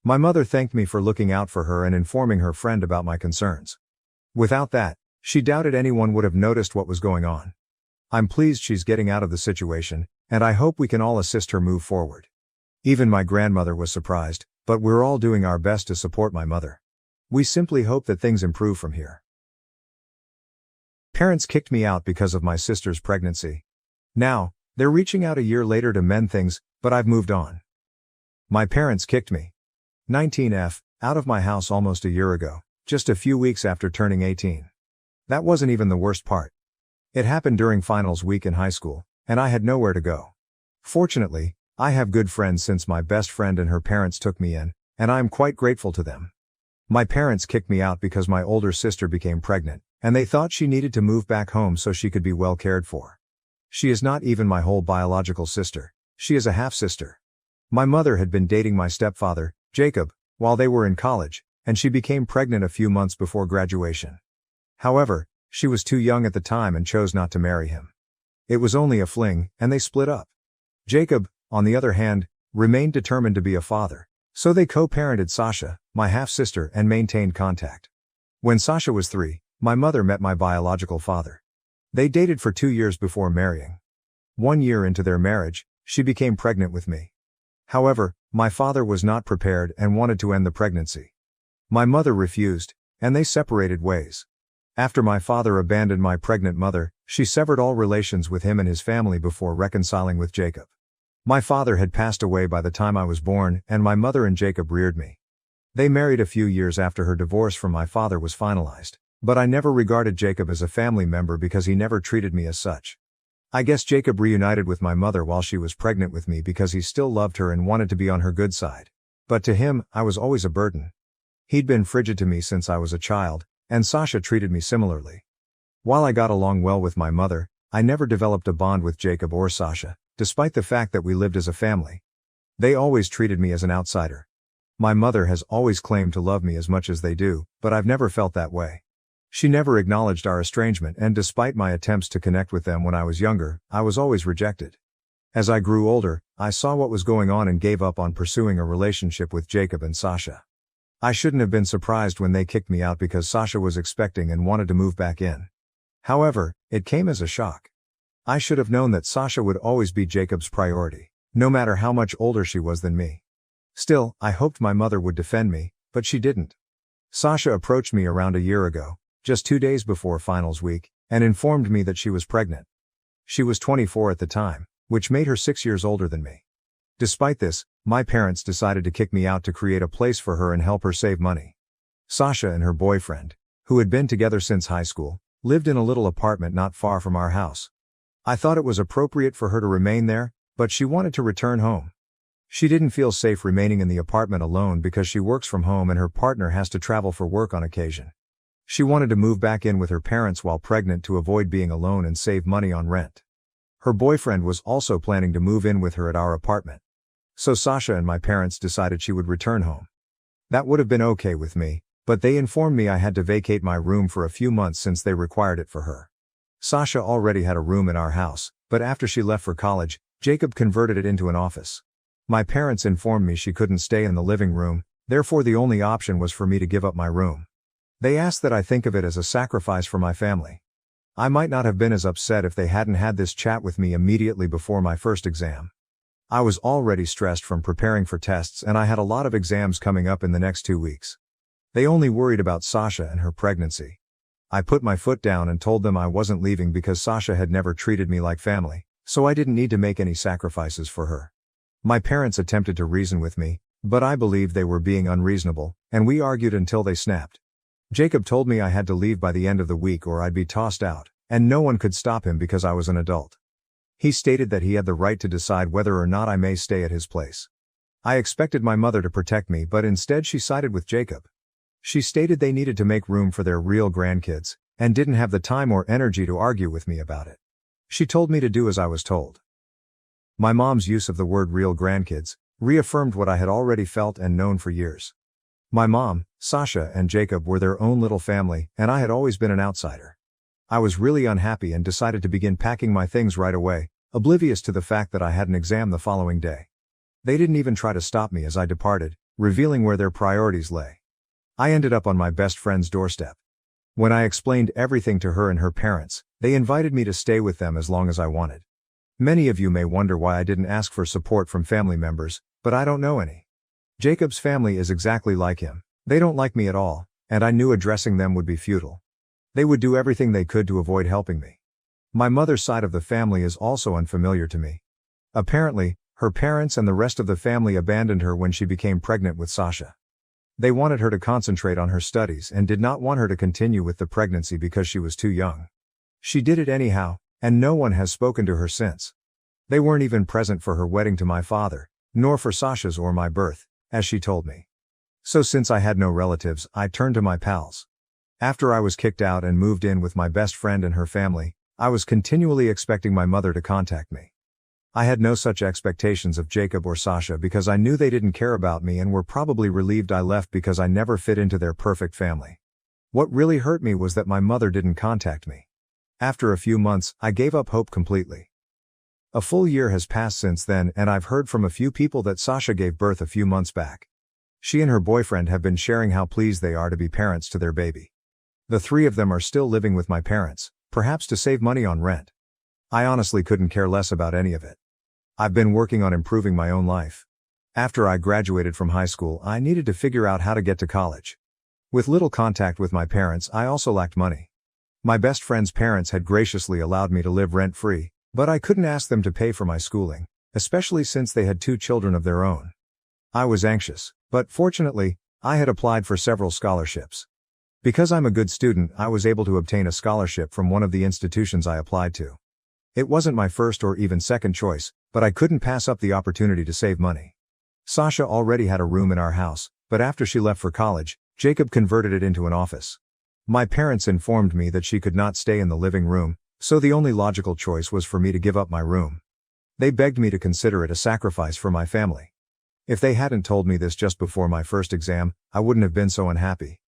My mother thanked me for looking out for her and informing her friend about my concerns. Without that, she doubted anyone would have noticed what was going on. I'm pleased she's getting out of the situation, and I hope we can all assist her move forward. Even my grandmother was surprised, but we're all doing our best to support my mother. We simply hope that things improve from here. Parents kicked me out because of my sister's pregnancy. Now, they're reaching out a year later to mend things, but I've moved on. My parents kicked me, 19F, out of my house almost a year ago, just a few weeks after turning 18. That wasn't even the worst part. It happened during finals week in high school, and I had nowhere to go. Fortunately, I have good friends since my best friend and her parents took me in, and I am quite grateful to them. My parents kicked me out because my older sister became pregnant, and they thought she needed to move back home so she could be well cared for. She is not even my whole biological sister, she is a half-sister. My mother had been dating my stepfather, Jacob, while they were in college, and she became pregnant a few months before graduation. However, she was too young at the time and chose not to marry him. It was only a fling, and they split up. Jacob, on the other hand, remained determined to be a father, so they co-parented Sasha, my half-sister, and maintained contact. When Sasha was 3, my mother met my biological father. They dated for 2 years before marrying. 1 year into their marriage, she became pregnant with me. However, my father was not prepared and wanted to end the pregnancy. My mother refused, and they separated ways. After my father abandoned my pregnant mother, she severed all relations with him and his family before reconciling with Jacob. My father had passed away by the time I was born, and my mother and Jacob reared me. They married a few years after her divorce from my father was finalized, but I never regarded Jacob as a family member because he never treated me as such. I guess Jacob reunited with my mother while she was pregnant with me because he still loved her and wanted to be on her good side. But to him, I was always a burden. He'd been frigid to me since I was a child, and Sasha treated me similarly. While I got along well with my mother, I never developed a bond with Jacob or Sasha, despite the fact that we lived as a family. They always treated me as an outsider. My mother has always claimed to love me as much as they do, but I've never felt that way. She never acknowledged our estrangement, and despite my attempts to connect with them when I was younger, I was always rejected. As I grew older, I saw what was going on and gave up on pursuing a relationship with Jacob and Sasha. I shouldn't have been surprised when they kicked me out because Sasha was expecting and wanted to move back in. However, it came as a shock. I should have known that Sasha would always be Jacob's priority, no matter how much older she was than me. Still, I hoped my mother would defend me, but she didn't. Sasha approached me around a year ago, just 2 days before finals week, and informed me that she was pregnant. She was 24 at the time, which made her 6 years older than me. Despite this, my parents decided to kick me out to create a place for her and help her save money. Sasha and her boyfriend, who had been together since high school, lived in a little apartment not far from our house. I thought it was appropriate for her to remain there, but she wanted to return home. She didn't feel safe remaining in the apartment alone because she works from home and her partner has to travel for work on occasion. She wanted to move back in with her parents while pregnant to avoid being alone and save money on rent. Her boyfriend was also planning to move in with her at our apartment. So Sasha and my parents decided she would return home. That would have been okay with me, but they informed me I had to vacate my room for a few months since they required it for her. Sasha already had a room in our house, but after she left for college, Jacob converted it into an office. My parents informed me she couldn't stay in the living room, therefore the only option was for me to give up my room. They asked that I think of it as a sacrifice for my family. I might not have been as upset if they hadn't had this chat with me immediately before my first exam. I was already stressed from preparing for tests and I had a lot of exams coming up in the next 2 weeks. They only worried about Sasha and her pregnancy. I put my foot down and told them I wasn't leaving because Sasha had never treated me like family, so I didn't need to make any sacrifices for her. My parents attempted to reason with me, but I believed they were being unreasonable, and we argued until they snapped. Jacob told me I had to leave by the end of the week or I'd be tossed out, and no one could stop him because I was an adult. He stated that he had the right to decide whether or not I may stay at his place. I expected my mother to protect me, but instead she sided with Jacob. She stated they needed to make room for their real grandkids, and didn't have the time or energy to argue with me about it. She told me to do as I was told. My mom's use of the word real grandkids reaffirmed what I had already felt and known for years. My mom, Sasha, and Jacob were their own little family, and I had always been an outsider. I was really unhappy and decided to begin packing my things right away, oblivious to the fact that I had an exam the following day. They didn't even try to stop me as I departed, revealing where their priorities lay. I ended up on my best friend's doorstep. When I explained everything to her and her parents, they invited me to stay with them as long as I wanted. Many of you may wonder why I didn't ask for support from family members, but I don't know any. Jacob's family is exactly like him. They don't like me at all, and I knew addressing them would be futile. They would do everything they could to avoid helping me. My mother's side of the family is also unfamiliar to me. Apparently, her parents and the rest of the family abandoned her when she became pregnant with Sasha. They wanted her to concentrate on her studies and did not want her to continue with the pregnancy because she was too young. She did it anyhow, and no one has spoken to her since. They weren't even present for her wedding to my father, nor for Sasha's or my birth, as she told me. So since I had no relatives, I turned to my pals. After I was kicked out and moved in with my best friend and her family, I was continually expecting my mother to contact me. I had no such expectations of Jacob or Sasha because I knew they didn't care about me and were probably relieved I left because I never fit into their perfect family. What really hurt me was that my mother didn't contact me. After a few months, I gave up hope completely. A full year has passed since then, and I've heard from a few people that Sasha gave birth a few months back. She and her boyfriend have been sharing how pleased they are to be parents to their baby. The three of them are still living with my parents, perhaps to save money on rent. I honestly couldn't care less about any of it. I've been working on improving my own life. After I graduated from high school, I needed to figure out how to get to college. With little contact with my parents, I also lacked money. My best friend's parents had graciously allowed me to live rent-free, but I couldn't ask them to pay for my schooling, especially since they had 2 children of their own. I was anxious, but fortunately, I had applied for several scholarships. Because I'm a good student, I was able to obtain a scholarship from one of the institutions I applied to. It wasn't my first or even second choice, but I couldn't pass up the opportunity to save money. Sasha already had a room in our house, but after she left for college, Jacob converted it into an office. My parents informed me that she could not stay in the living room, so the only logical choice was for me to give up my room. They begged me to consider it a sacrifice for my family. If they hadn't told me this just before my first exam, I wouldn't have been so unhappy.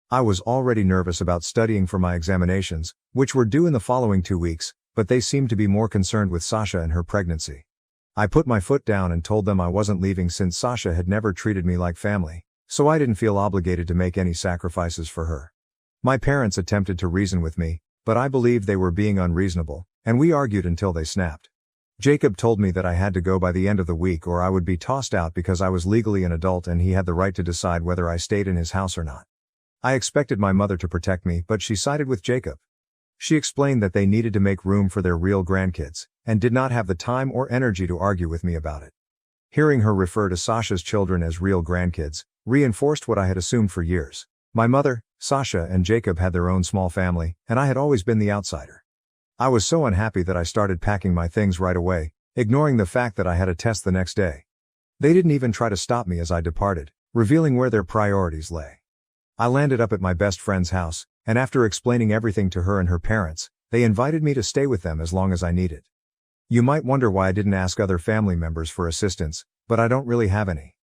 I was already nervous about studying for my examinations, which were due in the following 2 weeks, but they seemed to be more concerned with Sasha and her pregnancy. I put my foot down and told them I wasn't leaving since Sasha had never treated me like family, so I didn't feel obligated to make any sacrifices for her. My parents attempted to reason with me, but I believed they were being unreasonable, and we argued until they snapped. Jacob told me that I had to go by the end of the week or I would be tossed out because I was legally an adult and he had the right to decide whether I stayed in his house or not. I expected my mother to protect me, but she sided with Jacob. She explained that they needed to make room for their real grandkids, and did not have the time or energy to argue with me about it. Hearing her refer to Sasha's children as real grandkids, reinforced what I had assumed for years. My mother, Sasha, and Jacob had their own small family, and I had always been the outsider. I was so unhappy that I started packing my things right away, ignoring the fact that I had a test the next day. They didn't even try to stop me as I departed, revealing where their priorities lay. I landed up at my best friend's house, and after explaining everything to her and her parents, they invited me to stay with them as long as I needed. You might wonder why I didn't ask other family members for assistance, but I don't really have any.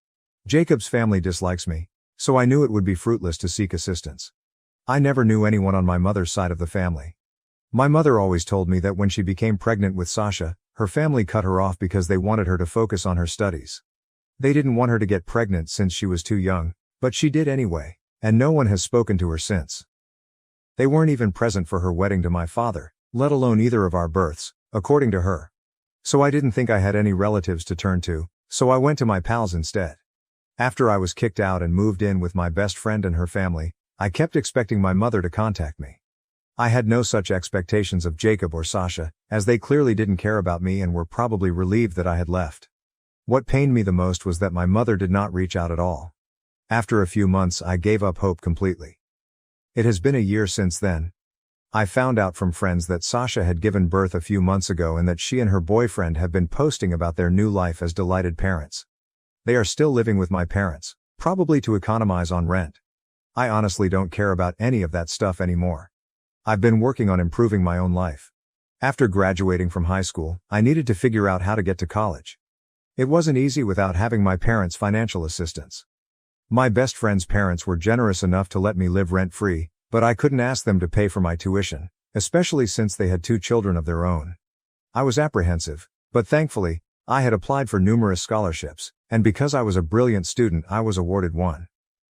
Jacob's family dislikes me, so I knew it would be fruitless to seek assistance. I never knew anyone on my mother's side of the family. My mother always told me that when she became pregnant with Sasha, her family cut her off because they wanted her to focus on her studies. They didn't want her to get pregnant since she was too young, but she did anyway, and no one has spoken to her since. They weren't even present for her wedding to my father, let alone either of our births, according to her. So I didn't think I had any relatives to turn to, so I went to my pals instead. After I was kicked out and moved in with my best friend and her family, I kept expecting my mother to contact me. I had no such expectations of Jacob or Sasha, as they clearly didn't care about me and were probably relieved that I had left. What pained me the most was that my mother did not reach out at all. After a few months, I gave up hope completely. It has been a year since then. I found out from friends that Sasha had given birth a few months ago and that she and her boyfriend have been posting about their new life as delighted parents. They are still living with my parents, probably to economize on rent. I honestly don't care about any of that stuff anymore. I've been working on improving my own life. After graduating from high school, I needed to figure out how to get to college. It wasn't easy without having my parents' financial assistance. My best friend's parents were generous enough to let me live rent-free, but I couldn't ask them to pay for my tuition, especially since they had 2 children of their own. I was apprehensive, but thankfully, I had applied for numerous scholarships, and because I was a brilliant student, I was awarded one.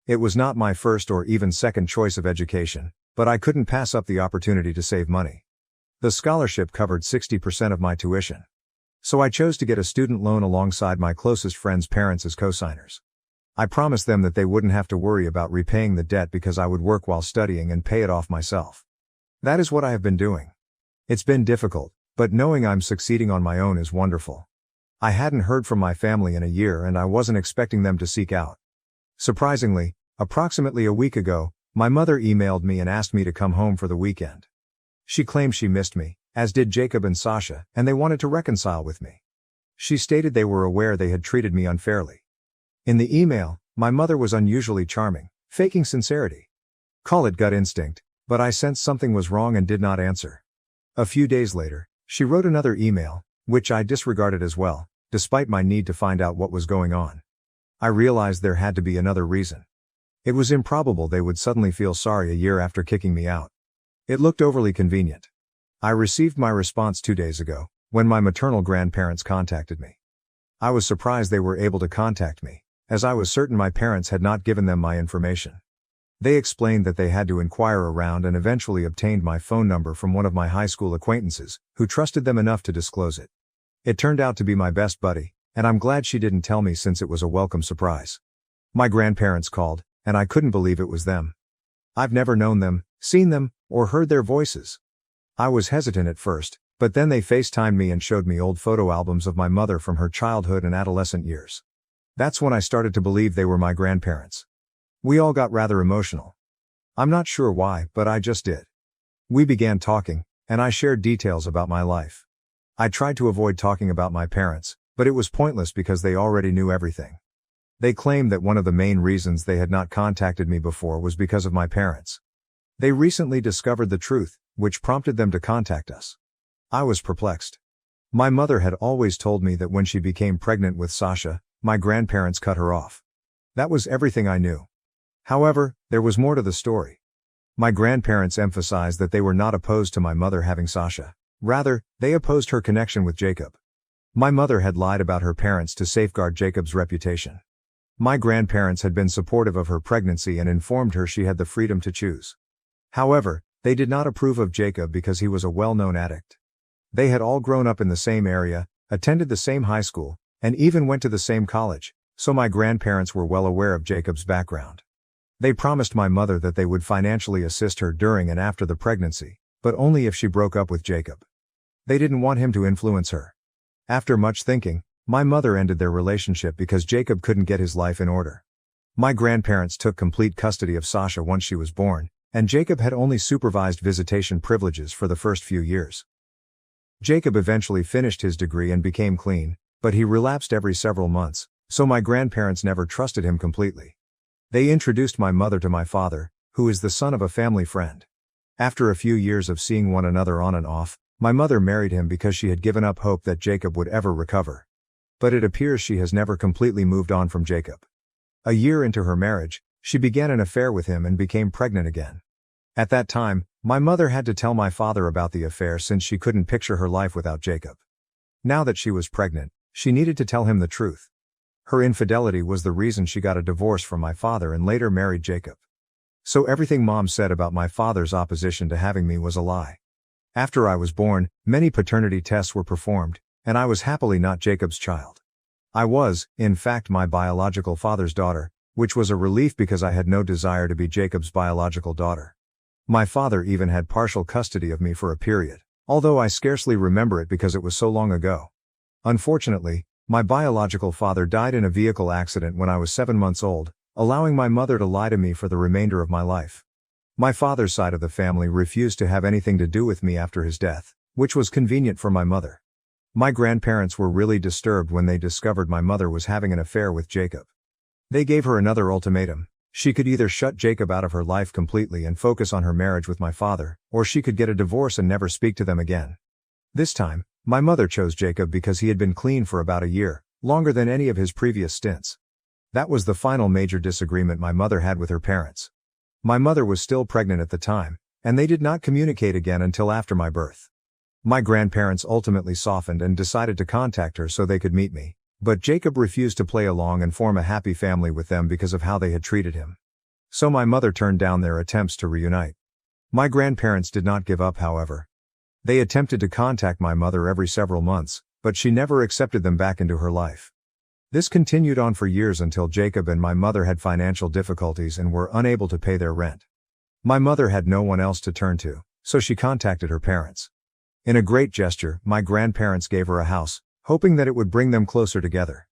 It was not my first or even second choice of education, but I couldn't pass up the opportunity to save money. The scholarship covered 60% of my tuition. So I chose to get a student loan alongside my closest friends' parents as co-signers. I promised them that they wouldn't have to worry about repaying the debt because I would work while studying and pay it off myself. That is what I have been doing. It's been difficult, but knowing I'm succeeding on my own is wonderful. I hadn't heard from my family in a year and I wasn't expecting them to seek out. Surprisingly, approximately a week ago, my mother emailed me and asked me to come home for the weekend. She claimed she missed me, as did Jacob and Sasha, and they wanted to reconcile with me. She stated they were aware they had treated me unfairly. In the email, my mother was unusually charming, faking sincerity. Call it gut instinct, but I sensed something was wrong and did not answer. A few days later, she wrote another email, which I disregarded as well, despite my need to find out what was going on. I realized there had to be another reason. It was improbable they would suddenly feel sorry a year after kicking me out. It looked overly convenient. I received my response 2 days ago, when my maternal grandparents contacted me. I was surprised they were able to contact me, as I was certain my parents had not given them my information. They explained that they had to inquire around and eventually obtained my phone number from one of my high school acquaintances, who trusted them enough to disclose it. It turned out to be my best buddy, and I'm glad she didn't tell me since it was a welcome surprise. My grandparents called, and I couldn't believe it was them. I've never known them, seen them, or heard their voices. I was hesitant at first, but then they FaceTimed me and showed me old photo albums of my mother from her childhood and adolescent years. That's when I started to believe they were my grandparents. We all got rather emotional. I'm not sure why, but I just did. We began talking, and I shared details about my life. I tried to avoid talking about my parents, but it was pointless because they already knew everything. They claimed that one of the main reasons they had not contacted me before was because of my parents. They recently discovered the truth, which prompted them to contact us. I was perplexed. My mother had always told me that when she became pregnant with Sasha, my grandparents cut her off. That was everything I knew. However, there was more to the story. My grandparents emphasized that they were not opposed to my mother having Sasha. Rather, they opposed her connection with Jacob. My mother had lied about her parents to safeguard Jacob's reputation. My grandparents had been supportive of her pregnancy and informed her she had the freedom to choose. However, they did not approve of Jacob because he was a well-known addict. They had all grown up in the same area, attended the same high school, and even went to the same college, so my grandparents were well aware of Jacob's background. They promised my mother that they would financially assist her during and after the pregnancy, but only if she broke up with Jacob. They didn't want him to influence her. After much thinking, my mother ended their relationship because Jacob couldn't get his life in order. My grandparents took complete custody of Sasha once she was born, and Jacob had only supervised visitation privileges for the first few years. Jacob eventually finished his degree and became clean, but he relapsed every several months, so my grandparents never trusted him completely. They introduced my mother to my father, who is the son of a family friend. After a few years of seeing one another on and off, my mother married him because she had given up hope that Jacob would ever recover. But it appears she has never completely moved on from Jacob. A year into her marriage, she began an affair with him and became pregnant again. At that time, my mother had to tell my father about the affair since she couldn't picture her life without Jacob. Now that she was pregnant, she needed to tell him the truth. Her infidelity was the reason she got a divorce from my father and later married Jacob. So everything Mom said about my father's opposition to having me was a lie. After I was born, many paternity tests were performed, and I was happily not Jacob's child. I was, in fact, my biological father's daughter, which was a relief because I had no desire to be Jacob's biological daughter. My father even had partial custody of me for a period, although I scarcely remember it because it was so long ago. Unfortunately, my biological father died in a vehicle accident when I was 7 months old, allowing my mother to lie to me for the remainder of my life. My father's side of the family refused to have anything to do with me after his death, which was convenient for my mother. My grandparents were really disturbed when they discovered my mother was having an affair with Jacob. They gave her another ultimatum. She could either shut Jacob out of her life completely and focus on her marriage with my father, or she could get a divorce and never speak to them again. This time, my mother chose Jacob because he had been clean for about a year, longer than any of his previous stints. That was the final major disagreement my mother had with her parents. My mother was still pregnant at the time, and they did not communicate again until after my birth. My grandparents ultimately softened and decided to contact her so they could meet me, but Jacob refused to play along and form a happy family with them because of how they had treated him. So my mother turned down their attempts to reunite. My grandparents did not give up, however. They attempted to contact my mother every several months, but she never accepted them back into her life. This continued on for years until Jacob and my mother had financial difficulties and were unable to pay their rent. My mother had no one else to turn to, so she contacted her parents. In a great gesture, my grandparents gave her a house, hoping that it would bring them closer together.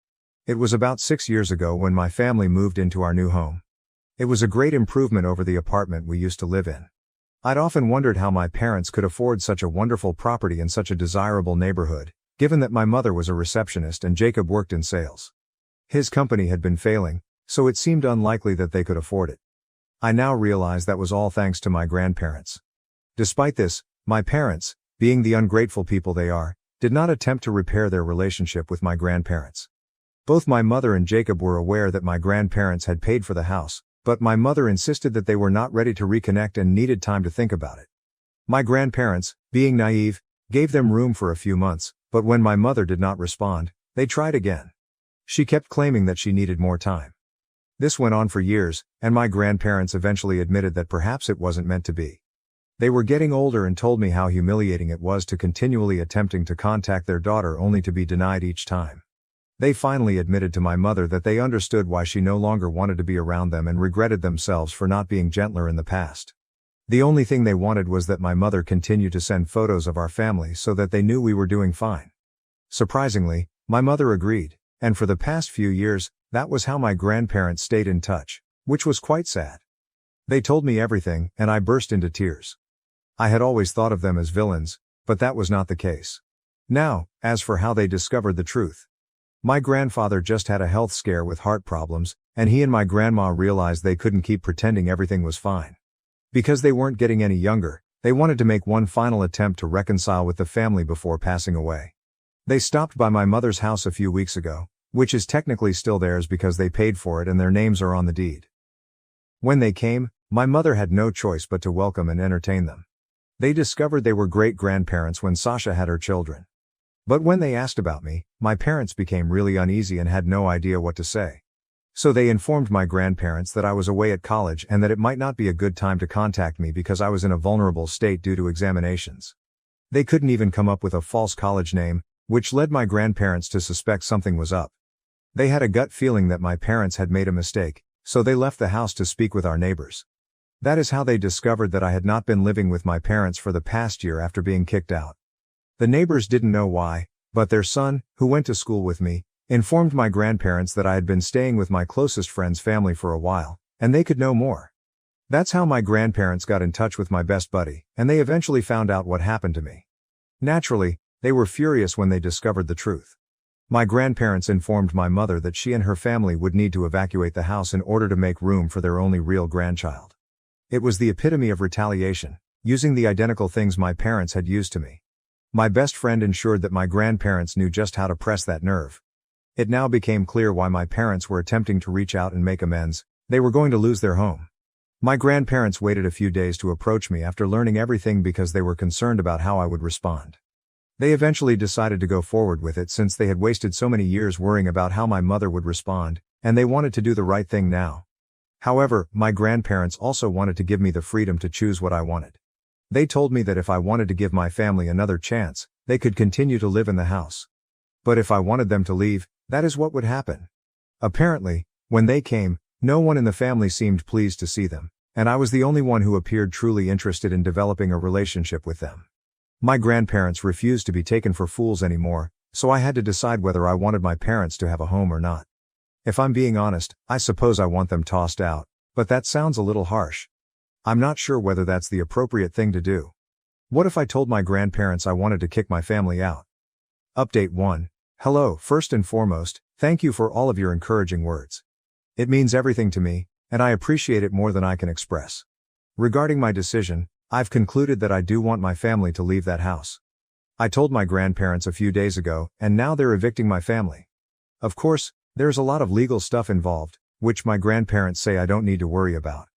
It was about 6 years ago when my family moved into our new home. It was a great improvement over the apartment we used to live in. I'd often wondered how my parents could afford such a wonderful property in such a desirable neighborhood, given that my mother was a receptionist and Jacob worked in sales. His company had been failing, so it seemed unlikely that they could afford it. I now realize that was all thanks to my grandparents. Despite this, my parents, being the ungrateful people they are, did not attempt to repair their relationship with my grandparents. Both my mother and Jacob were aware that my grandparents had paid for the house, but my mother insisted that they were not ready to reconnect and needed time to think about it. My grandparents, being naive, gave them room for a few months, but when my mother did not respond, they tried again. She kept claiming that she needed more time. This went on for years, and my grandparents eventually admitted that perhaps it wasn't meant to be. They were getting older and told me how humiliating it was to continually attempting to contact their daughter only to be denied each time. They finally admitted to my mother that they understood why she no longer wanted to be around them and regretted themselves for not being gentler in the past. The only thing they wanted was that my mother continue to send photos of our family so that they knew we were doing fine. Surprisingly, my mother agreed, and for the past few years, that was how my grandparents stayed in touch, which was quite sad. They told me everything, and I burst into tears. I had always thought of them as villains, but that was not the case. Now, as for how they discovered the truth. My grandfather just had a health scare with heart problems, and he and my grandma realized they couldn't keep pretending everything was fine. Because they weren't getting any younger, they wanted to make one final attempt to reconcile with the family before passing away. They stopped by my mother's house a few weeks ago, which is technically still theirs because they paid for it and their names are on the deed. When they came, my mother had no choice but to welcome and entertain them. They discovered they were great-grandparents when Sasha had her children. But when they asked about me, my parents became really uneasy and had no idea what to say. So they informed my grandparents that I was away at college and that it might not be a good time to contact me because I was in a vulnerable state due to examinations. They couldn't even come up with a false college name, which led my grandparents to suspect something was up. They had a gut feeling that my parents had made a mistake, so they left the house to speak with our neighbors. That is how they discovered that I had not been living with my parents for the past year after being kicked out. The neighbors didn't know why, but their son, who went to school with me, informed my grandparents that I had been staying with my closest friend's family for a while, and they could know more. That's how my grandparents got in touch with my best buddy, and they eventually found out what happened to me. Naturally, they were furious when they discovered the truth. My grandparents informed my mother that she and her family would need to evacuate the house in order to make room for their only real grandchild. It was the epitome of retaliation, using the identical things my parents had used to me. My best friend ensured that my grandparents knew just how to press that nerve. It now became clear why my parents were attempting to reach out and make amends. They were going to lose their home. My grandparents waited a few days to approach me after learning everything because they were concerned about how I would respond. They eventually decided to go forward with it since they had wasted so many years worrying about how my mother would respond, and they wanted to do the right thing now. However, my grandparents also wanted to give me the freedom to choose what I wanted. They told me that if I wanted to give my family another chance, they could continue to live in the house. But if I wanted them to leave, that is what would happen. Apparently, when they came, no one in the family seemed pleased to see them, and I was the only one who appeared truly interested in developing a relationship with them. My grandparents refused to be taken for fools anymore, so I had to decide whether I wanted my parents to have a home or not. If I'm being honest, I suppose I want them tossed out, but that sounds a little harsh. I'm not sure whether that's the appropriate thing to do. What if I told my grandparents I wanted to kick my family out? Update 1. Hello, first and foremost, thank you for all of your encouraging words. It means everything to me, and I appreciate it more than I can express. Regarding my decision, I've concluded that I do want my family to leave that house. I told my grandparents a few days ago, and now they're evicting my family. Of course, there's a lot of legal stuff involved, which my grandparents say I don't need to worry about.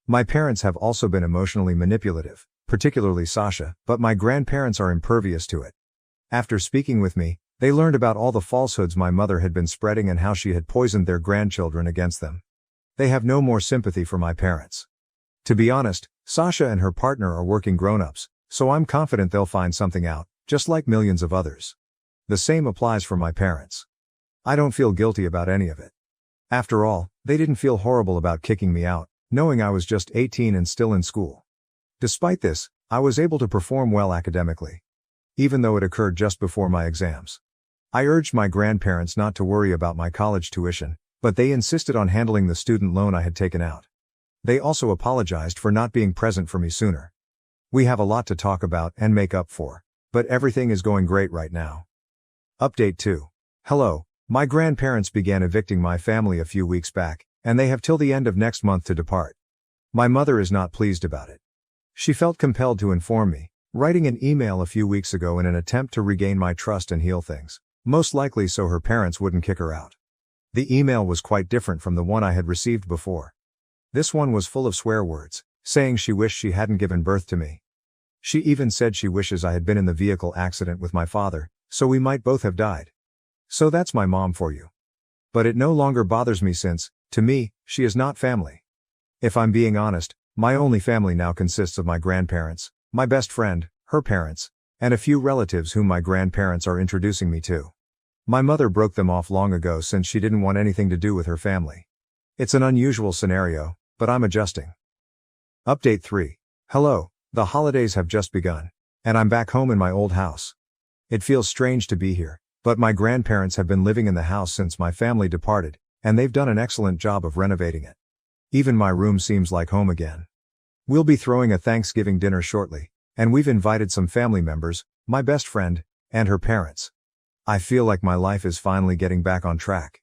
My parents have also been emotionally manipulative, particularly Sasha, but my grandparents are impervious to it. After speaking with me, they learned about all the falsehoods my mother had been spreading and how she had poisoned their grandchildren against them. They have no more sympathy for my parents. To be honest, Sasha and her partner are working grown-ups, so I'm confident they'll find something out, just like millions of others. The same applies for my parents. I don't feel guilty about any of it. After all, they didn't feel horrible about kicking me out, knowing I was just 18 and still in school. Despite this, I was able to perform well academically, even though it occurred just before my exams. I urged my grandparents not to worry about my college tuition, but they insisted on handling the student loan I had taken out. They also apologized for not being present for me sooner. We have a lot to talk about and make up for. But everything is going great right now. Update 2. Hello, my grandparents began evicting my family a few weeks back, and they have till the end of next month to depart. My mother is not pleased about it. She felt compelled to inform me, writing an email a few weeks ago in an attempt to regain my trust and heal things, most likely so her parents wouldn't kick her out. The email was quite different from the one I had received before. This one was full of swear words, saying she wished she hadn't given birth to me. She even said she wishes I had been in the vehicle accident with my father, so we might both have died. So that's my mom for you. But it no longer bothers me since, to me, she is not family. If I'm being honest, my only family now consists of my grandparents, my best friend, her parents, and a few relatives whom my grandparents are introducing me to. My mother broke them off long ago since she didn't want anything to do with her family. It's an unusual scenario, but I'm adjusting. Update 3. Hello, the holidays have just begun, and I'm back home in my old house. It feels strange to be here, but my grandparents have been living in the house since my family departed, and they've done an excellent job of renovating it. Even my room seems like home again. We'll be throwing a Thanksgiving dinner shortly, and we've invited some family members, my best friend, and her parents. I feel like my life is finally getting back on track.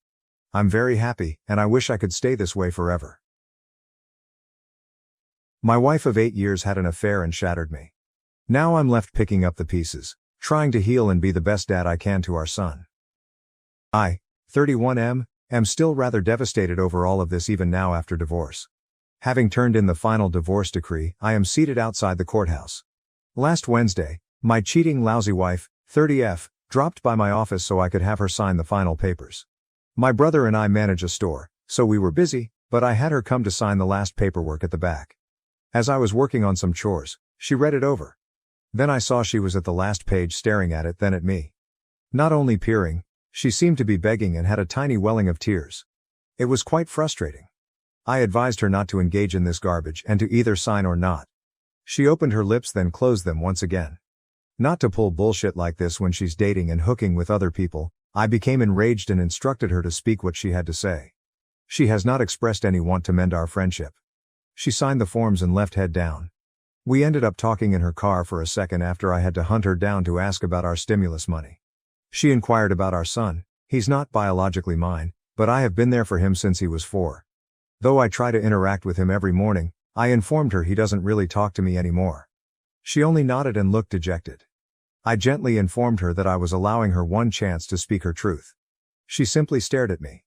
I'm very happy, and I wish I could stay this way forever. My wife of 8 years had an affair and shattered me. Now I'm left picking up the pieces, trying to heal and be the best dad I can to our son. I, 31 am still rather devastated over all of this even now after divorce. Having turned in the final divorce decree, I am seated outside the courthouse. Last Wednesday, my cheating lousy wife, 30F, dropped by my office so I could have her sign the final papers. My brother and I manage a store, so we were busy, but I had her come to sign the last paperwork at the back. As I was working on some chores, she read it over. Then I saw she was at the last page staring at it, then at me. Not only peering, she seemed to be begging and had a tiny welling of tears. It was quite frustrating. I advised her not to engage in this garbage and to either sign or not. She opened her lips then closed them once again. Not to pull bullshit like this when she's dating and hooking with other people, I became enraged and instructed her to speak what she had to say. She has not expressed any want to mend our friendship. She signed the forms and left head down. We ended up talking in her car for a second after I had to hunt her down to ask about our stimulus money. She inquired about our son. He's not biologically mine, but I have been there for him since he was 4. Though I try to interact with him every morning, I informed her he doesn't really talk to me anymore. She only nodded and looked dejected. I gently informed her that I was allowing her one chance to speak her truth. She simply stared at me.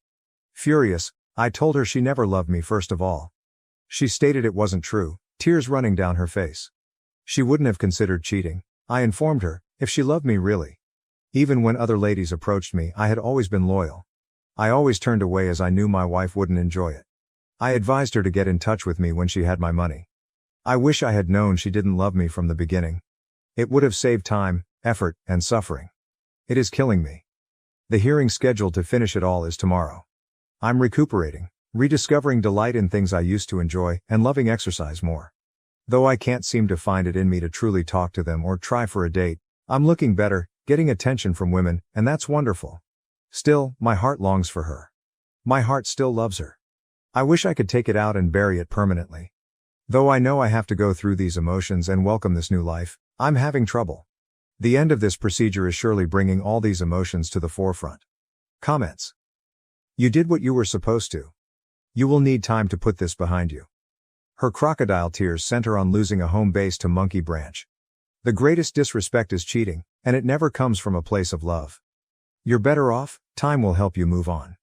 Furious, I told her she never loved me first of all. She stated it wasn't true, tears running down her face. She wouldn't have considered cheating, I informed her, if she loved me really. Even when other ladies approached me, I had always been loyal. I always turned away as I knew my wife wouldn't enjoy it. I advised her to get in touch with me when she had my money. I wish I had known she didn't love me from the beginning. It would have saved time, effort, and suffering. It is killing me. The hearing scheduled to finish it all is tomorrow. I'm recuperating, rediscovering delight in things I used to enjoy, and loving exercise more. Though I can't seem to find it in me to truly talk to them or try for a date, I'm looking better, getting attention from women, and that's wonderful. Still, my heart longs for her. My heart still loves her. I wish I could take it out and bury it permanently. Though I know I have to go through these emotions and welcome this new life, I'm having trouble. The end of this procedure is surely bringing all these emotions to the forefront. Comments. You did what you were supposed to. You will need time to put this behind you. Her crocodile tears sent her on losing a home base to Monkey Branch. The greatest disrespect is cheating, and it never comes from a place of love. You're better off, time will help you move on.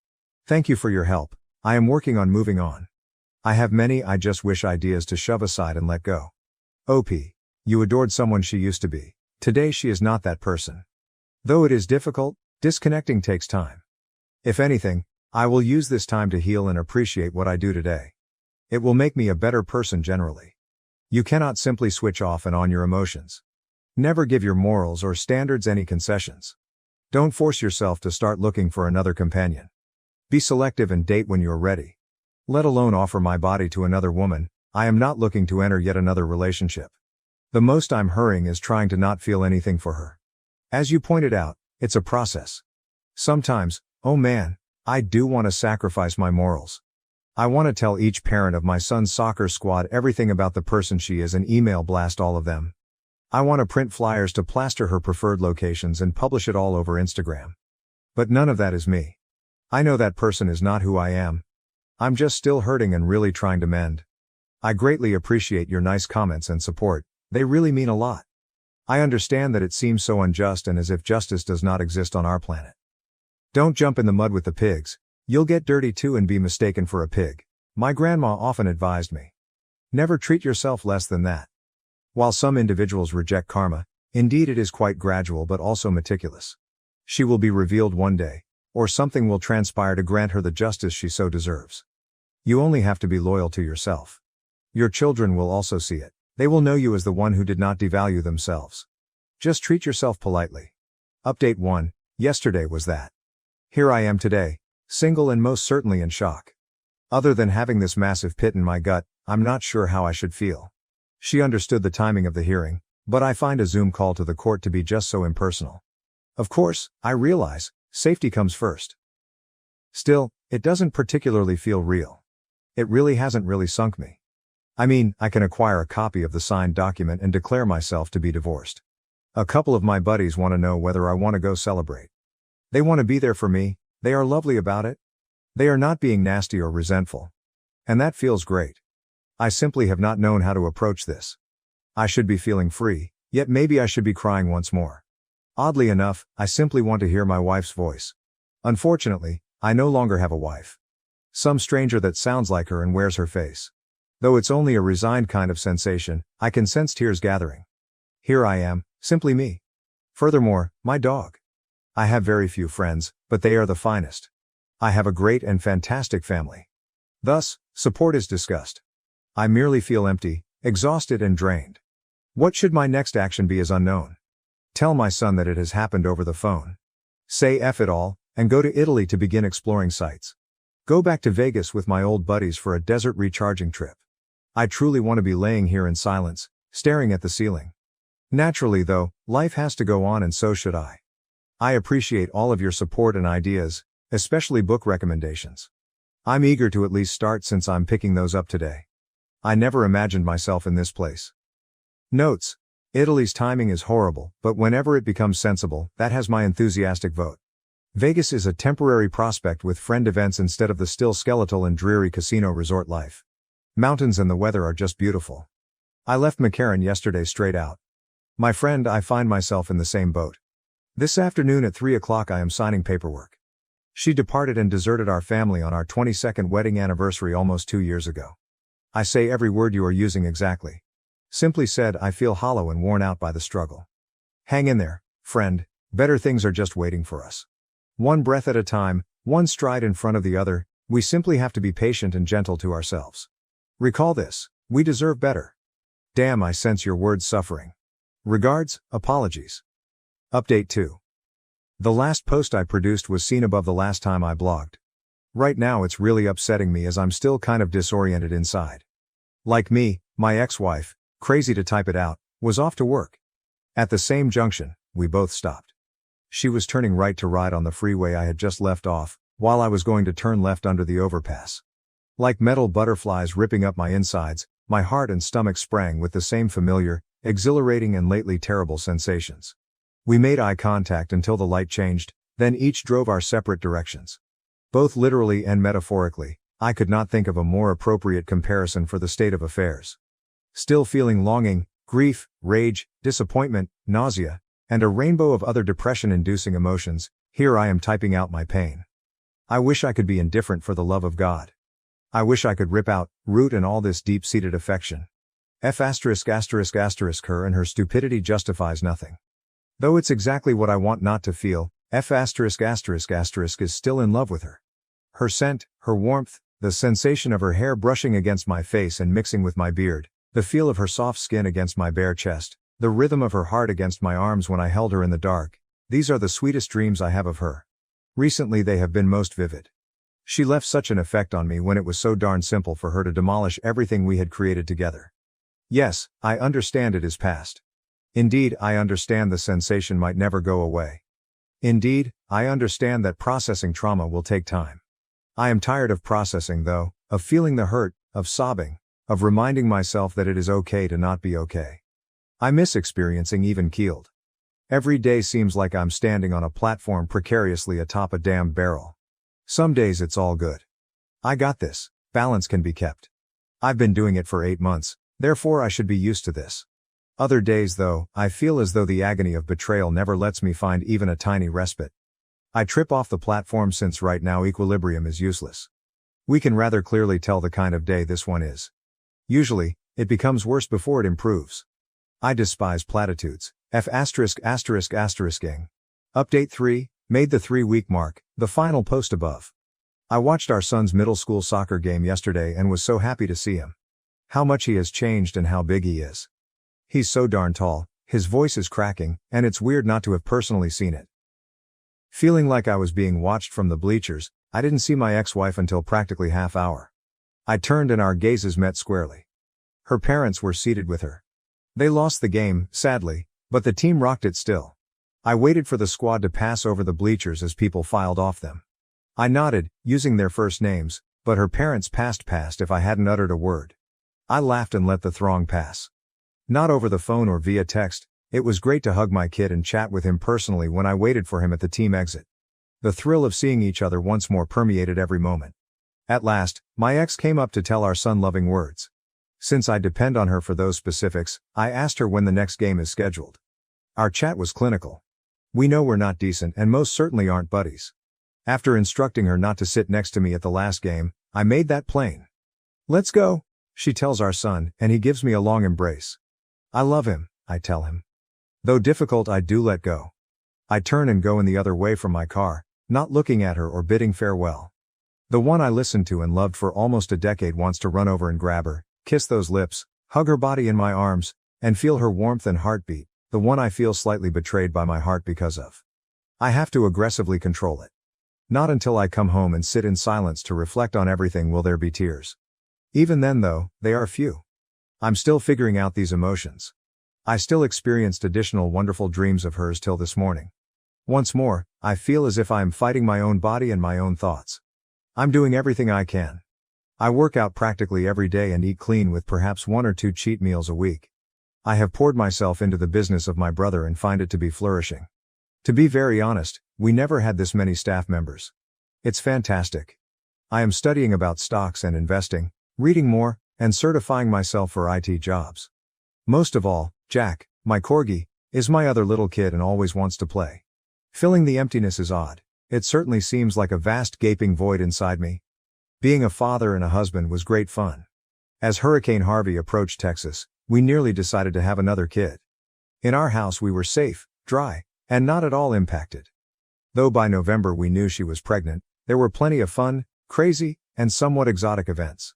Thank you for your help, I am working on moving on. I have many I just wish ideas to shove aside and let go. OP. You adored someone she used to be. Today she is not that person. Though it is difficult, disconnecting takes time. If anything, I will use this time to heal and appreciate what I do today. It will make me a better person generally. You cannot simply switch off and on your emotions. Never give your morals or standards any concessions. Don't force yourself to start looking for another companion. Be selective and date when you're ready. Let alone offer my body to another woman, I am not looking to enter yet another relationship. The most I'm hurrying is trying to not feel anything for her. As you pointed out, it's a process. Sometimes, oh man, I do want to sacrifice my morals. I want to tell each parent of my son's soccer squad everything about the person she is and email blast all of them. I want to print flyers to plaster her preferred locations and publish it all over Instagram. But none of that is me. I know that person is not who I am. I'm just still hurting and really trying to mend. I greatly appreciate your nice comments and support, they really mean a lot. I understand that it seems so unjust and as if justice does not exist on our planet. Don't jump in the mud with the pigs, you'll get dirty too and be mistaken for a pig. My grandma often advised me. Never treat yourself less than that. While some individuals reject karma, indeed it is quite gradual but also meticulous. She will be revealed one day, or something will transpire to grant her the justice she so deserves. You only have to be loyal to yourself. Your children will also see it. They will know you as the one who did not devalue themselves. Just treat yourself politely. Update 1, yesterday was that. Here I am today, single and most certainly in shock. Other than having this massive pit in my gut, I'm not sure how I should feel. She understood the timing of the hearing, but I find a Zoom call to the court to be just so impersonal. Of course, I realize, safety comes first. Still, it doesn't particularly feel real. It really hasn't really sunk me. I mean, I can acquire a copy of the signed document and declare myself to be divorced. A couple of my buddies want to know whether I want to go celebrate. They want to be there for me, they are lovely about it. They are not being nasty or resentful. And that feels great. I simply have not known how to approach this. I should be feeling free, yet maybe I should be crying once more. Oddly enough, I simply want to hear my wife's voice. Unfortunately, I no longer have a wife. Some stranger that sounds like her and wears her face. Though it's only a resigned kind of sensation, I can sense tears gathering. Here I am, simply me. Furthermore, my dog. I have very few friends, but they are the finest. I have a great and fantastic family. Thus, support is discussed. I merely feel empty, exhausted and drained. What should my next action be is unknown. Tell my son that it has happened over the phone. Say F it all, and go to Italy to begin exploring sites. Go back to Vegas with my old buddies for a desert recharging trip. I truly want to be laying here in silence, staring at the ceiling. Naturally though, life has to go on and so should I. I appreciate all of your support and ideas, especially book recommendations. I'm eager to at least start since I'm picking those up today. I never imagined myself in this place. Notes: Italy's timing is horrible, but whenever it becomes sensible, that has my enthusiastic vote. Vegas is a temporary prospect with friend events instead of the still skeletal and dreary casino resort life. Mountains and the weather are just beautiful. I left McCarran yesterday straight out. My friend, I find myself in the same boat. This afternoon at 3 o'clock I am signing paperwork. She departed and deserted our family on our 22nd wedding anniversary almost 2 years ago. I say every word you are using exactly. Simply said, I feel hollow and worn out by the struggle. Hang in there, friend, better things are just waiting for us. One breath at a time, one stride in front of the other, we simply have to be patient and gentle to ourselves. Recall this, we deserve better. Damn, I sense your words suffering. Regards, apologies. Update 2. The last post I produced was seen above the last time I blogged. Right now it's really upsetting me as I'm still kind of disoriented inside. Like me, my ex-wife, crazy to type it out, was off to work. At the same junction, we both stopped. She was turning right to ride on the freeway I had just left off, while I was going to turn left under the overpass. Like metal butterflies ripping up my insides, my heart and stomach sprang with the same familiar, exhilarating and lately terrible sensations. We made eye contact until the light changed, then each drove our separate directions. Both literally and metaphorically, I could not think of a more appropriate comparison for the state of affairs. Still feeling longing, grief, rage, disappointment, nausea, and a rainbow of other depression-inducing emotions, here I am typing out my pain. I wish I could be indifferent for the love of God. I wish I could rip out, root and all this deep-seated affection. F*** her and her stupidity justifies nothing. Though it's exactly what I want not to feel, F*** is still in love with her. Her scent, her warmth, the sensation of her hair brushing against my face and mixing with my beard, the feel of her soft skin against my bare chest, the rhythm of her heart against my arms when I held her in the dark, these are the sweetest dreams I have of her. Recently they have been most vivid. She left such an effect on me when it was so darn simple for her to demolish everything we had created together. Yes, I understand it is past. Indeed, I understand the sensation might never go away. Indeed, I understand that processing trauma will take time. I am tired of processing though, of feeling the hurt, of sobbing, of reminding myself that it is okay to not be okay. I miss experiencing even-keeled. Every day seems like I'm standing on a platform precariously atop a damned barrel. Some days it's all good. I got this, balance can be kept. I've been doing it for 8 months, therefore I should be used to this. Other days though, I feel as though the agony of betrayal never lets me find even a tiny respite. I trip off the platform since right now equilibrium is useless. We can rather clearly tell the kind of day this one is. Usually, it becomes worse before it improves. I despise platitudes. F*******ing. Update 3, made the 3-week mark, the final post above. I watched our son's middle school soccer game yesterday and was so happy to see him. How much he has changed and how big he is. He's so darn tall, his voice is cracking, and it's weird not to have personally seen it. Feeling like I was being watched from the bleachers, I didn't see my ex-wife until practically half hour. I turned and our gazes met squarely. Her parents were seated with her. They lost the game, sadly, but the team rocked it still. I waited for the squad to pass over the bleachers as people filed off them. I nodded, using their first names, but her parents passed past if I hadn't uttered a word. I laughed and let the throng pass. Not over the phone or via text, it was great to hug my kid and chat with him personally when I waited for him at the team exit. The thrill of seeing each other once more permeated every moment. At last, my ex came up to tell our son loving words. Since I depend on her for those specifics, I asked her when the next game is scheduled. Our chat was clinical. We know we're not decent and most certainly aren't buddies. After instructing her not to sit next to me at the last game, I made that plain. "Let's go," she tells our son, and he gives me a long embrace. "I love him," I tell him. Though difficult, I do let go. I turn and go in the other way from my car, not looking at her or bidding farewell. The one I listened to and loved for almost a decade wants to run over and grab her, kiss those lips, hug her body in my arms, and feel her warmth and heartbeat, the one I feel slightly betrayed by my heart because of. I have to aggressively control it. Not until I come home and sit in silence to reflect on everything will there be tears. Even then though, they are few. I'm still figuring out these emotions. I still experienced additional wonderful dreams of hers till this morning. Once more, I feel as if I am fighting my own body and my own thoughts. I'm doing everything I can. I work out practically every day and eat clean with perhaps 1 or 2 cheat meals a week. I have poured myself into the business of my brother and find it to be flourishing. To be very honest, we never had this many staff members. It's fantastic. I am studying about stocks and investing, reading more, and certifying myself for IT jobs. Most of all, Jack, my corgi, is my other little kid and always wants to play. Filling the emptiness is odd. It certainly seems like a vast gaping void inside me. Being a father and a husband was great fun. As Hurricane Harvey approached Texas, we nearly decided to have another kid. In our house we were safe, dry, and not at all impacted. Though by November we knew she was pregnant, there were plenty of fun, crazy, and somewhat exotic events.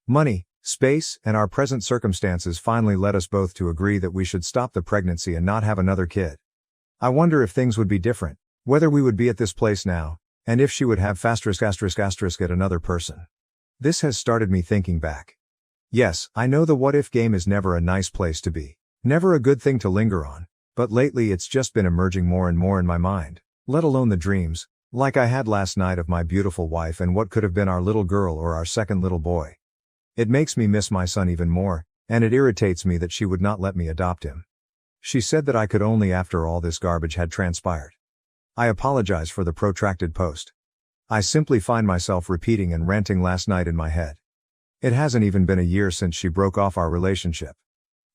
Money, space, and our present circumstances finally led us both to agree that we should stop the pregnancy and not have another kid. I wonder if things would be different, whether we would be at this place now, and if she would have **** at another person. This has started me thinking back. Yes, I know the what-if game is never a nice place to be, never a good thing to linger on, but lately it's just been emerging more and more in my mind, let alone the dreams, like I had last night of my beautiful wife and what could have been our little girl or our second little boy. It makes me miss my son even more, and it irritates me that she would not let me adopt him. She said that I could only after all this garbage had transpired. I apologize for the protracted post. I simply find myself repeating and ranting last night in my head. It hasn't even been a year since she broke off our relationship.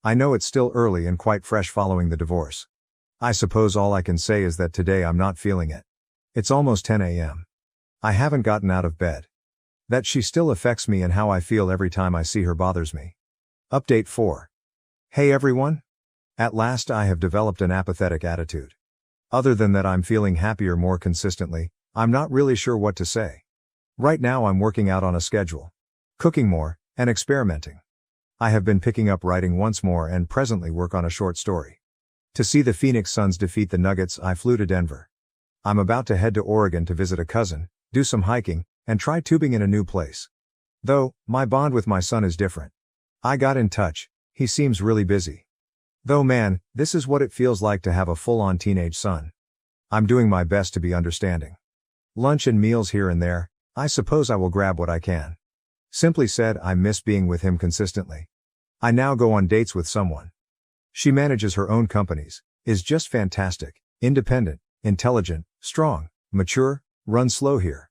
I know it's still early and quite fresh following the divorce. I suppose all I can say is that today I'm not feeling it. It's almost 10 a.m. I haven't gotten out of bed. That she still affects me and how I feel every time I see her bothers me. Update 4. Hey everyone. At last I have developed an apathetic attitude. Other than that I'm feeling happier more consistently, I'm not really sure what to say. Right now I'm working out on a schedule. Cooking more, and experimenting. I have been picking up writing once more and presently work on a short story. To see the Phoenix Suns defeat the Nuggets I flew to Denver. I'm about to head to Oregon to visit a cousin, do some hiking, and try tubing in a new place. Though, my bond with my son is different. I got in touch, he seems really busy. Though man, this is what it feels like to have a full-on teenage son. I'm doing my best to be understanding. Lunch and meals here and there, I suppose I will grab what I can. Simply said, I miss being with him consistently. I now go on dates with someone. She manages her own companies, is just fantastic, independent, intelligent, strong, mature, runs slow here.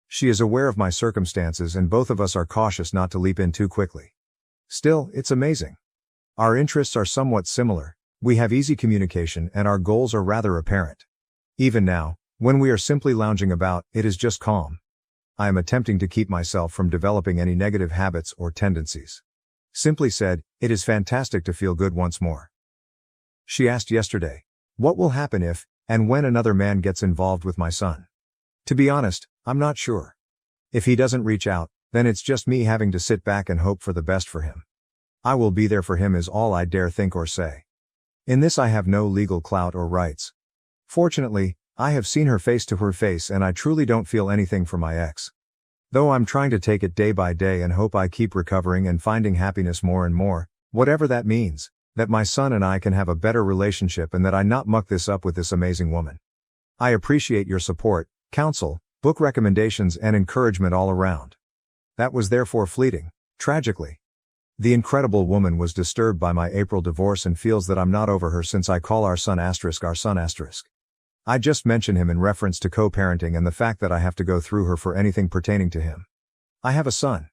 She is aware of my circumstances and both of us are cautious not to leap in too quickly. Still, it's amazing. Our interests are somewhat similar, we have easy communication and our goals are rather apparent. Even now, when we are simply lounging about, it is just calm. I am attempting to keep myself from developing any negative habits or tendencies. Simply said, it is fantastic to feel good once more. She asked yesterday, what will happen if, and when another man gets involved with my son? To be honest, I'm not sure. If he doesn't reach out, then it's just me having to sit back and hope for the best for him. I will be there for him is all I dare think or say. In this I have no legal clout or rights. Fortunately, I have seen her face to her face and I truly don't feel anything for my ex. Though I'm trying to take it day by day and hope I keep recovering and finding happiness more and more, whatever that means, that my son and I can have a better relationship and that I not muck this up with this amazing woman. I appreciate your support, counsel, book recommendations and encouragement all around. That was therefore fleeting, tragically. The incredible woman was disturbed by my April divorce and feels that I'm not over her since I call our son *. I just mention him in reference to co-parenting and the fact that I have to go through her for anything pertaining to him. I have a son.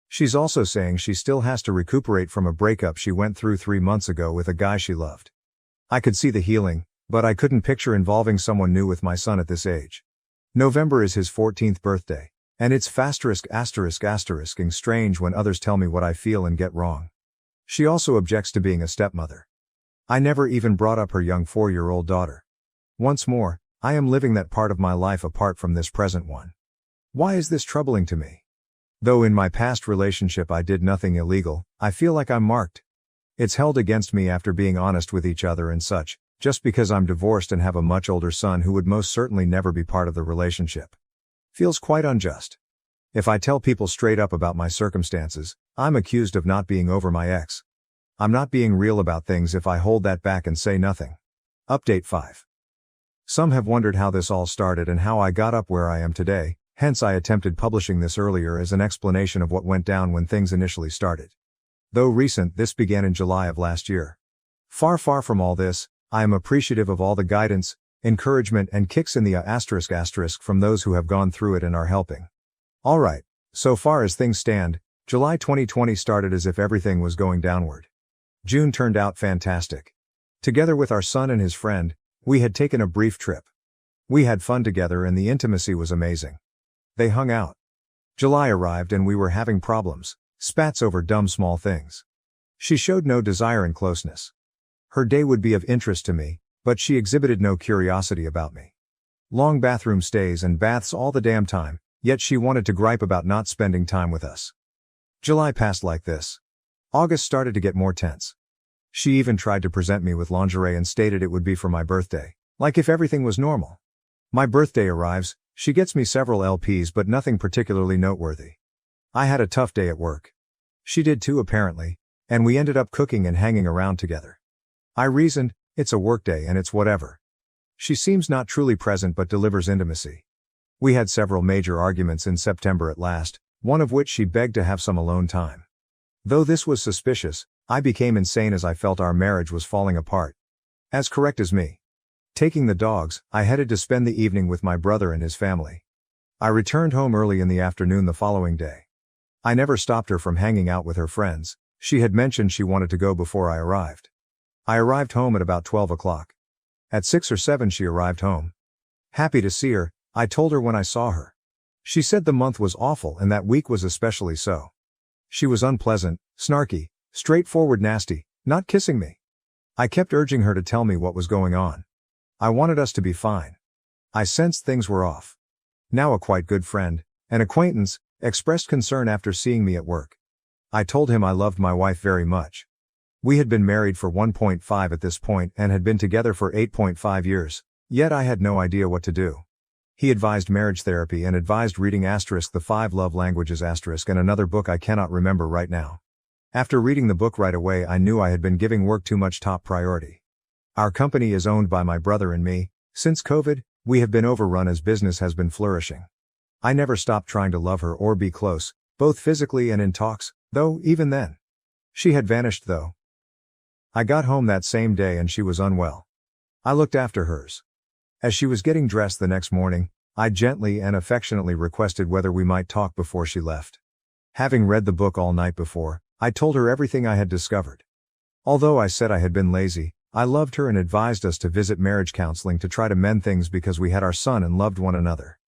She's also saying she still has to recuperate from a breakup she went through 3 months ago with a guy she loved. I could see the healing, but I couldn't picture involving someone new with my son at this age. November is his 14th birthday, and it's ****ing strange when others tell me what I feel and get wrong. She also objects to being a stepmother. I never even brought up her young 4-year-old daughter. Once more, I am living that part of my life apart from this present one. Why is this troubling to me? Though in my past relationship I did nothing illegal, I feel like I'm marked. It's held against me after being honest with each other and such, just because I'm divorced and have a much older son who would most certainly never be part of the relationship. Feels quite unjust. If I tell people straight up about my circumstances, I'm accused of not being over my ex. I'm not being real about things if I hold that back and say nothing. Update 5. Some have wondered how this all started and how I got up where I am today, hence I attempted publishing this earlier as an explanation of what went down when things initially started. Though recent, this began in July of last year. Far from all this, I am appreciative of all the guidance, encouragement and kicks in the ** from those who have gone through it and are helping. Alright, so far as things stand, July 2020 started as if everything was going downward. June turned out fantastic. Together with our son and his friend, we had taken a brief trip. We had fun together and the intimacy was amazing. They hung out. July arrived and we were having problems, spats over dumb small things. She showed no desire in closeness. Her day would be of interest to me, but she exhibited no curiosity about me. Long bathroom stays and baths all the damn time, yet she wanted to gripe about not spending time with us. July passed like this. August started to get more tense. She even tried to present me with lingerie and stated it would be for my birthday, like if everything was normal. My birthday arrives, she gets me several LPs but nothing particularly noteworthy. I had a tough day at work. She did too apparently, and we ended up cooking and hanging around together. I reasoned, it's a workday and it's whatever. She seems not truly present but delivers intimacy. We had several major arguments in September at last, one of which she begged to have some alone time. Though this was suspicious, I became insane as I felt our marriage was falling apart. As correct as me. Taking the dogs, I headed to spend the evening with my brother and his family. I returned home early in the afternoon the following day. I never stopped her from hanging out with her friends. She had mentioned she wanted to go before I arrived. I arrived home at about 12 o'clock. At 6 or 7 she arrived home. Happy to see her, I told her when I saw her. She said the month was awful and that week was especially so. She was unpleasant, snarky, straightforward nasty, not kissing me. I kept urging her to tell me what was going on. I wanted us to be fine. I sensed things were off. Now a quite good friend, an acquaintance, expressed concern after seeing me at work. I told him I loved my wife very much. We had been married for 1.5 at this point and had been together for 8.5 years, yet I had no idea what to do. He advised marriage therapy and advised reading *The 5 Love Languages* and another book I cannot remember right now. After reading the book right away I knew I had been giving work too much top priority. Our company is owned by my brother and me. Since COVID, we have been overrun as business has been flourishing. I never stopped trying to love her or be close, Both physically and in talks, though, even then. She had vanished though. I got home that same day and she was unwell. I looked after hers. As she was getting dressed the next morning, I gently and affectionately requested whether we might talk before she left. Having read the book all night before, I told her everything I had discovered. Although I said I had been lazy, I loved her and advised us to visit marriage counseling to try to mend things because we had our son and loved one another.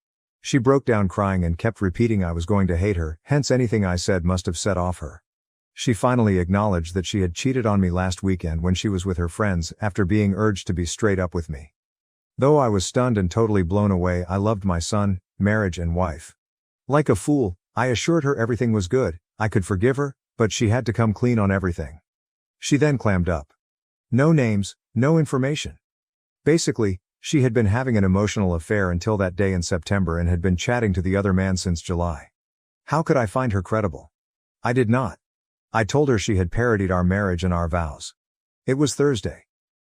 She broke down crying and kept repeating I was going to hate her, hence anything I said must have set off her. She finally acknowledged that she had cheated on me last weekend when she was with her friends after being urged to be straight up with me. Though I was stunned and totally blown away, I loved my son, marriage and wife. Like a fool, I assured her everything was good, I could forgive her, but she had to come clean on everything. She then clammed up. No names, no information. Basically, she had been having an emotional affair until that day in September and had been chatting to the other man since July. How could I find her credible? I did not. I told her she had parodied our marriage and our vows. It was Thursday.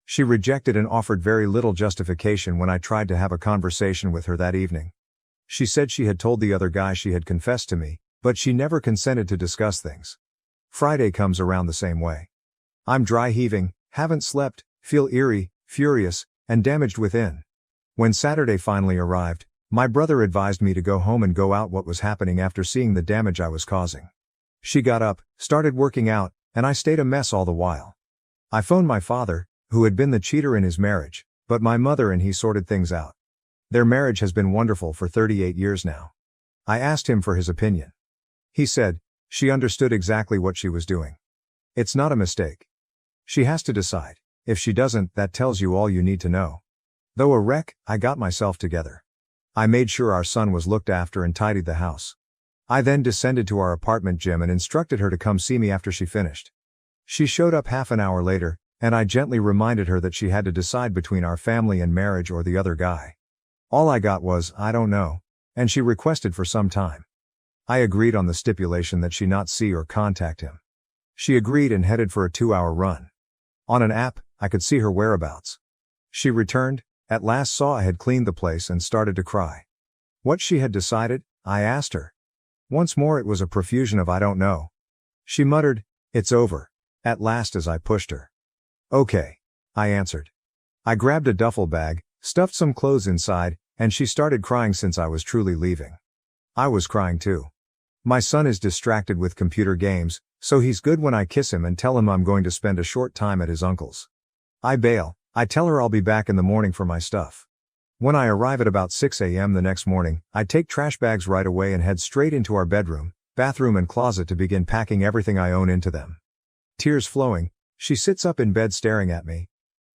She rejected and offered very little justification when I tried to have a conversation with her that evening. She said she had told the other guy she had confessed to me, but she never consented to discuss things. Friday comes around the same way. I'm dry heaving, haven't slept, feel eerie, furious, and damaged within. When Saturday finally arrived, my brother advised me to go home and go out what was happening after seeing the damage I was causing. She got up, started working out, and I stayed a mess all the while. I phoned my father, who had been the cheater in his marriage, but my mother and he sorted things out. Their marriage has been wonderful for 38 years now. I asked him for his opinion. He said, she understood exactly what she was doing. It's not a mistake. She has to decide. If she doesn't, that tells you all you need to know. Though a wreck, I got myself together. I made sure our son was looked after and tidied the house. I then descended to our apartment gym and instructed her to come see me after she finished. She showed up half an hour later, and I gently reminded her that she had to decide between our family and marriage or the other guy. All I got was, I don't know, and she requested for some time. I agreed on the stipulation that she not see or contact him. She agreed and headed for a 2-hour run. On an app, I could see her whereabouts. She returned, at last saw I had cleaned the place and started to cry. What she had decided, I asked her. Once more it was a profusion of I don't know. She muttered, it's over, at last as I pushed her. Okay, I answered. I grabbed a duffel bag, stuffed some clothes inside, and she started crying since I was truly leaving. I was crying too. My son is distracted with computer games, so he's good when I kiss him and tell him I'm going to spend a short time at his uncle's. I bail. I tell her I'll be back in the morning for my stuff. When I arrive at about 6 a.m. the next morning, I take trash bags right away and head straight into our bedroom, bathroom and closet to begin packing everything I own into them. Tears flowing, she sits up in bed staring at me.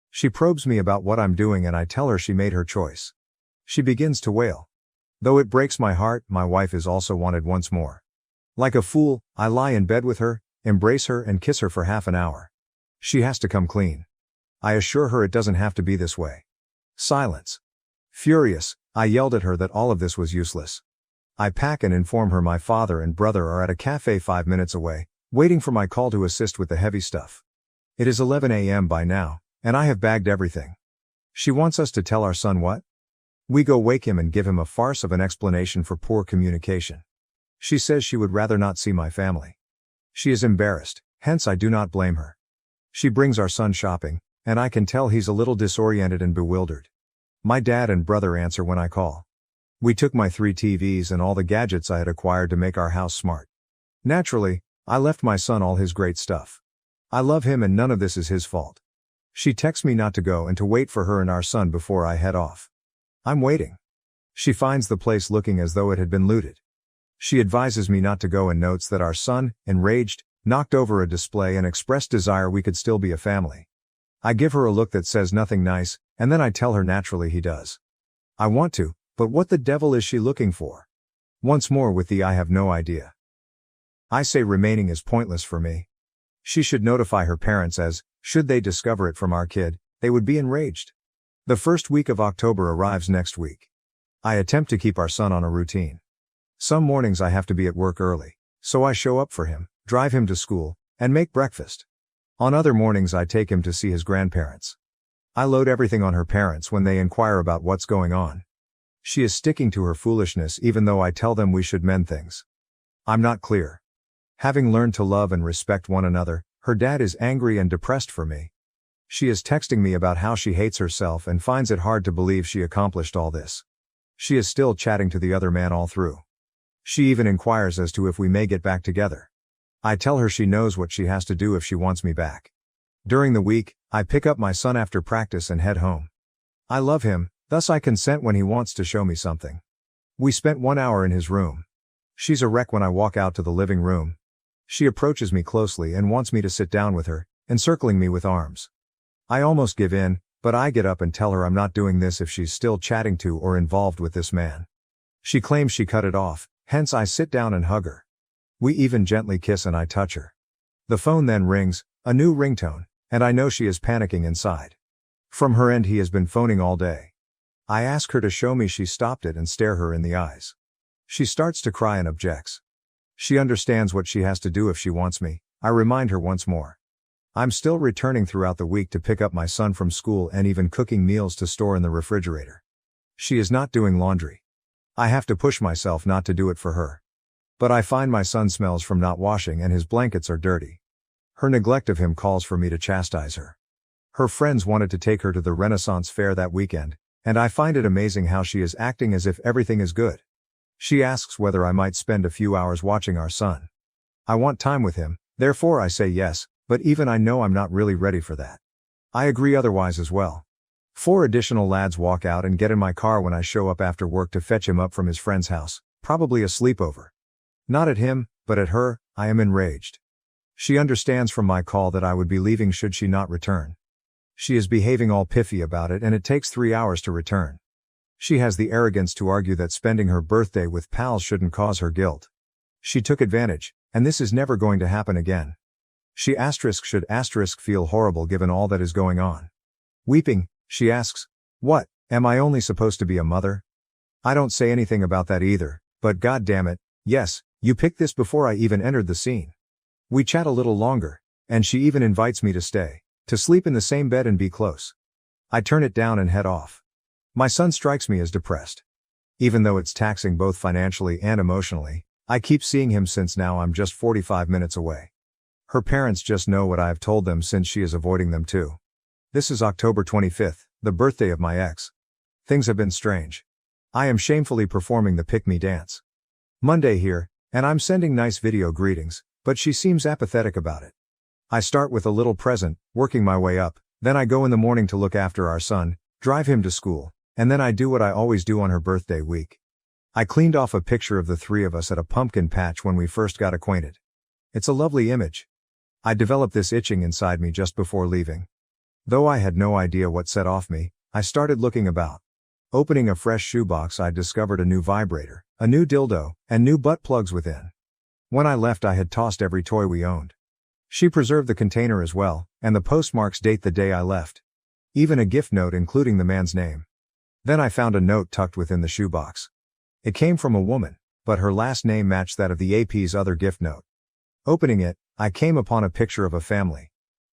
She probes me about what I'm doing and I tell her she made her choice. She begins to wail. Though it breaks my heart, my wife is also wanted once more. Like a fool, I lie in bed with her, embrace her and kiss her for half an hour. She has to come clean. I assure her it doesn't have to be this way. Silence. Furious, I yelled at her that all of this was useless. I pack and inform her my father and brother are at a cafe 5 minutes away, waiting for my call to assist with the heavy stuff. It is 11 a.m. by now, and I have bagged everything. She wants us to tell our son what? We go wake him and give him a farce of an explanation for poor communication. She says she would rather not see my family. She is embarrassed, hence I do not blame her. She brings our son shopping, and I can tell he's a little disoriented and bewildered. My dad and brother answer when I call. We took my 3 TVs and all the gadgets I had acquired to make our house smart. Naturally, I left my son all his great stuff. I love him and none of this is his fault. She texts me not to go and to wait for her and our son before I head off. I'm waiting. She finds the place looking as though it had been looted. She advises me not to go and notes that our son, enraged, knocked over a display and expressed desire we could still be a family. I give her a look that says nothing nice, and then I tell her naturally he does. I want to, but what the devil is she looking for? Once more with the I have no idea. I say remaining is pointless for me. She should notify her parents as, should they discover it from our kid, they would be enraged. The first week of October arrives next week. I attempt to keep our son on a routine. Some mornings I have to be at work early, so I show up for him, drive him to school, and make breakfast. On other mornings I take him to see his grandparents. I load everything on her parents when they inquire about what's going on. She is sticking to her foolishness even though I tell them we should mend things. I'm not clear. Having learned to love and respect one another, her dad is angry and depressed for me. She is texting me about how she hates herself and finds it hard to believe she accomplished all this. She is still chatting to the other man all through. She even inquires as to if we may get back together. I tell her she knows what she has to do if she wants me back. During the week, I pick up my son after practice and head home. I love him, thus I consent when he wants to show me something. We spent 1 hour in his room. She's a wreck when I walk out to the living room. She approaches me closely and wants me to sit down with her, encircling me with arms. I almost give in, but I get up and tell her I'm not doing this if she's still chatting to or involved with this man. She claims she cut it off, hence I sit down and hug her. We even gently kiss and I touch her. The phone then rings, a new ringtone, and I know she is panicking inside. From her end he has been phoning all day. I ask her to show me she stopped it and stare her in the eyes. She starts to cry and objects. She understands what she has to do if she wants me. I remind her once more. I'm still returning throughout the week to pick up my son from school and even cooking meals to store in the refrigerator. She is not doing laundry. I have to push myself not to do it for her. But I find my son smells from not washing and his blankets are dirty. Her neglect of him calls for me to chastise her. Her friends wanted to take her to the Renaissance Fair that weekend, and I find it amazing how she is acting as if everything is good. She asks whether I might spend a few hours watching our son. I want time with him, therefore I say yes, but even I know I'm not really ready for that. I agree otherwise as well. 4 additional lads walk out and get in my car when I show up after work to fetch him up from his friend's house, probably a sleepover. Not at him, but at her, I am enraged. She understands from my call that I would be leaving should she not return. She is behaving all piffy about it and it takes 3 hours to return. She has the arrogance to argue that spending her birthday with pals shouldn't cause her guilt. She took advantage, and this is never going to happen again. She should feel horrible given all that is going on. Weeping, she asks, "What, am I only supposed to be a mother?" I don't say anything about that either, but god damn it, yes, you picked this before I even entered the scene. We chat a little longer, and she even invites me to stay, to sleep in the same bed and be close. I turn it down and head off. My son strikes me as depressed. Even though it's taxing both financially and emotionally, I keep seeing him since now I'm just 45 minutes away. Her parents just know what I have told them since she is avoiding them too. This is October 25th, the birthday of my ex. Things have been strange. I am shamefully performing the pick-me dance. Monday here, and I'm sending nice video greetings, but she seems apathetic about it. I start with a little present, working my way up, then I go in the morning to look after our son, drive him to school, and then I do what I always do on her birthday week. I cleaned off a picture of the 3 of us at a pumpkin patch when we first got acquainted. It's a lovely image. I developed this itching inside me just before leaving. Though I had no idea what set off me, I started looking about. Opening a fresh shoebox, I discovered a new vibrator, a new dildo, and new butt plugs within. When I left, I had tossed every toy we owned. She preserved the container as well, and the postmarks date the day I left. Even a gift note including the man's name. Then I found a note tucked within the shoebox. It came from a woman, but her last name matched that of the AP's other gift note. Opening it, I came upon a picture of a family.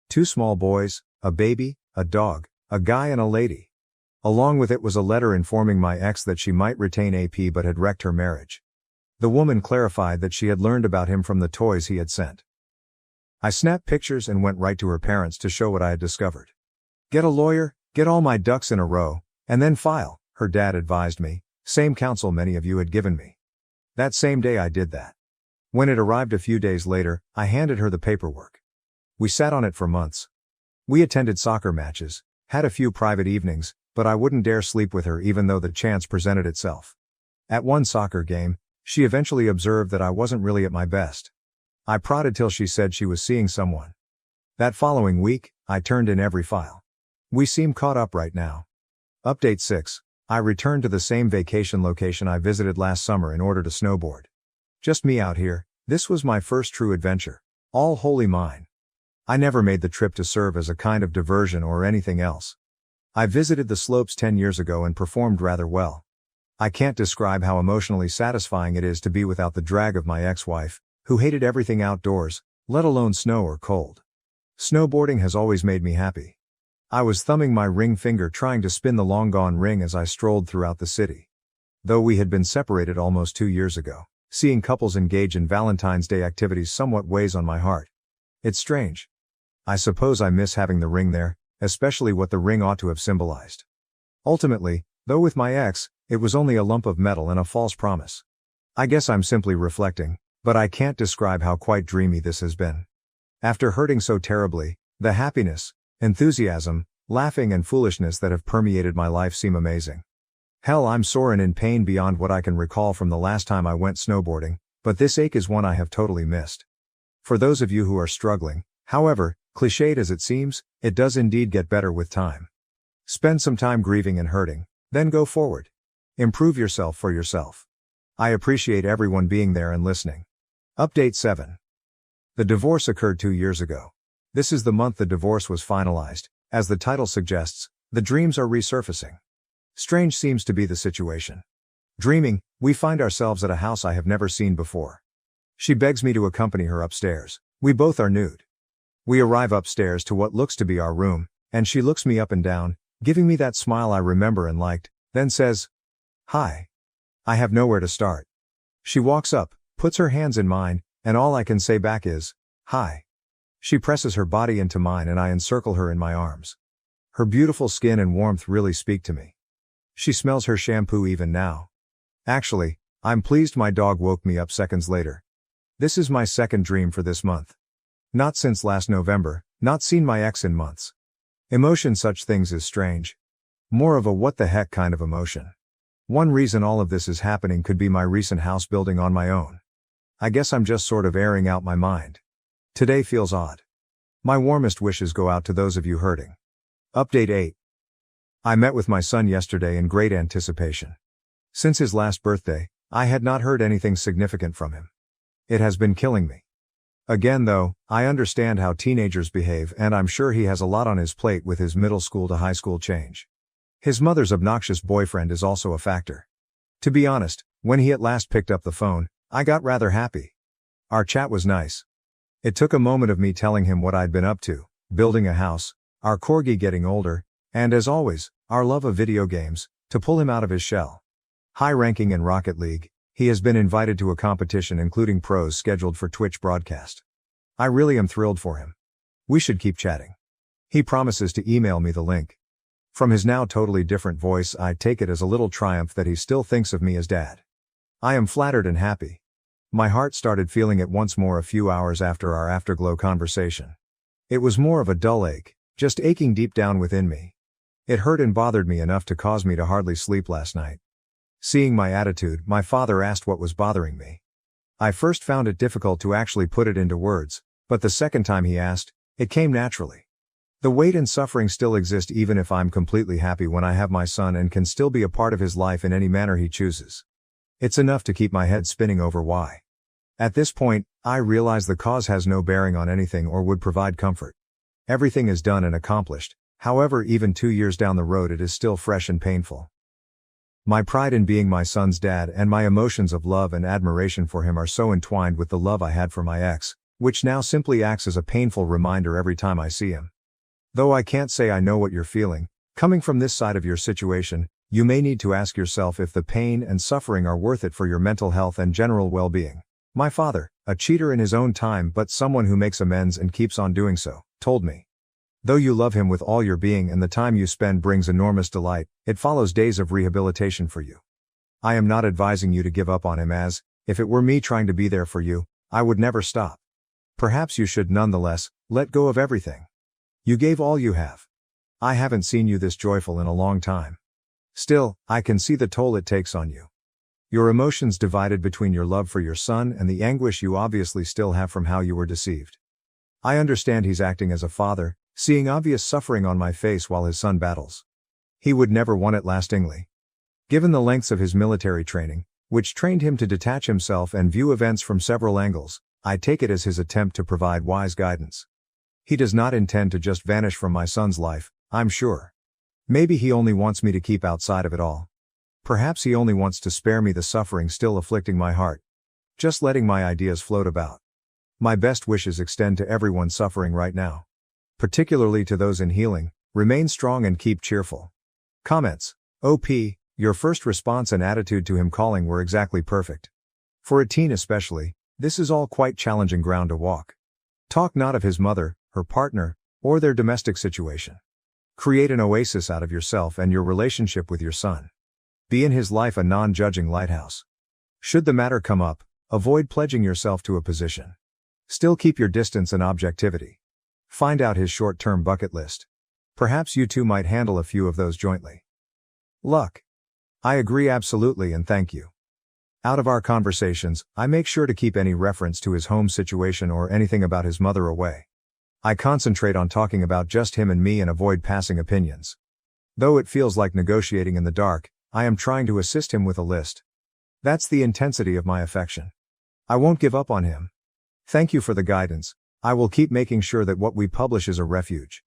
2 small boys, a baby, a dog, a guy and a lady. Along with it was a letter informing my ex that she might retain AP but had wrecked her marriage. The woman clarified that she had learned about him from the toys he had sent. I snapped pictures and went right to her parents to show what I had discovered. Get a lawyer, get all my ducks in a row, and then file, her dad advised me, same counsel many of you had given me. That same day I did that. When it arrived a few days later, I handed her the paperwork. We sat on it for months. We attended soccer matches, had a few private evenings, but I wouldn't dare sleep with her even though the chance presented itself. At one soccer game, she eventually observed that I wasn't really at my best. I prodded till she said she was seeing someone. That following week, I turned in every file. We seem caught up right now. Update 6. I returned to the same vacation location I visited last summer in order to snowboard. Just me out here, this was my first true adventure. All wholly mine. I never made the trip to serve as a kind of diversion or anything else. I visited the slopes 10 years ago and performed rather well. I can't describe how emotionally satisfying it is to be without the drag of my ex-wife, who hated everything outdoors, let alone snow or cold. Snowboarding has always made me happy. I was thumbing my ring finger trying to spin the long-gone ring as I strolled throughout the city. Though we had been separated almost 2 years ago, seeing couples engage in Valentine's Day activities somewhat weighs on my heart. It's strange. I suppose I miss having the ring there, especially what the ring ought to have symbolized. Ultimately, though with my ex, it was only a lump of metal and a false promise. I guess I'm simply reflecting, but I can't describe how quite dreamy this has been. After hurting so terribly, the happiness, enthusiasm, laughing and foolishness that have permeated my life seem amazing. Hell, I'm sore and in pain beyond what I can recall from the last time I went snowboarding, but this ache is one I have totally missed. For those of you who are struggling, however, cliched as it seems, it does indeed get better with time. Spend some time grieving and hurting, then go forward. Improve yourself for yourself. I appreciate everyone being there and listening. Update 7. The divorce occurred 2 years ago. This is the month the divorce was finalized. As the title suggests, the dreams are resurfacing. Strange seems to be the situation. Dreaming, we find ourselves at a house I have never seen before. She begs me to accompany her upstairs. We both are nude. We arrive upstairs to what looks to be our room, and she looks me up and down, giving me that smile I remember and liked, then says, "Hi." I have nowhere to start. She walks up, puts her hands in mine, and all I can say back is, "Hi." She presses her body into mine and I encircle her in my arms. Her beautiful skin and warmth really speak to me. She smells her shampoo even now. Actually, I'm pleased my dog woke me up seconds later. This is my second dream for this month. Not since last November, not seen my ex in months. Emotion such things is strange. More of a what the heck kind of emotion. One reason all of this is happening could be my recent house building on my own. I guess I'm just sort of airing out my mind. Today feels odd. My warmest wishes go out to those of you hurting. Update 8. I met with my son yesterday in great anticipation. Since his last birthday, I had not heard anything significant from him. It has been killing me. Again though, I understand how teenagers behave and I'm sure he has a lot on his plate with his middle school to high school change. His mother's obnoxious boyfriend is also a factor. To be honest, when he at last picked up the phone, I got rather happy. Our chat was nice. It took a moment of me telling him what I'd been up to, building a house, our corgi getting older, and as always, our love of video games, to pull him out of his shell. High ranking in Rocket League, he has been invited to a competition including pros scheduled for Twitch broadcast. I really am thrilled for him. We should keep chatting. He promises to email me the link. From his now totally different voice, I take it as a little triumph that he still thinks of me as dad. I am flattered and happy. My heart started feeling it once more a few hours after our afterglow conversation. It was more of a dull ache, just aching deep down within me. It hurt and bothered me enough to cause me to hardly sleep last night. Seeing my attitude, my father asked what was bothering me. I first found it difficult to actually put it into words, but the second time he asked, it came naturally. The weight and suffering still exist even if I'm completely happy when I have my son and can still be a part of his life in any manner he chooses. It's enough to keep my head spinning over why. At this point, I realize the cause has no bearing on anything or would provide comfort. Everything is done and accomplished, however even 2 years down the road it is still fresh and painful. My pride in being my son's dad and my emotions of love and admiration for him are so entwined with the love I had for my ex, which now simply acts as a painful reminder every time I see him. Though I can't say I know what you're feeling, coming from this side of your situation, you may need to ask yourself if the pain and suffering are worth it for your mental health and general well-being. My father, a cheater in his own time but someone who makes amends and keeps on doing so, told me. Though you love him with all your being and the time you spend brings enormous delight, it follows days of rehabilitation for you. I am not advising you to give up on him as, if it were me trying to be there for you, I would never stop. Perhaps you should nonetheless, let go of everything. You gave all you have. I haven't seen you this joyful in a long time. Still, I can see the toll it takes on you. Your emotions divided between your love for your son and the anguish you obviously still have from how you were deceived. I understand he's acting as a father, seeing obvious suffering on my face while his son battles. He would never want it lastingly. Given the lengths of his military training, which trained him to detach himself and view events from several angles, I take it as his attempt to provide wise guidance. He does not intend to just vanish from my son's life, I'm sure. Maybe he only wants me to keep outside of it all. Perhaps he only wants to spare me the suffering still afflicting my heart. Just letting my ideas float about. My best wishes extend to everyone suffering right now. Particularly to those in healing, remain strong and keep cheerful. Comments. OP, your first response and attitude to him calling were exactly perfect. For a teen especially, this is all quite challenging ground to walk. Talk not of his mother, her partner, or their domestic situation. Create an oasis out of yourself and your relationship with your son. Be in his life a non-judging lighthouse. Should the matter come up, avoid pledging yourself to a position. Still keep your distance and objectivity. Find out his short-term bucket list. Perhaps you two might handle a few of those jointly. Luck. I agree absolutely and thank you. Out of our conversations, I make sure to keep any reference to his home situation or anything about his mother away. I concentrate on talking about just him and me and avoid passing opinions. Though it feels like negotiating in the dark, I am trying to assist him with a list. That's the intensity of my affection. I won't give up on him. Thank you for the guidance. I will keep making sure that what we publish is a refuge.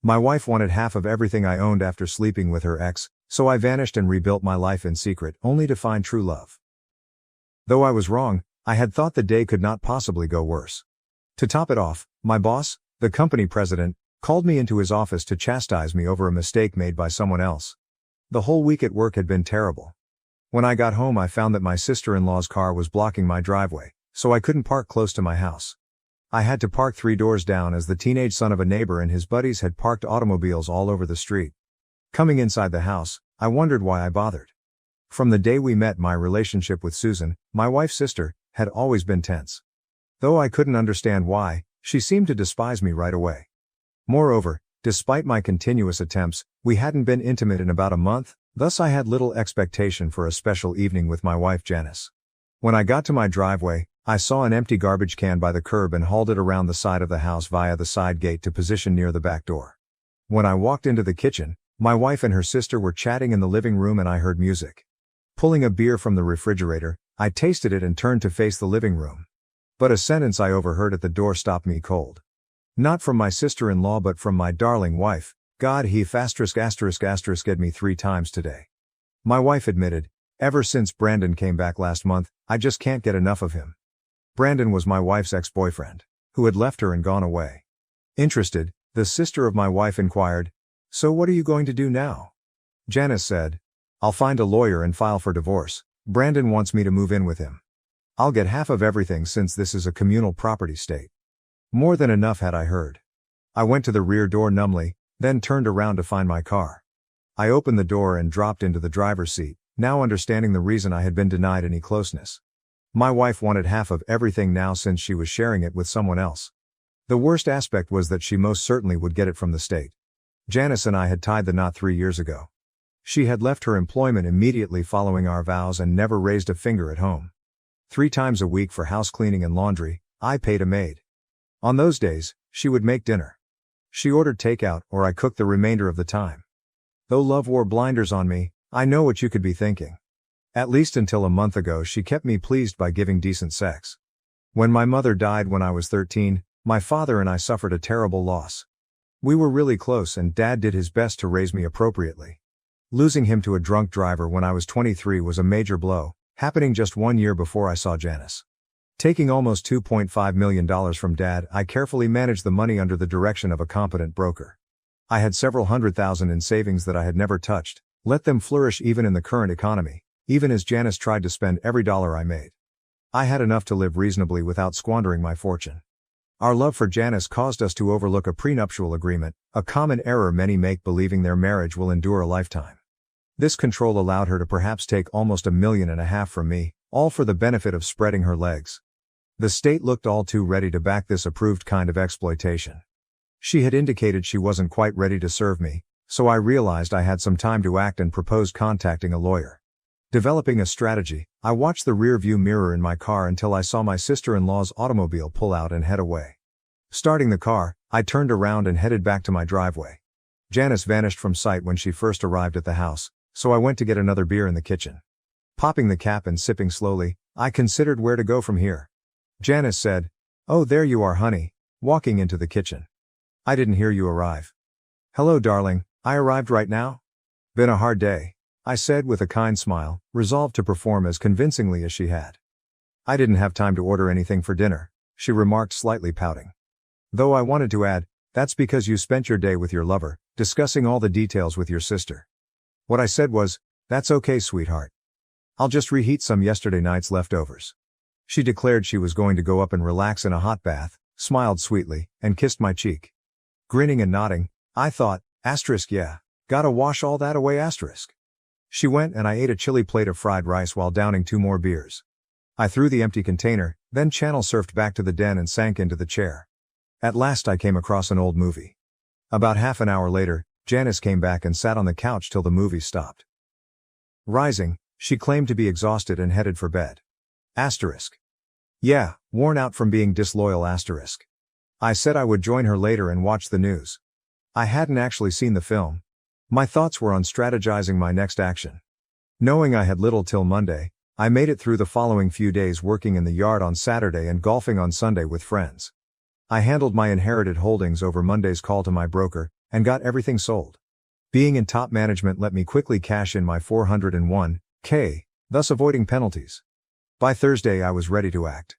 My wife wanted half of everything I owned after sleeping with her ex, so I vanished and rebuilt my life in secret, only to find true love. Though I was wrong, I had thought the day could not possibly go worse. To top it off, my boss, the company president, called me into his office to chastise me over a mistake made by someone else. The whole week at work had been terrible. When I got home I found that my sister-in-law's car was blocking my driveway, so I couldn't park close to my house. I had to park 3 doors down as the teenage son of a neighbor and his buddies had parked automobiles all over the street. Coming inside the house, I wondered why I bothered. From the day we met, my relationship with Susan, my wife's sister, had always been tense. Though I couldn't understand why, she seemed to despise me right away. Moreover, despite my continuous attempts, we hadn't been intimate in about a month, thus I had little expectation for a special evening with my wife Janice. When I got to my driveway, I saw an empty garbage can by the curb and hauled it around the side of the house via the side gate to position near the back door. When I walked into the kitchen, my wife and her sister were chatting in the living room and I heard music. Pulling a beer from the refrigerator, I tasted it and turned to face the living room. But a sentence I overheard at the door stopped me cold. Not from my sister-in-law but from my darling wife. God, he *****ed me 3 times today. My wife admitted, ever since Brandon came back last month, I just can't get enough of him. Brandon was my wife's ex-boyfriend, who had left her and gone away. Interested, the sister of my wife inquired, so what are you going to do now? Janice said, I'll find a lawyer and file for divorce. Brandon wants me to move in with him. I'll get half of everything since this is a communal property state. More than enough had I heard. I went to the rear door numbly, then turned around to find my car. I opened the door and dropped into the driver's seat, now understanding the reason I had been denied any closeness. My wife wanted half of everything now since she was sharing it with someone else. The worst aspect was that she most certainly would get it from the state. Janice and I had tied the knot 3 years ago. She had left her employment immediately following our vows and never raised a finger at home. 3 times a week for house cleaning and laundry, I paid a maid. On those days, she would make dinner. She ordered takeout or I cooked the remainder of the time. Though love wore blinders on me, I know what you could be thinking. At least until a month ago she kept me pleased by giving decent sex. When my mother died when I was 13, my father and I suffered a terrible loss. We were really close and Dad did his best to raise me appropriately. Losing him to a drunk driver when I was 23 was a major blow, happening just 1 year before I saw Janice. Taking almost $2.5 million from Dad, I carefully managed the money under the direction of a competent broker. I had several $100,000 in savings that I had never touched, let them flourish even in the current economy, even as Janice tried to spend every dollar I made. I had enough to live reasonably without squandering my fortune. Our love for Janice caused us to overlook a prenuptial agreement, a common error many make believing their marriage will endure a lifetime. This control allowed her to perhaps take almost $1.5 million from me, all for the benefit of spreading her legs. The state looked all too ready to back this approved kind of exploitation. She had indicated she wasn't quite ready to serve me, so I realized I had some time to act and proposed contacting a lawyer. Developing a strategy, I watched the rear-view mirror in my car until I saw my sister-in-law's automobile pull out and head away. Starting the car, I turned around and headed back to my driveway. Janice vanished from sight when she first arrived at the house, so I went to get another beer in the kitchen. Popping the cap and sipping slowly, I considered where to go from here. Janice said, "Oh, there you are, honey," walking into the kitchen. "I didn't hear you arrive." "Hello, darling, I arrived right now." "Been a hard day," I said with a kind smile, resolved to perform as convincingly as she had. "I didn't have time to order anything for dinner," she remarked, slightly pouting. Though I wanted to add, "That's because you spent your day with your lover, discussing all the details with your sister." What I said was, "That's okay, sweetheart. I'll just reheat some yesterday night's leftovers. She declared she was going to go up and relax in a hot bath, smiled sweetly, and kissed my cheek. Grinning and nodding, I thought, yeah, gotta wash all that away *. She went and I ate a chilly plate of fried rice while downing 2 more beers. I threw the empty container, then channel surfed back to the den and sank into the chair. At last I came across an old movie. About half an hour later, Janice came back and sat on the couch till the movie stopped. Rising, she claimed to be exhausted and headed for bed. Yeah, worn out from being disloyal *. I said I would join her later and watch the news. I hadn't actually seen the film. My thoughts were on strategizing my next action. Knowing I had little till Monday, I made it through the following few days working in the yard on Saturday and golfing on Sunday with friends. I handled my inherited holdings over Monday's call to my broker, and got everything sold. Being in top management let me quickly cash in my $401k, thus avoiding penalties. By Thursday I was ready to act.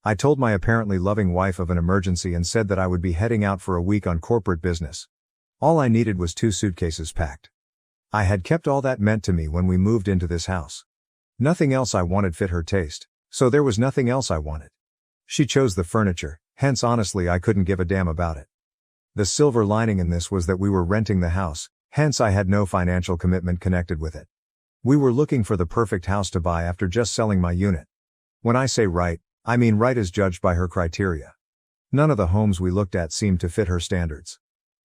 I told my apparently loving wife of an emergency and said that I would be heading out for a week on corporate business. All I needed was 2 suitcases packed. I had kept all that meant to me when we moved into this house. Nothing else I wanted fit her taste, so there was nothing else I wanted. She chose the furniture, hence honestly I couldn't give a damn about it. The silver lining in this was that we were renting the house, hence I had no financial commitment connected with it. We were looking for the perfect house to buy after just selling my unit. When I say right, I mean right as judged by her criteria. None of the homes we looked at seemed to fit her standards.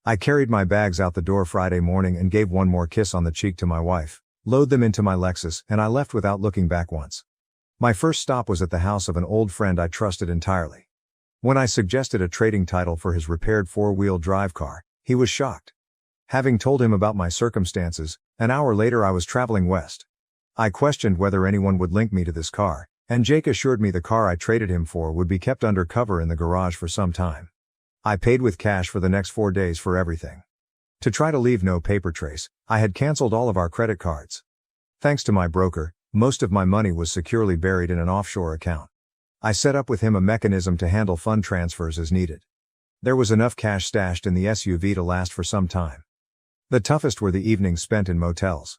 I carried my bags out the door Friday morning and gave one more kiss on the cheek to my wife, loaded them into my Lexus, and I left without looking back once. My first stop was at the house of an old friend I trusted entirely. When I suggested a trading title for his repaired 4-wheel drive car, he was shocked. Having told him about my circumstances, an hour later I was traveling west. I questioned whether anyone would link me to this car, and Jake assured me the car I traded him for would be kept under cover in the garage for some time. I paid with cash for the next 4 days for everything. To try to leave no paper trace, I had canceled all of our credit cards. Thanks to my broker, most of my money was securely buried in an offshore account. I set up with him a mechanism to handle fund transfers as needed. There was enough cash stashed in the SUV to last for some time. The toughest were the evenings spent in motels.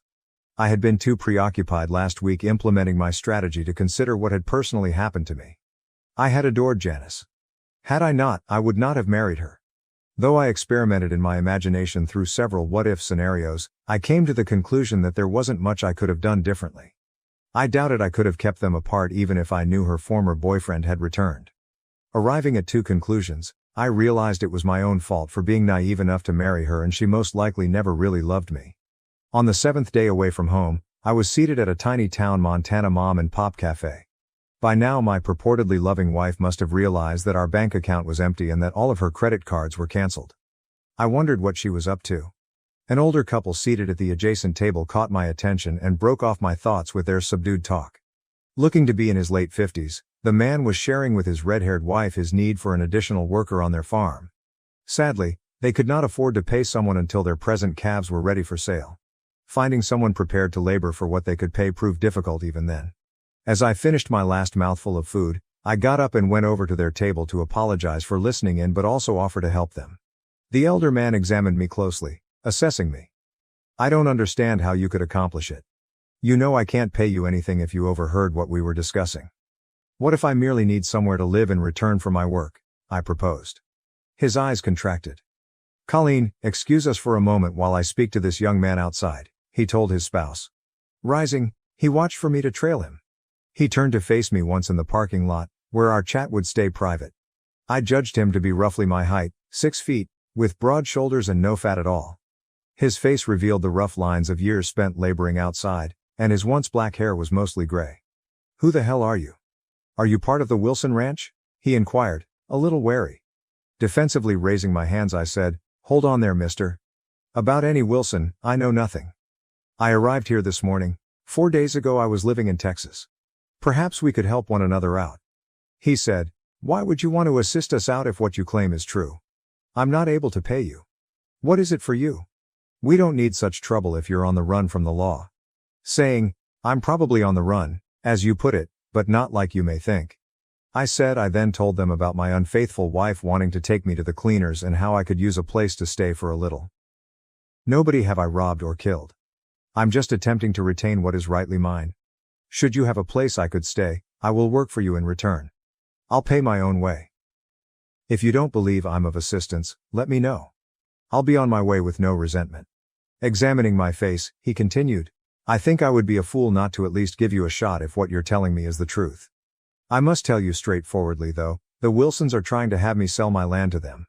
I had been too preoccupied last week implementing my strategy to consider what had personally happened to me. I had adored Janice. Had I not, I would not have married her. Though I experimented in my imagination through several what-if scenarios, I came to the conclusion that there wasn't much I could have done differently. I doubted I could have kept them apart even if I knew her former boyfriend had returned. Arriving at 2 conclusions, I realized it was my own fault for being naive enough to marry her and she most likely never really loved me. On the 7th day away from home, I was seated at a tiny town Montana mom and pop cafe. By now my purportedly loving wife must have realized that our bank account was empty and that all of her credit cards were canceled. I wondered what she was up to. An older couple seated at the adjacent table caught my attention and broke off my thoughts with their subdued talk. Looking to be in his late 50s, the man was sharing with his red-haired wife his need for an additional worker on their farm. Sadly, they could not afford to pay someone until their present calves were ready for sale. Finding someone prepared to labor for what they could pay proved difficult even then. As I finished my last mouthful of food, I got up and went over to their table to apologize for listening in but also offer to help them. The elder man examined me closely, assessing me. I don't understand how you could accomplish it. You know I can't pay you anything if you overheard what we were discussing. What if I merely need somewhere to live in return for my work? I proposed. His eyes contracted. Colleen, excuse us for a moment while I speak to this young man outside, he told his spouse. Rising, he watched for me to trail him. He turned to face me once in the parking lot, where our chat would stay private. I judged him to be roughly my height, 6 feet, with broad shoulders and no fat at all. His face revealed the rough lines of years spent laboring outside, and his once black hair was mostly gray. Who the hell are you? Are you part of the Wilson Ranch? He inquired, a little wary. Defensively raising my hands I said, hold on there, mister. About any Wilson, I know nothing. I arrived here this morning. 4 days ago I was living in Texas. Perhaps we could help one another out. He said, why would you want to assist us out if what you claim is true? I'm not able to pay you. What is it for you? We don't need such trouble if you're on the run from the law. Saying, I'm probably on the run, as you put it, but not like you may think. I then told them about my unfaithful wife wanting to take me to the cleaners and how I could use a place to stay for a little. Nobody have I robbed or killed. I'm just attempting to retain what is rightly mine. Should you have a place I could stay, I will work for you in return. I'll pay my own way. If you don't believe I'm of assistance, let me know. I'll be on my way with no resentment. Examining my face, he continued, I think I would be a fool not to at least give you a shot if what you're telling me is the truth. I must tell you straightforwardly though, the Wilsons are trying to have me sell my land to them.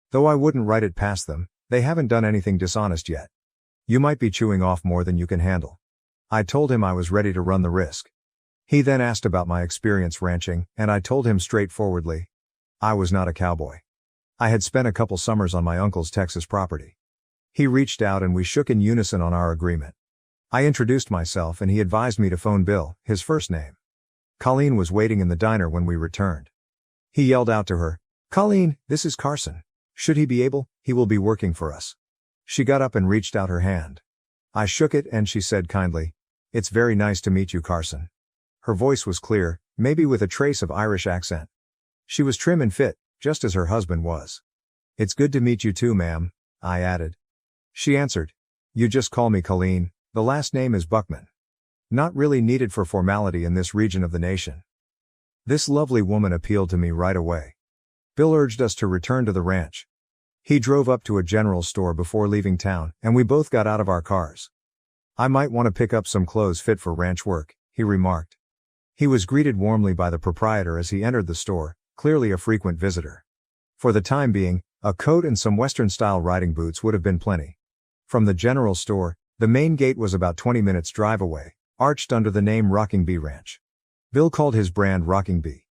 Though I wouldn't write it past them, they haven't done anything dishonest yet. You might be chewing off more than you can handle. I told him I was ready to run the risk. He then asked about my experience ranching, and I told him straightforwardly. I was not a cowboy. I had spent a couple summers on my uncle's Texas property. He reached out and we shook in unison on our agreement. I introduced myself and he advised me to phone Bill, his first name. Colleen was waiting in the diner when we returned. He yelled out to her, Colleen, this is Carson. Should he be able, he will be working for us. She got up and reached out her hand. I shook it and she said kindly, It's very nice to meet you, Carson. Her voice was clear, maybe with a trace of Irish accent. She was trim and fit, just as her husband was. It's good to meet you too, ma'am, I added. She answered, You just call me Colleen, the last name is Buckman. Not really needed for formality in this region of the nation. This lovely woman appealed to me right away. Bill urged us to return to the ranch. He drove up to a general store before leaving town, and we both got out of our cars. I might want to pick up some clothes fit for ranch work, he remarked. He was greeted warmly by the proprietor as he entered the store, clearly a frequent visitor. For the time being, a coat and some Western-style riding boots would have been plenty. From the general store, the main gate was about 20 minutes drive away, arched under the name Rocking Bee Ranch. Bill called his brand Rocking Bee.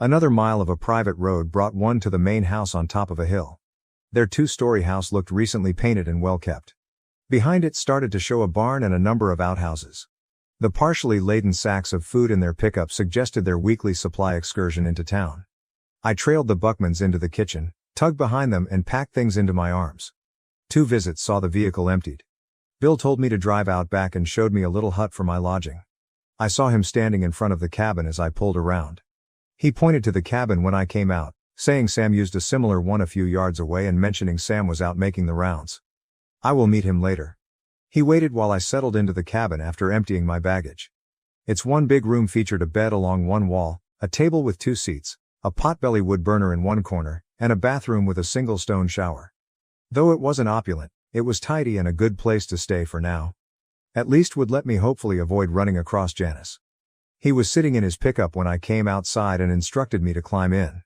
Another mile of a private road brought one to the main house on top of a hill. Their two-story house looked recently painted and well-kept. Behind it started to show a barn and a number of outhouses. The partially laden sacks of food in their pickup suggested their weekly supply excursion into town. I trailed the Buckmans into the kitchen, tugged behind them and packed things into my arms. 2 visits saw the vehicle emptied. Bill told me to drive out back and showed me a little hut for my lodging. I saw him standing in front of the cabin as I pulled around. He pointed to the cabin when I came out, saying Sam used a similar one a few yards away and mentioning Sam was out making the rounds. I will meet him later. He waited while I settled into the cabin after emptying my baggage. Its one big room featured a bed along one wall, a table with 2 seats, a potbelly wood burner in one corner, and a bathroom with a single stone shower. Though it wasn't opulent, it was tidy and a good place to stay for now. At least would let me hopefully avoid running across Janice. He was sitting in his pickup when I came outside and instructed me to climb in.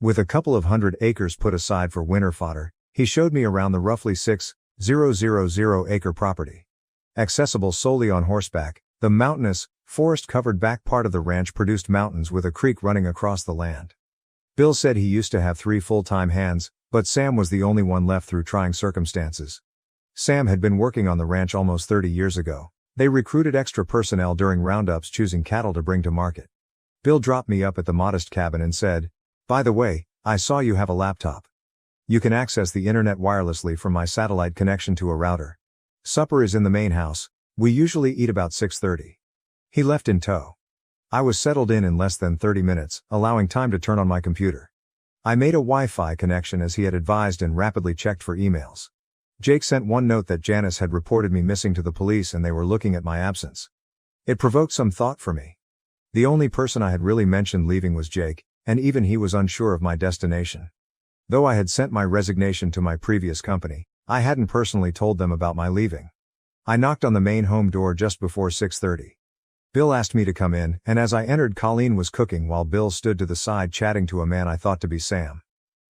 With a couple of 100 acres put aside for winter fodder, he showed me around the roughly 6,000 acre property. Accessible solely on horseback, the mountainous, forest-covered back part of the ranch produced mountains with a creek running across the land. Bill said he used to have 3 full-time hands, but Sam was the only one left through trying circumstances. Sam had been working on the ranch almost 30 years ago. They recruited extra personnel during roundups choosing cattle to bring to market. Bill dropped me up at the modest cabin and said, By the way, I saw you have a laptop. You can access the internet wirelessly from my satellite connection to a router. Supper is in the main house. We usually eat about 6:30. He left in tow. I was settled in less than 30 minutes, allowing time to turn on my computer. I made a Wi-Fi connection as he had advised and rapidly checked for emails. Jake sent one note that Janice had reported me missing to the police and they were looking at my absence. It provoked some thought for me. The only person I had really mentioned leaving was Jake, and even he was unsure of my destination. Though I had sent my resignation to my previous company, I hadn't personally told them about my leaving. I knocked on the main home door just before 6:30. Bill asked me to come in, and as I entered, Colleen was cooking while Bill stood to the side chatting to a man I thought to be Sam.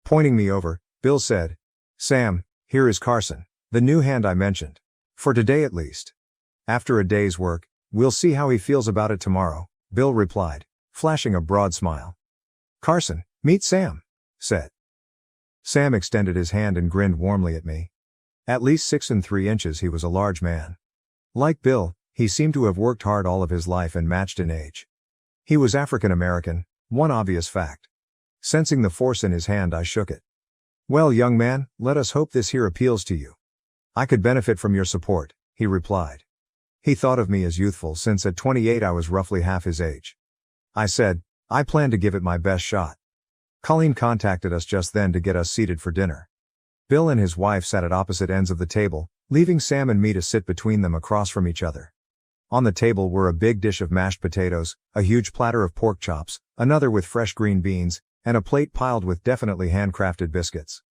Pointing me over, Bill said, Sam, here is Carson, the new hand I mentioned. For today at least. After a day's work, we'll see how he feels about it tomorrow, Bill replied, flashing a broad smile. Carson, meet Sam, said. Sam extended his hand and grinned warmly at me. At least 6 3/8 he was a large man. Like Bill, he seemed to have worked hard all of his life and matched in age. He was African American, one obvious fact. Sensing the force in his hand, I shook it. Well, young man, let us hope this here appeals to you. I could benefit from your support, he replied. He thought of me as youthful since at 28 I was roughly half his age. I said, I plan to give it my best shot. Colleen contacted us just then to get us seated for dinner. Bill and his wife sat at opposite ends of the table, leaving Sam and me to sit between them across from each other. On the table were a big dish of mashed potatoes, a huge platter of pork chops, another with fresh green beans, and a plate piled with definitely handcrafted biscuits.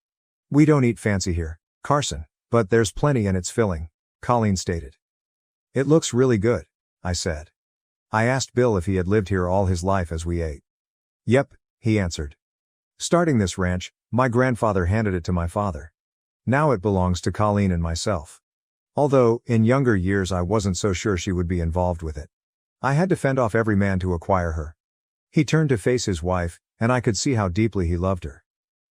"We don't eat fancy here, Carson, but there's plenty and it's filling," Colleen stated. "It looks really good," I said. I asked Bill if he had lived here all his life as we ate. "Yep," he answered. "Starting this ranch, my grandfather handed it to my father. Now it belongs to Colleen and myself. Although, in younger years I wasn't so sure she would be involved with it. I had to fend off every man to acquire her." He turned to face his wife, and I could see how deeply he loved her.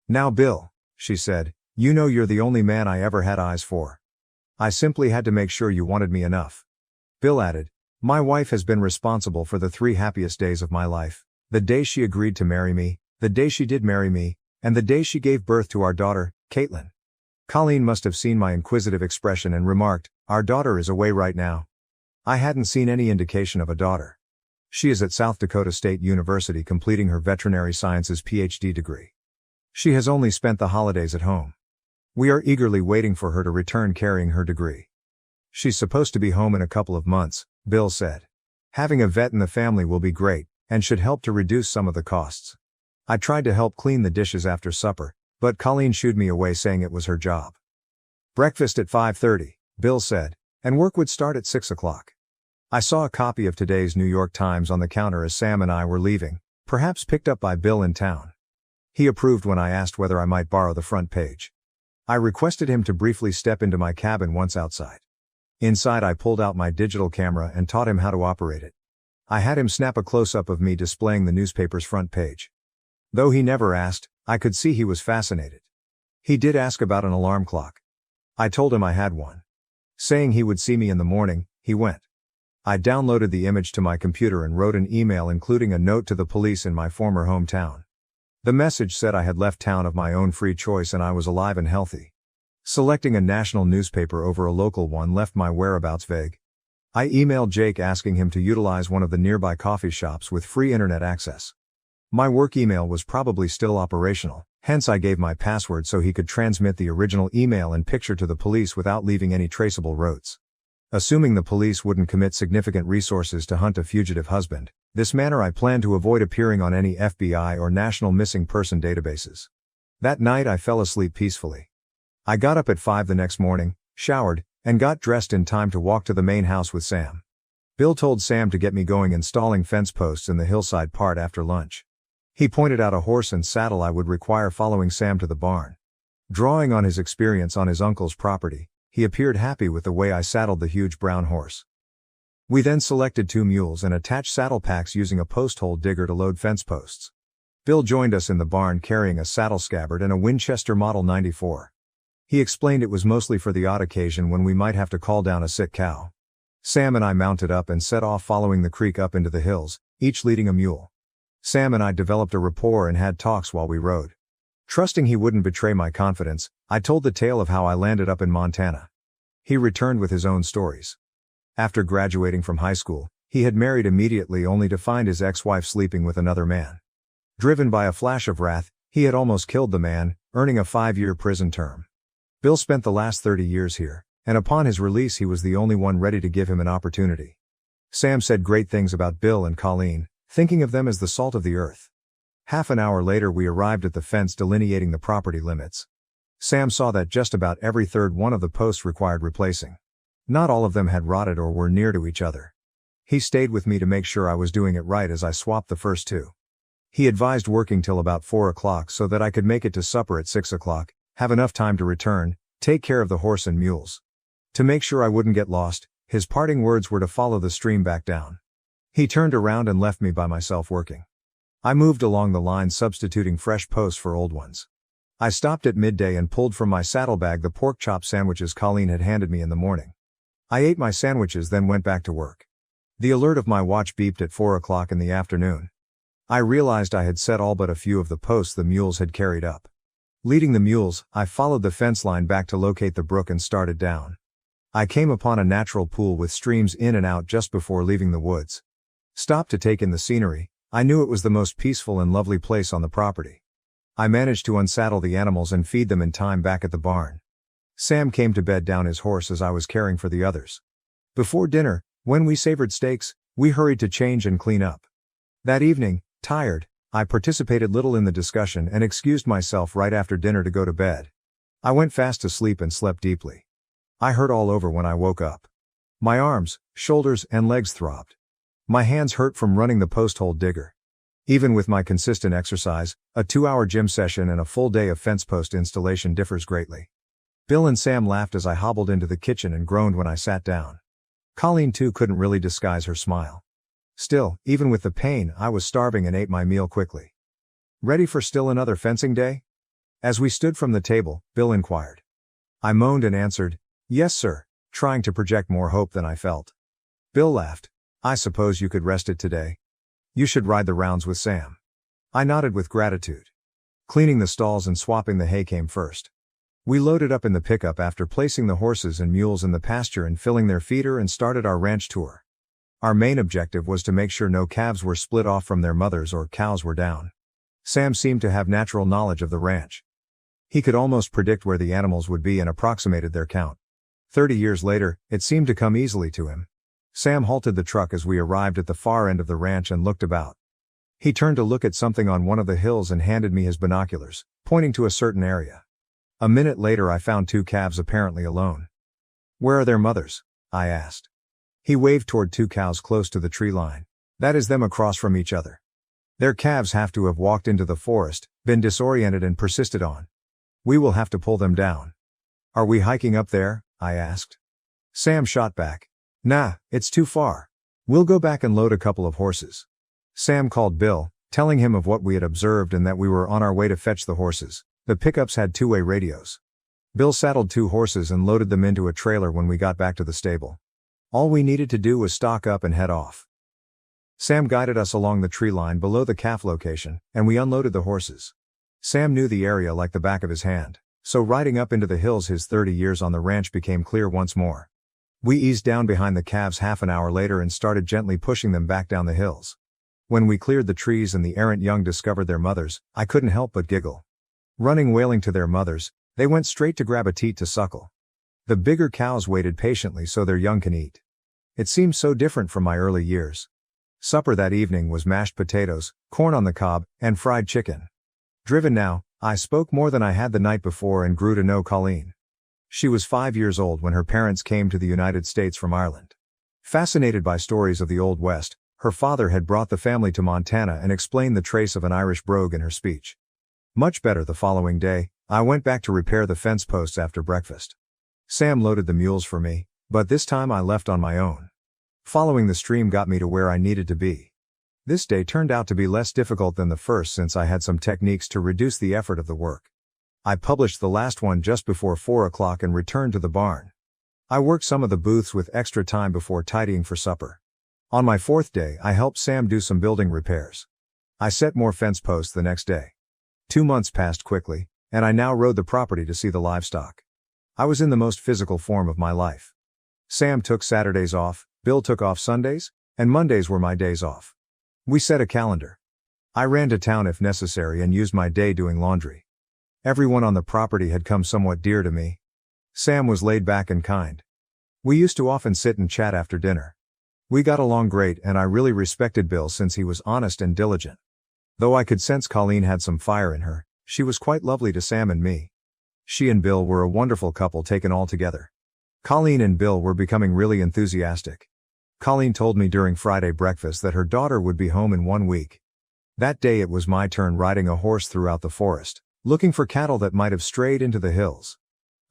"Now Bill," she said, "you know you're the only man I ever had eyes for. I simply had to make sure you wanted me enough." Bill added, "My wife has been responsible for the 3 happiest days of my life: the day she agreed to marry me, the day she did marry me, and the day she gave birth to our daughter, Caitlin." Colleen must have seen my inquisitive expression and remarked, "Our daughter is away right now." I hadn't seen any indication of a daughter. She is at South Dakota State University completing her veterinary sciences PhD degree. She has only spent the holidays at home. We are eagerly waiting for her to return carrying her degree. "She's supposed to be home in a couple of months," Bill said. "Having a vet in the family will be great, and should help to reduce some of the costs." I tried to help clean the dishes after supper, but Colleen shooed me away saying it was her job. "Breakfast at 5:30, Bill said, "and work would start at 6 o'clock. I saw a copy of today's New York Times on the counter as Sam and I were leaving, perhaps picked up by Bill in town. He approved when I asked whether I might borrow the front page. I requested him to briefly step into my cabin once outside. Inside I pulled out my digital camera and taught him how to operate it. I had him snap a close-up of me displaying the newspaper's front page. Though he never asked, I could see he was fascinated. He did ask about an alarm clock. I told him I had one. Saying he would see me in the morning, he went. I downloaded the image to my computer and wrote an email including a note to the police in my former hometown. The message said I had left town of my own free choice and I was alive and healthy. Selecting a national newspaper over a local one left my whereabouts vague. I emailed Jake asking him to utilize one of the nearby coffee shops with free internet access. My work email was probably still operational, hence I gave my password so he could transmit the original email and picture to the police without leaving any traceable roads. Assuming the police wouldn't commit significant resources to hunt a fugitive husband, this manner I planned to avoid appearing on any FBI or national missing person databases. That night I fell asleep peacefully. I got up at 5 the next morning, showered, and got dressed in time to walk to the main house with Sam. Bill told Sam to get me going installing fence posts in the hillside part after lunch. He pointed out a horse and saddle I would require following Sam to the barn. Drawing on his experience on his uncle's property, he appeared happy with the way I saddled the huge brown horse. We then selected 2 mules and attached saddle packs using a post hole digger to load fence posts. Bill joined us in the barn carrying a saddle scabbard and a Winchester Model 94. He explained it was mostly for the odd occasion when we might have to call down a sick cow. Sam and I mounted up and set off following the creek up into the hills, each leading a mule. Sam and I developed a rapport and had talks while we rode. Trusting he wouldn't betray my confidence, I told the tale of how I landed up in Montana. He returned with his own stories. After graduating from high school, he had married immediately only to find his ex-wife sleeping with another man. Driven by a flash of wrath, he had almost killed the man, earning a 5-year prison term. Bill spent the last 30 years here, and upon his release he was the only one ready to give him an opportunity. Sam said great things about Bill and Colleen, thinking of them as the salt of the earth. Half an hour later we arrived at the fence delineating the property limits. Sam saw that just about every third one of the posts required replacing. Not all of them had rotted or were near to each other. He stayed with me to make sure I was doing it right as I swapped the first 2. He advised working till about 4 o'clock so that I could make it to supper at 6 o'clock, have enough time to return, take care of the horse and mules. To make sure I wouldn't get lost, his parting words were to follow the stream back down. He turned around and left me by myself working. I moved along the line substituting fresh posts for old ones. I stopped at midday and pulled from my saddlebag the pork chop sandwiches Colleen had handed me in the morning. I ate my sandwiches then went back to work. The alert of my watch beeped at 4 o'clock in the afternoon. I realized I had set all but a few of the posts the mules had carried up. Leading the mules, I followed the fence line back to locate the brook and started down. I came upon a natural pool with streams in and out just before leaving the woods. Stopped to take in the scenery, I knew it was the most peaceful and lovely place on the property. I managed to unsaddle the animals and feed them in time back at the barn. Sam came to bed down his horse as I was caring for the others. Before dinner, When we savored steaks, we hurried to change and clean up. That evening, tired, I participated little in the discussion and excused myself right after dinner to go to bed. I went fast to sleep and slept deeply. I hurt all over when I woke up. My arms, shoulders, and legs throbbed. My hands hurt from running the post hole digger. Even with my consistent exercise, a 2-hour gym session and a full day of fence post installation differs greatly. Bill and Sam laughed as I hobbled into the kitchen and groaned when I sat down. Colleen too couldn't really disguise her smile. Still, even with the pain, I was starving and ate my meal quickly. Ready for still another fencing day? As we stood from the table, Bill inquired. I moaned and answered, "Yes, sir," trying to project more hope than I felt. Bill laughed. "I suppose you could rest it today. You should ride the rounds with Sam." I nodded with gratitude. Cleaning the stalls and swapping the hay came first. We loaded up in the pickup after placing the horses and mules in the pasture and filling their feeder and started our ranch tour. Our main objective was to make sure no calves were split off from their mothers or cows were down. Sam seemed to have natural knowledge of the ranch. He could almost predict where the animals would be and approximated their count. 30 years later, it seemed to come easily to him. Sam halted the truck as we arrived at the far end of the ranch and looked about. He turned to look at something on one of the hills and handed me his binoculars, pointing to a certain area. A minute later I found 2 calves apparently alone. "Where are their mothers?" I asked. He waved toward 2 cows close to the tree line. "That is them across from each other. Their calves have to have walked into the forest, been disoriented and persisted on. We will have to pull them down." "Are we hiking up there?" I asked. Sam shot back. "Nah, it's too far. We'll go back and load a couple of horses." Sam called Bill, telling him of what we had observed and that we were on our way to fetch the horses. The pickups had 2-way radios. Bill saddled 2 horses and loaded them into a trailer when we got back to the stable. All we needed to do was stock up and head off. Sam guided us along the tree line below the calf location, and we unloaded the horses. Sam knew the area like the back of his hand, so riding up into the hills his 30 years on the ranch became clear once more. We eased down behind the calves half an hour later and started gently pushing them back down the hills. When we cleared the trees and the errant young discovered their mothers, I couldn't help but giggle. Running wailing to their mothers, they went straight to grab a teat to suckle. The bigger cows waited patiently so their young can eat. It seemed so different from my early years. Supper that evening was mashed potatoes, corn on the cob, and fried chicken. Driven now, I spoke more than I had the night before and grew to know Colleen. She was 5 years old when her parents came to the United States from Ireland. Fascinated by stories of the Old West, her father had brought the family to Montana and explained the trace of an Irish brogue in her speech. Much better the following day, I went back to repair the fence posts after breakfast. Sam loaded the mules for me, but this time I left on my own. Following the stream got me to where I needed to be. This day turned out to be less difficult than the first since I had some techniques to reduce the effort of the work. I published the last one just before 4 o'clock and returned to the barn. I worked some of the booths with extra time before tidying for supper. On my 4th day I helped Sam do some building repairs. I set more fence posts the next day. 2 months passed quickly, and I now rode the property to see the livestock. I was in the most physical form of my life. Sam took Saturdays off, Bill took off Sundays, and Mondays were my days off. We set a calendar. I ran to town if necessary and used my day doing laundry. Everyone on the property had come somewhat dear to me. Sam was laid back and kind. We used to often sit and chat after dinner. We got along great and I really respected Bill since he was honest and diligent. Though I could sense Colleen had some fire in her, she was quite lovely to Sam and me. She and Bill were a wonderful couple taken all together. Colleen and Bill were becoming really enthusiastic. Colleen told me during Friday breakfast that her daughter would be home in 1 week. That day it was my turn riding a horse throughout the forest, looking for cattle that might have strayed into the hills.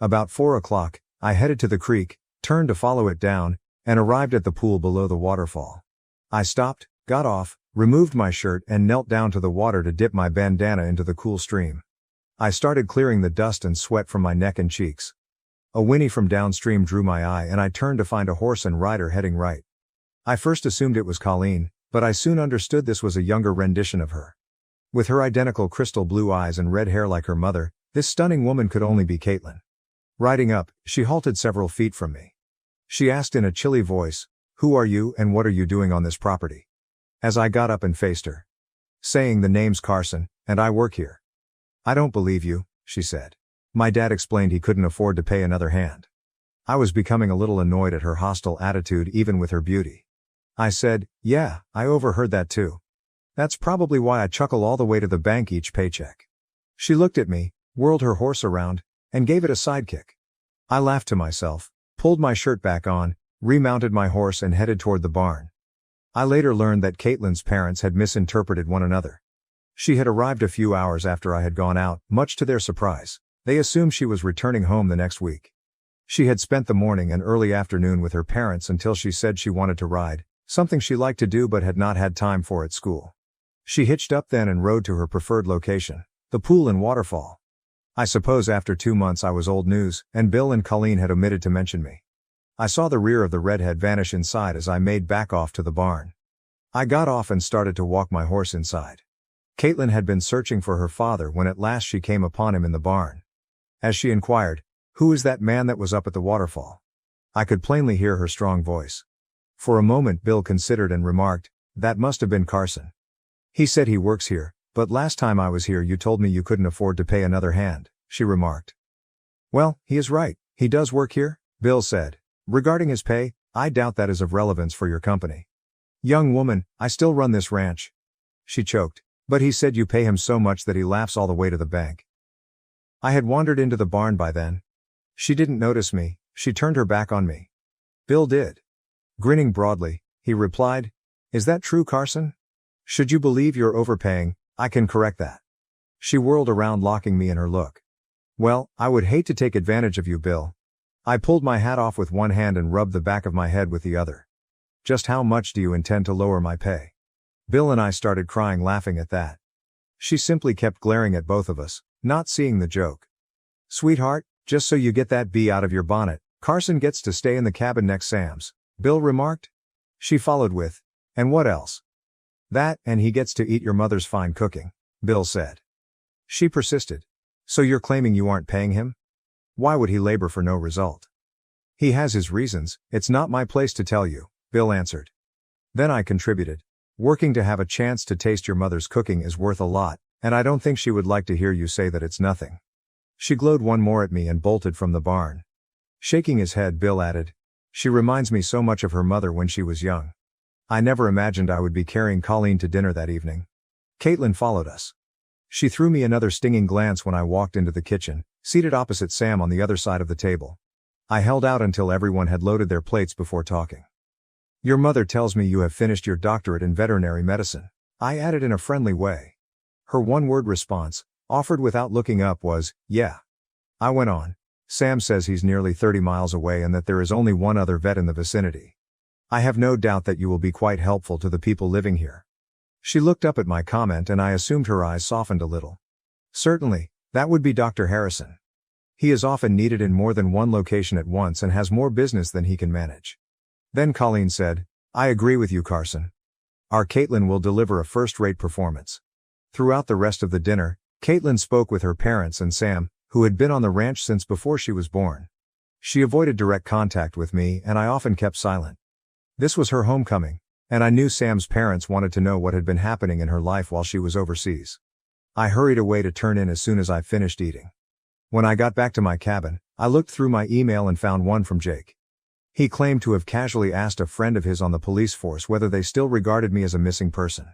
About 4 o'clock, I headed to the creek, turned to follow it down, and arrived at the pool below the waterfall. I stopped, got off, removed my shirt and knelt down to the water to dip my bandana into the cool stream. I started clearing the dust and sweat from my neck and cheeks. A whinny from downstream drew my eye and I turned to find a horse and rider heading right. I first assumed it was Colleen, but I soon understood this was a younger rendition of her. With her identical crystal blue eyes and red hair like her mother, this stunning woman could only be Caitlin. Riding up, she halted several feet from me. She asked in a chilly voice, "Who are you and what are you doing on this property?" As I got up and faced her. Saying, "The name's Carson, and I work here." "I don't believe you," she said. "My dad explained he couldn't afford to pay another hand." I was becoming a little annoyed at her hostile attitude even with her beauty. I said, "Yeah, I overheard that too. That's probably why I chuckle all the way to the bank each paycheck." She looked at me, whirled her horse around, and gave it a sidekick. I laughed to myself, pulled my shirt back on, remounted my horse and headed toward the barn. I later learned that Caitlin's parents had misinterpreted one another. She had arrived a few hours after I had gone out, much to their surprise. They assumed she was returning home the next week. She had spent the morning and early afternoon with her parents until she said she wanted to ride, something she liked to do but had not had time for at school. She hitched up then and rode to her preferred location, the pool and waterfall. I suppose after 2 months I was old news, and Bill and Colleen had omitted to mention me. I saw the rear of the redhead vanish inside as I made back off to the barn. I got off and started to walk my horse inside. Caitlin had been searching for her father when at last she came upon him in the barn. As she inquired, "Who is that man that was up at the waterfall?" I could plainly hear her strong voice. For a moment Bill considered and remarked, "That must have been Carson. He said he works here, but last time I was here you told me you couldn't afford to pay another hand," she remarked. "Well, he is right, he does work here," Bill said. "Regarding his pay, I doubt that is of relevance for your company." "Young woman, I still run this ranch." She choked. "But he said you pay him so much that he laughs all the way to the bank." I had wandered into the barn by then. She didn't notice me, she turned her back on me. Bill did. Grinning broadly, he replied, "Is that true, Carson? Should you believe you're overpaying, I can correct that." She whirled around, locking me in her look. "Well, I would hate to take advantage of you, Bill." I pulled my hat off with one hand and rubbed the back of my head with the other. "Just how much do you intend to lower my pay?" Bill and I started crying laughing at that. She simply kept glaring at both of us, not seeing the joke. "Sweetheart, just so you get that bee out of your bonnet, Carson gets to stay in the cabin next Sam's," Bill remarked. She followed with, "And what else?" "That, and he gets to eat your mother's fine cooking," Bill said. She persisted. "So you're claiming you aren't paying him? Why would he labor for no result?" "He has his reasons, it's not my place to tell you," Bill answered. Then I contributed. "Working to have a chance to taste your mother's cooking is worth a lot, and I don't think she would like to hear you say that it's nothing." She glowed one more at me and bolted from the barn. Shaking his head, Bill added, "She reminds me so much of her mother when she was young. I never imagined I would be carrying Colleen to dinner that evening." Caitlin followed us. She threw me another stinging glance when I walked into the kitchen, seated opposite Sam on the other side of the table. I held out until everyone had loaded their plates before talking. "Your mother tells me you have finished your doctorate in veterinary medicine," I added in a friendly way. Her one-word response, offered without looking up, was, "Yeah." I went on. "Sam says he's nearly 30 miles away and that there is only one other vet in the vicinity. I have no doubt that you will be quite helpful to the people living here." She looked up at my comment and I assumed her eyes softened a little. "Certainly, that would be Dr. Harrison. He is often needed in more than one location at once and has more business than he can manage." Then Colleen said, "I agree with you, Carson. Our Caitlin will deliver a first-rate performance." Throughout the rest of the dinner, Caitlin spoke with her parents and Sam, who had been on the ranch since before she was born. She avoided direct contact with me and I often kept silent. This was her homecoming, and I knew Sam's parents wanted to know what had been happening in her life while she was overseas. I hurried away to turn in as soon as I finished eating. When I got back to my cabin, I looked through my email and found one from Jake. He claimed to have casually asked a friend of his on the police force whether they still regarded me as a missing person.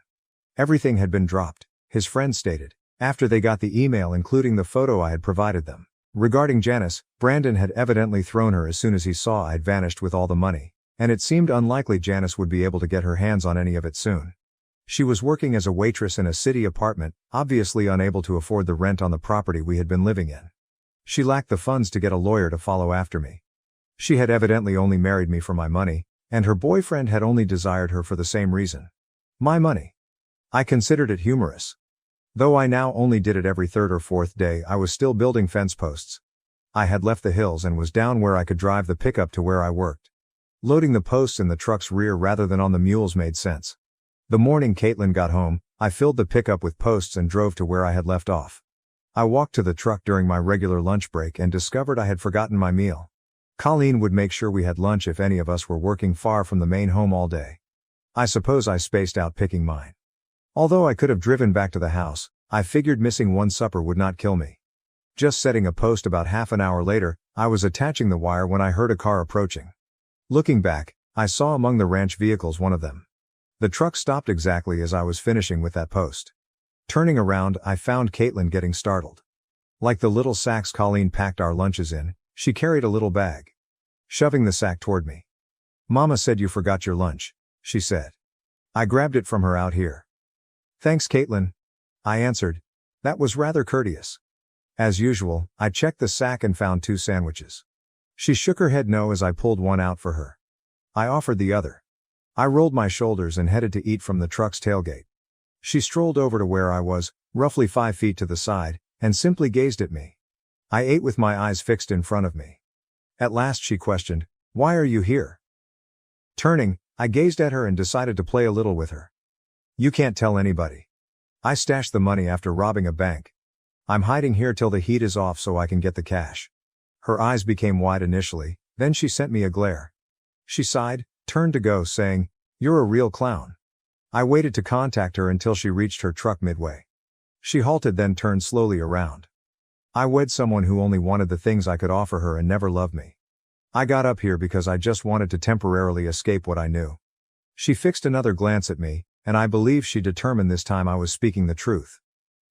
Everything had been dropped, his friend stated, after they got the email including the photo I had provided them. Regarding Janice, Brandon had evidently thrown her as soon as he saw I'd vanished with all the money, and it seemed unlikely Janice would be able to get her hands on any of it soon. She was working as a waitress in a city apartment, obviously unable to afford the rent on the property we had been living in. She lacked the funds to get a lawyer to follow after me. She had evidently only married me for my money, and her boyfriend had only desired her for the same reason. My money. I considered it humorous. Though I now only did it every third or fourth day, I was still building fence posts. I had left the hills and was down where I could drive the pickup to where I worked. Loading the posts in the truck's rear rather than on the mules made sense. The morning Caitlin got home, I filled the pickup with posts and drove to where I had left off. I walked to the truck during my regular lunch break and discovered I had forgotten my meal. Colleen would make sure we had lunch if any of us were working far from the main home all day. I suppose I spaced out picking mine. Although I could have driven back to the house, I figured missing one supper would not kill me. Just setting a post about half an hour later, I was attaching the wire when I heard a car approaching. Looking back, I saw among the ranch vehicles one of them. The truck stopped exactly as I was finishing with that post. Turning around, I found Caitlin getting startled. Like the little sacks Colleen packed our lunches in, she carried a little bag. Shoving the sack toward me. "Mama said you forgot your lunch," she said. "I grabbed it from her out here." "Thanks, Caitlin," I answered. That was rather courteous. As usual, I checked the sack and found 2 sandwiches. She shook her head no as I pulled one out for her. I offered the other. I rolled my shoulders and headed to eat from the truck's tailgate. She strolled over to where I was, roughly 5 feet to the side, and simply gazed at me. I ate with my eyes fixed in front of me. At last she questioned, "Why are you here?" Turning, I gazed at her and decided to play a little with her. "You can't tell anybody. I stashed the money after robbing a bank. I'm hiding here till the heat is off so I can get the cash." Her eyes became wide initially, then she sent me a glare. She sighed, turned to go, saying, "You're a real clown." I waited to contact her until she reached her truck midway. She halted, then turned slowly around. I wed someone who only wanted the things I could offer her and never loved me. I got up here because I just wanted to temporarily escape what I knew. She fixed another glance at me, and I believe she determined this time I was speaking the truth.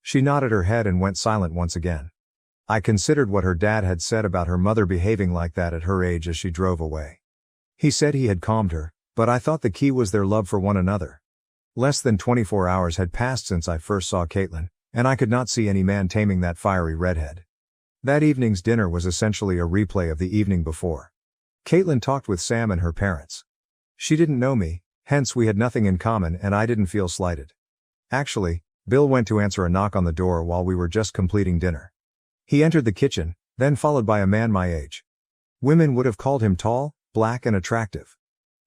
She nodded her head and went silent once again. I considered what her dad had said about her mother behaving like that at her age as she drove away. He said he had calmed her, but I thought the key was their love for one another. Less than 24 hours had passed since I first saw Caitlin, and I could not see any man taming that fiery redhead. That evening's dinner was essentially a replay of the evening before. Caitlin talked with Sam and her parents. She didn't know me, hence we had nothing in common and I didn't feel slighted. Actually, Bill went to answer a knock on the door while we were just completing dinner. He entered the kitchen, then followed by a man my age. Women would have called him tall, black and attractive.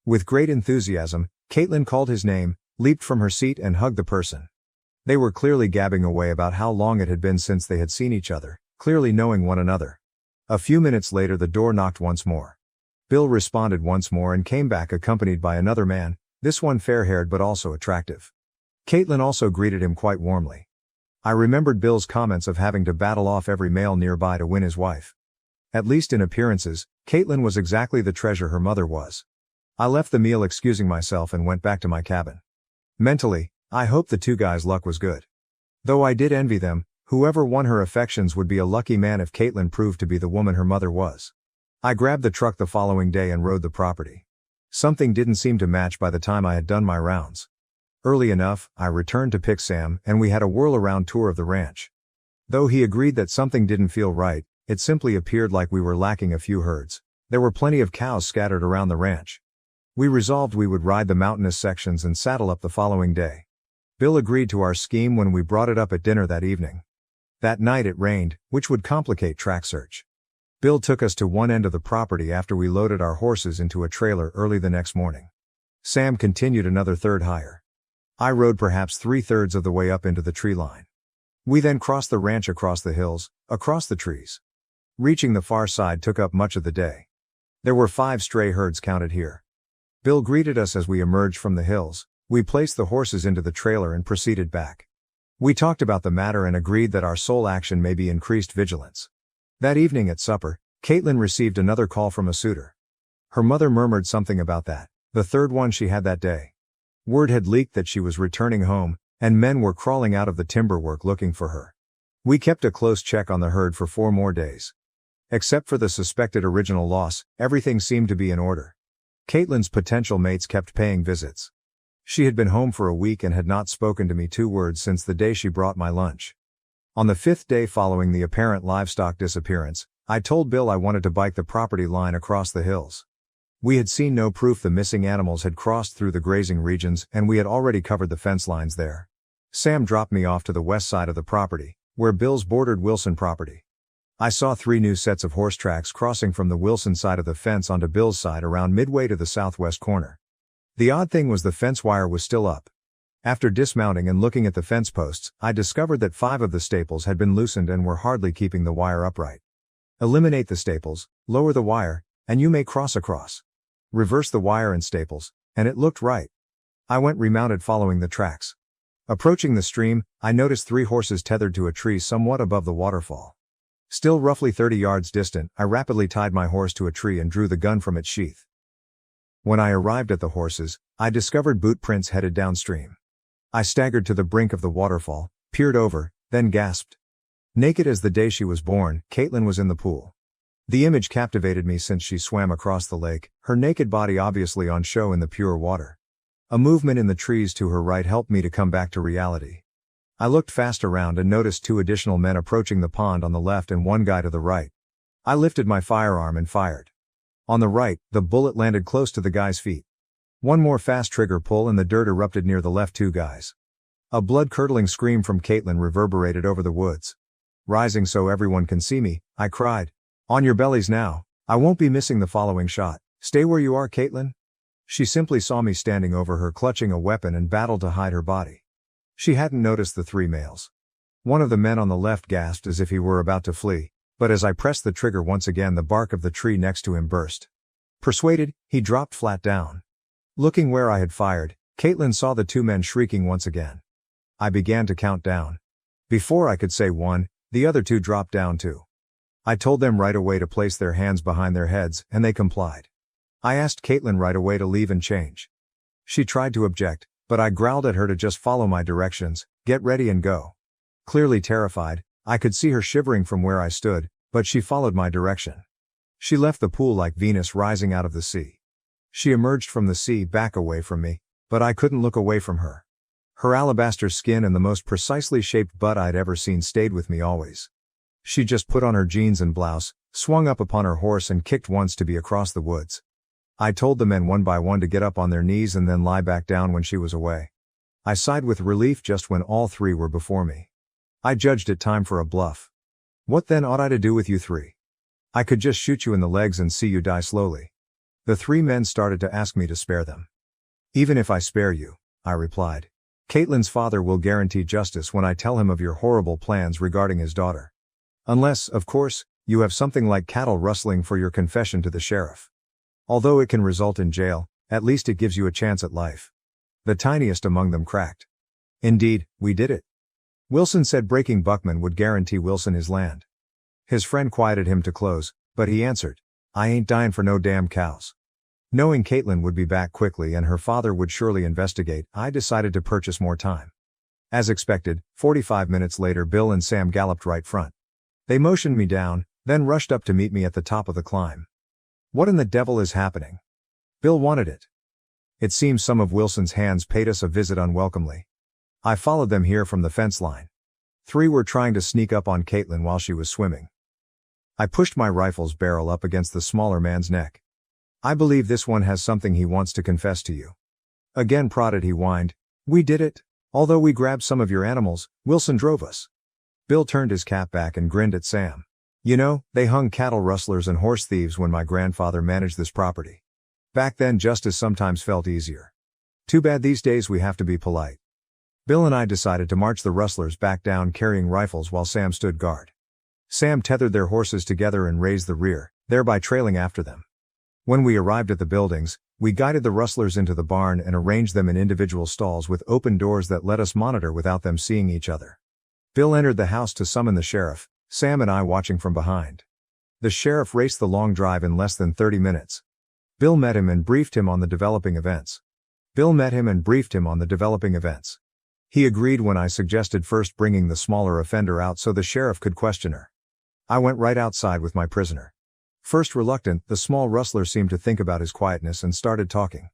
With great enthusiasm, Caitlin called his name, leaped from her seat and hugged the person. They were clearly gabbing away about how long it had been since they had seen each other, clearly knowing one another. A few minutes later the door knocked once more. Bill responded once more and came back accompanied by another man, this one fair-haired but also attractive. Caitlin also greeted him quite warmly. I remembered Bill's comments of having to battle off every male nearby to win his wife. At least in appearances, Caitlin was exactly the treasure her mother was. I left the meal excusing myself and went back to my cabin. Mentally, I hoped the 2 guys' luck was good. Though I did envy them, whoever won her affections would be a lucky man if Caitlin proved to be the woman her mother was. I grabbed the truck the following day and rode the property. Something didn't seem to match by the time I had done my rounds. Early enough, I returned to pick Sam and we had a whirl-around tour of the ranch. Though he agreed that something didn't feel right, it simply appeared like we were lacking a few herds. There were plenty of cows scattered around the ranch. We resolved we would ride the mountainous sections and saddle up the following day. Bill agreed to our scheme when we brought it up at dinner that evening. That night it rained, which would complicate track search. Bill took us to one end of the property after we loaded our horses into a trailer early the next morning. Sam continued another third higher. I rode perhaps 3/3 of the way up into the tree line. We then crossed the ranch across the hills, across the trees. Reaching the far side took up much of the day. There were 5 stray herds counted here. Bill greeted us as we emerged from the hills. We placed the horses into the trailer and proceeded back. We talked about the matter and agreed that our sole action may be increased vigilance. That evening at supper, Caitlin received another call from a suitor. Her mother murmured something about that, the third one she had that day. Word had leaked that she was returning home, and men were crawling out of the timber work looking for her. We kept a close check on the herd for 4 more days. Except for the suspected original loss, everything seemed to be in order. Caitlin's potential mates kept paying visits. She had been home for a week and had not spoken to me 2 words since the day she brought my lunch. On the 5th day following the apparent livestock disappearance, I told Bill I wanted to bike the property line across the hills. We had seen no proof the missing animals had crossed through the grazing regions and we had already covered the fence lines there. Sam dropped me off to the west side of the property, where Bill's bordered Wilson property. I saw 3 new sets of horse tracks crossing from the Wilson side of the fence onto Bill's side around midway to the southwest corner. The odd thing was the fence wire was still up. After dismounting and looking at the fence posts, I discovered that 5 of the staples had been loosened and were hardly keeping the wire upright. Eliminate the staples, lower the wire, and you may cross across. Reverse the wire and staples, and it looked right. I went remounted following the tracks. Approaching the stream, I noticed 3 horses tethered to a tree somewhat above the waterfall. Still roughly 30 yards distant, I rapidly tied my horse to a tree and drew the gun from its sheath. When I arrived at the horses, I discovered boot prints headed downstream. I staggered to the brink of the waterfall, peered over, then gasped. Naked as the day she was born, Caitlin was in the pool. The image captivated me since she swam across the lake, her naked body obviously on show in the pure water. A movement in the trees to her right helped me to come back to reality. I looked fast around and noticed 2 additional men approaching the pond on the left and 1 guy to the right. I lifted my firearm and fired. On the right, the bullet landed close to the guy's feet. 1 more fast trigger pull and the dirt erupted near the left 2 guys. A blood-curdling scream from Caitlin reverberated over the woods. Rising so everyone can see me, I cried. On your bellies now. I won't be missing the following shot. Stay where you are, Caitlin. She simply saw me standing over her clutching a weapon and battled to hide her body. She hadn't noticed the 3 males. One of the men on the left gasped as if he were about to flee, but as I pressed the trigger once again the bark of the tree next to him burst. Persuaded, he dropped flat down. Looking where I had fired, Caitlin saw the 2 men shrieking once again. I began to count down. Before I could say 1, the other 2 dropped down too. I told them right away to place their hands behind their heads, and they complied. I asked Caitlin right away to leave and change. She tried to object, but I growled at her to just follow my directions, get ready and go. Clearly terrified, I could see her shivering from where I stood, but she followed my direction. She left the pool like Venus rising out of the sea. She emerged from the sea back away from me, but I couldn't look away from her. Her alabaster skin and the most precisely shaped butt I'd ever seen stayed with me always. She just put on her jeans and blouse, swung up upon her horse and kicked once to be across the woods. I told the men one by one to get up on their knees and then lie back down when she was away. I sighed with relief just when all 3 were before me. I judged it time for a bluff. What then ought I to do with you 3? I could just shoot you in the legs and see you die slowly. The 3 men started to ask me to spare them. Even if I spare you, I replied, Caitlin's father will guarantee justice when I tell him of your horrible plans regarding his daughter. Unless, of course, you have something like cattle rustling for your confession to the sheriff. Although it can result in jail, at least it gives you a chance at life. The tiniest among them cracked. Indeed, we did it. Wilson said breaking Buckman would guarantee Wilson his land. His friend quieted him to close, but he answered, I ain't dying for no damn cows. Knowing Caitlin would be back quickly and her father would surely investigate, I decided to purchase more time. As expected, 45 minutes later Bill and Sam galloped right front. They motioned me down, then rushed up to meet me at the top of the climb. What in the devil is happening? Bill wanted it. It seems some of Wilson's hands paid us a visit unwelcomely. I followed them here from the fence line. 3 were trying to sneak up on Caitlin while she was swimming. I pushed my rifle's barrel up against the smaller man's neck. I believe this one has something he wants to confess to you. Again prodded he whined, we did it. Although we grabbed some of your animals, Wilson drove us. Bill turned his cap back and grinned at Sam. You know, they hung cattle rustlers and horse thieves when my grandfather managed this property. Back then justice sometimes felt easier. Too bad these days we have to be polite. Bill and I decided to march the rustlers back down carrying rifles while Sam stood guard. Sam tethered their horses together and raised the rear, thereby trailing after them. When we arrived at the buildings, we guided the rustlers into the barn and arranged them in individual stalls with open doors that let us monitor without them seeing each other. Bill entered the house to summon the sheriff, Sam and I watching from behind. The sheriff raced the long drive in less than 30 minutes. Bill met him and briefed him on the developing events. He agreed when I suggested first bringing the smaller offender out so the sheriff could question her. I went right outside with my prisoner. First reluctant, the small rustler seemed to think about his quietness and started talking.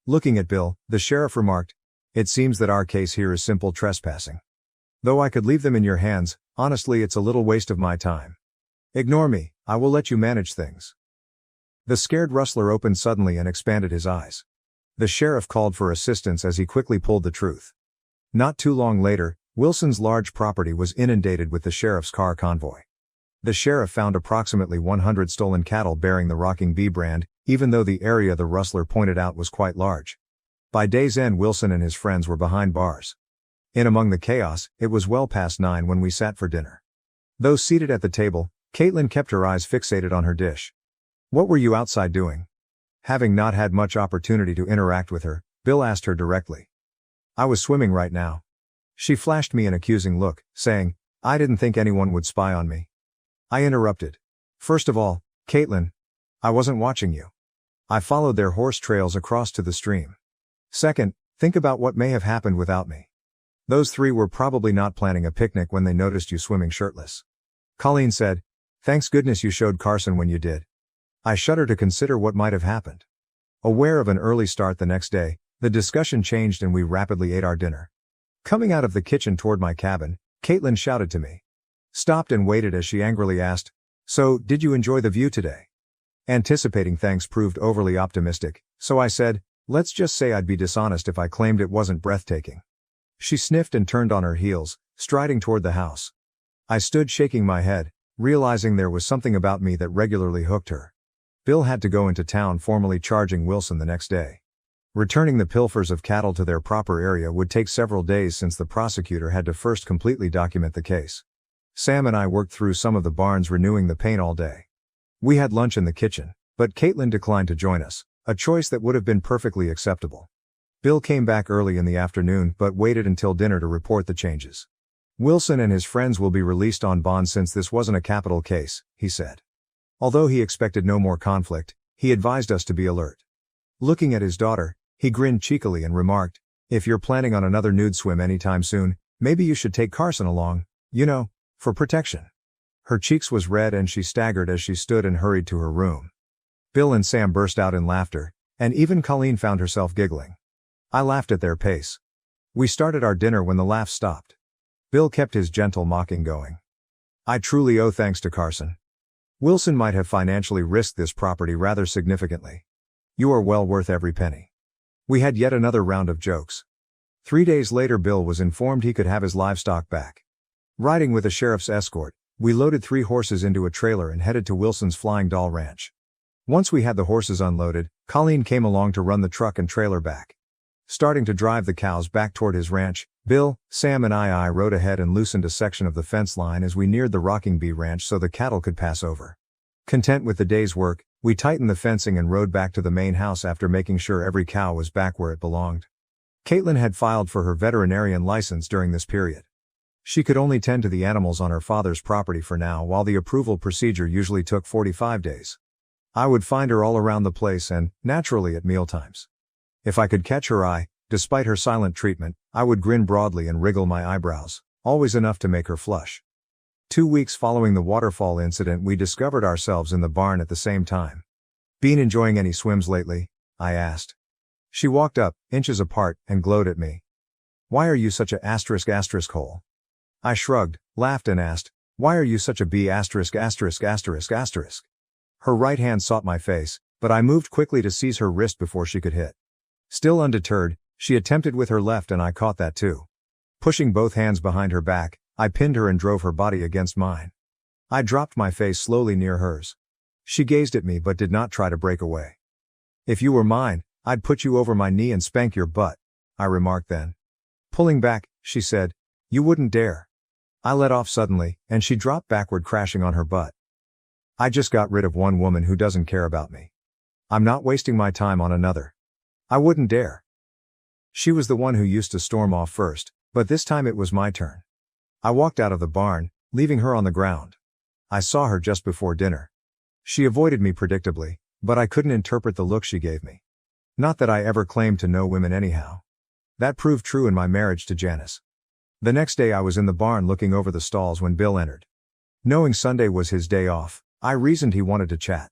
Looking at Bill, the sheriff remarked, it seems that our case here is simple trespassing. Though I could leave them in your hands, honestly it's a little waste of my time. Ignore me, I will let you manage things. The scared rustler opened suddenly and expanded his eyes. The sheriff called for assistance as he quickly pulled the truth. Not too long later, Wilson's large property was inundated with the sheriff's car convoy. The sheriff found approximately 100 stolen cattle bearing the Rocking B brand, even though the area the rustler pointed out was quite large. By day's end Wilson and his friends were behind bars. In among the chaos, it was well past 9 when we sat for dinner. Though seated at the table, Caitlin kept her eyes fixated on her dish. What were you outside doing? Having not had much opportunity to interact with her, Bill asked her directly. I was swimming right now. She flashed me an accusing look, saying, I didn't think anyone would spy on me. I interrupted. First of all, Caitlin, I wasn't watching you. I followed their horse trails across to the stream. Second, think about what may have happened without me. Those three were probably not planning a picnic when they noticed you swimming shirtless. Colleen said, thanks goodness you showed Carson when you did. I shudder to consider what might have happened. Aware of an early start the next day, the discussion changed and we rapidly ate our dinner. Coming out of the kitchen toward my cabin, Caitlin shouted to me. Stopped and waited as she angrily asked, so, did you enjoy the view today? Anticipating thanks proved overly optimistic, so I said, let's just say I'd be dishonest if I claimed it wasn't breathtaking. She sniffed and turned on her heels, striding toward the house. I stood shaking my head, realizing there was something about me that regularly hooked her. Bill had to go into town formally charging Wilson the next day. Returning the pilfers of cattle to their proper area would take several days since the prosecutor had to first completely document the case. Sam and I worked through some of the barns renewing the paint all day. We had lunch in the kitchen, but Caitlin declined to join us, a choice that would have been perfectly acceptable. Bill came back early in the afternoon but waited until dinner to report the changes. Wilson and his friends will be released on bond since this wasn't a capital case, he said. Although he expected no more conflict, he advised us to be alert. Looking at his daughter, he grinned cheekily and remarked, if you're planning on another nude swim anytime soon, maybe you should take Carson along, for protection. Her cheeks was red and she staggered as she stood and hurried to her room. Bill and Sam burst out in laughter, and even Colleen found herself giggling. I laughed at their pace. We started our dinner when the laughs stopped. Bill kept his gentle mocking going. I truly owe thanks to Carson. Wilson might have financially risked this property rather significantly. You are well worth every penny. We had yet another round of jokes. 3 days later Bill was informed he could have his livestock back. Riding with a sheriff's escort, we loaded 3 horses into a trailer and headed to Wilson's Flying Doll Ranch. Once we had the horses unloaded, Colleen came along to run the truck and trailer back. Starting to drive the cows back toward his ranch, Bill, Sam and I rode ahead and loosened a section of the fence line as we neared the Rocking Bee Ranch so the cattle could pass over. Content with the day's work, we tightened the fencing and rode back to the main house after making sure every cow was back where it belonged. Caitlin had filed for her veterinarian license during this period. She could only tend to the animals on her father's property for now, while the approval procedure usually took 45 days. I would find her all around the place and, naturally, at mealtimes. If I could catch her eye, despite her silent treatment, I would grin broadly and wriggle my eyebrows, always enough to make her flush. 2 weeks following the waterfall incident, we discovered ourselves in the barn at the same time. Been enjoying any swims lately? I asked. She walked up, inches apart, and glowed at me. Why are you such a **** hole? I shrugged, laughed and asked, why are you such a B**********? Her right hand sought my face, but I moved quickly to seize her wrist before she could hit. Still undeterred, she attempted with her left and I caught that too. Pushing both hands behind her back, I pinned her and drove her body against mine. I dropped my face slowly near hers. She gazed at me but did not try to break away. If you were mine, I'd put you over my knee and spank your butt, I remarked then. Pulling back, she said, you wouldn't dare. I let off suddenly, and she dropped backward crashing on her butt. I just got rid of one woman who doesn't care about me. I'm not wasting my time on another. I wouldn't dare. She was the one who used to storm off first, but this time it was my turn. I walked out of the barn, leaving her on the ground. I saw her just before dinner. She avoided me predictably, but I couldn't interpret the look she gave me. Not that I ever claimed to know women anyhow. That proved true in my marriage to Janice. The next day I was in the barn looking over the stalls when Bill entered. Knowing Sunday was his day off, I reasoned he wanted to chat.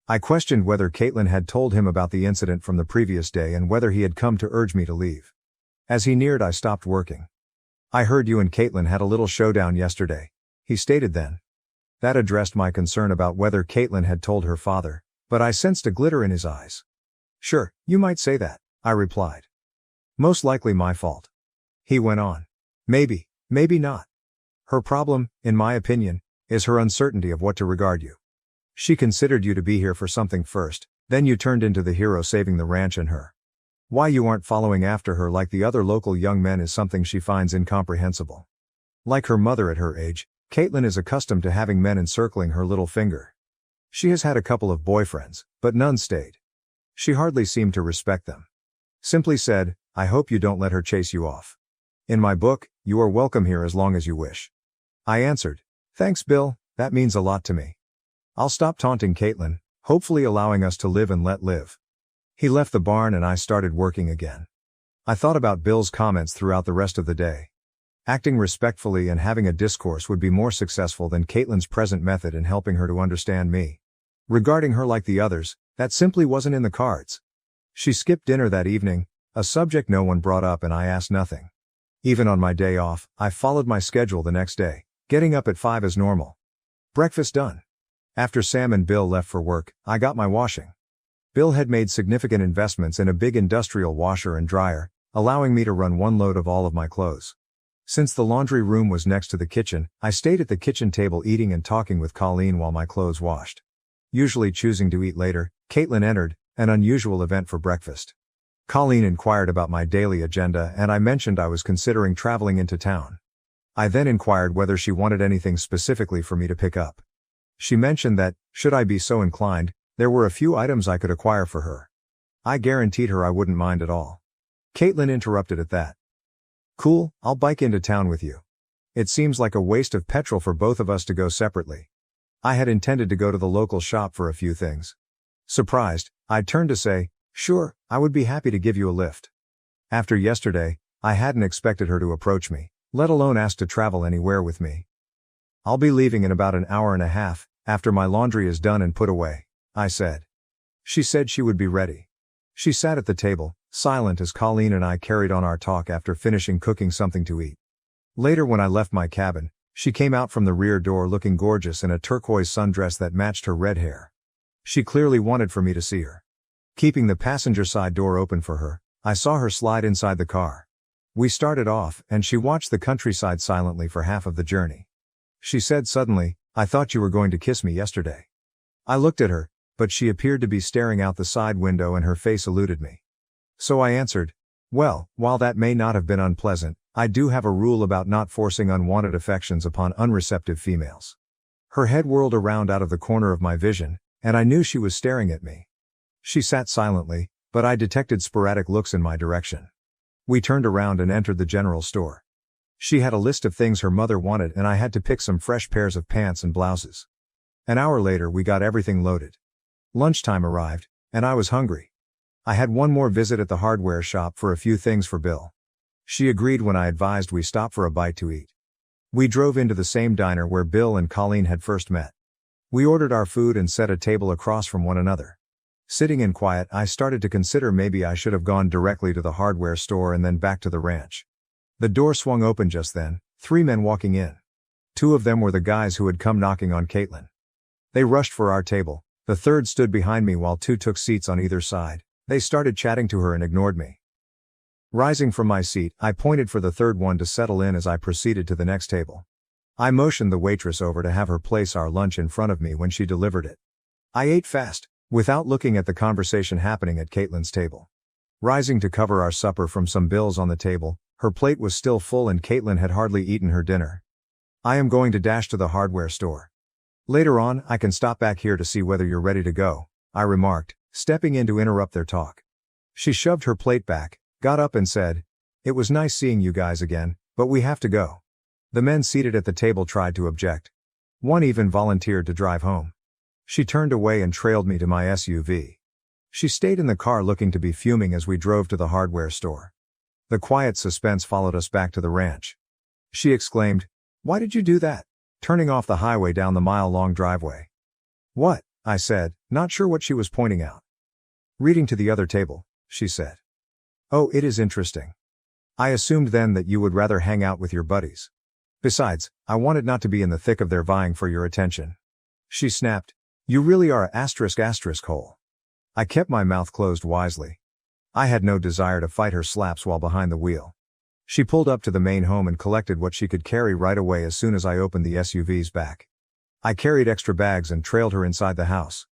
I questioned whether Caitlin had told him about the incident from the previous day and whether he had come to urge me to leave. As he neared, I stopped working. I heard you and Caitlin had a little showdown yesterday, he stated then. That addressed my concern about whether Caitlin had told her father, but I sensed a glitter in his eyes. Sure, you might say that, I replied. Most likely my fault. He went on. Maybe, maybe not. Her problem, in my opinion, is her uncertainty of what to regard you. She considered you to be here for something first, then you turned into the hero saving the ranch and her. Why you aren't following after her like the other local young men is something she finds incomprehensible. Like her mother at her age, Caitlin is accustomed to having men encircling her little finger. She has had a couple of boyfriends, but none stayed. She hardly seemed to respect them. Simply said, I hope you don't let her chase you off. In my book, you are welcome here as long as you wish. I answered, thanks Bill, That means a lot to me. I'll stop taunting Caitlin, hopefully allowing us to live and let live. He left the barn and I started working again. I thought about Bill's comments throughout the rest of the day. Acting respectfully and having a discourse would be more successful than Caitlin's present method in helping her to understand me. Regarding her like the others, that simply wasn't in the cards. She skipped dinner that evening, a subject no one brought up, and I asked nothing. Even on my day off, I followed my schedule the next day, getting up at 5 as normal. Breakfast done. After Sam and Bill left for work, I got my washing. Bill had made significant investments in a big industrial washer and dryer, allowing me to run one load of all of my clothes. Since the laundry room was next to the kitchen, I stayed at the kitchen table eating and talking with Colleen while my clothes washed. Usually choosing to eat later, Caitlin entered, an unusual event for breakfast. Colleen inquired about my daily agenda and I mentioned I was considering traveling into town. I then inquired whether she wanted anything specifically for me to pick up. She mentioned that, should I be so inclined, there were a few items I could acquire for her. I guaranteed her I wouldn't mind at all. Caitlin interrupted at that. Cool, I'll bike into town with you. It seems like a waste of petrol for both of us to go separately. I had intended to go to the local shop for a few things. Surprised, I turned to say, sure, I would be happy to give you a lift. After yesterday, I hadn't expected her to approach me, let alone ask to travel anywhere with me. I'll be leaving in about an hour and a half, after my laundry is done and put away, I said. She said she would be ready. She sat at the table, silent as Colleen and I carried on our talk after finishing cooking something to eat. Later when I left my cabin, she came out from the rear door looking gorgeous in a turquoise sundress that matched her red hair. She clearly wanted for me to see her. Keeping the passenger side door open for her, I saw her slide inside the car. We started off, and she watched the countryside silently for half of the journey. She said suddenly, I thought you were going to kiss me yesterday. I looked at her, but she appeared to be staring out the side window and her face eluded me. So I answered, well, while that may not have been unpleasant, I do have a rule about not forcing unwanted affections upon unreceptive females. Her head whirled around out of the corner of my vision, and I knew she was staring at me. She sat silently, but I detected sporadic looks in my direction. We turned around and entered the general store. She had a list of things her mother wanted and I had to pick some fresh pairs of pants and blouses. An hour later we got everything loaded. Lunchtime arrived, and I was hungry. I had one more visit at the hardware shop for a few things for Bill. She agreed when I advised we stop for a bite to eat. We drove into the same diner where Bill and Colleen had first met. We ordered our food and set a table across from one another. Sitting in quiet, I started to consider maybe I should have gone directly to the hardware store and then back to the ranch. The door swung open just then, 3 men walking in. 2 of them were the guys who had come knocking on Caitlin. They rushed for our table, the third stood behind me while 2 took seats on either side. They started chatting to her and ignored me. Rising from my seat, I pointed for the third one to settle in as I proceeded to the next table. I motioned the waitress over to have her place our lunch in front of me when she delivered it. I ate fast, without looking at the conversation happening at Caitlin's table. Rising to cover our supper from some bills on the table, her plate was still full and Caitlin had hardly eaten her dinner. I am going to dash to the hardware store. Later on, I can stop back here to see whether you're ready to go, I remarked, stepping in to interrupt their talk. She shoved her plate back, got up and said, it was nice seeing you guys again, but we have to go. The men seated at the table tried to object. One even volunteered to drive home. She turned away and trailed me to my SUV. She stayed in the car looking to be fuming as we drove to the hardware store. The quiet suspense followed us back to the ranch. She exclaimed, why did you do that? Turning off the highway down the mile-long driveway. What? I said, not sure what she was pointing out. Reading to the other table, she said. Oh, it is interesting. I assumed then that you would rather hang out with your buddies. Besides, I wanted not to be in the thick of their vying for your attention. She snapped, you really are a **** hole. I kept my mouth closed wisely. I had no desire to fight her slaps while behind the wheel. She pulled up to the main home and collected what she could carry right away as soon as I opened the SUV's back. I carried extra bags and trailed her inside the house.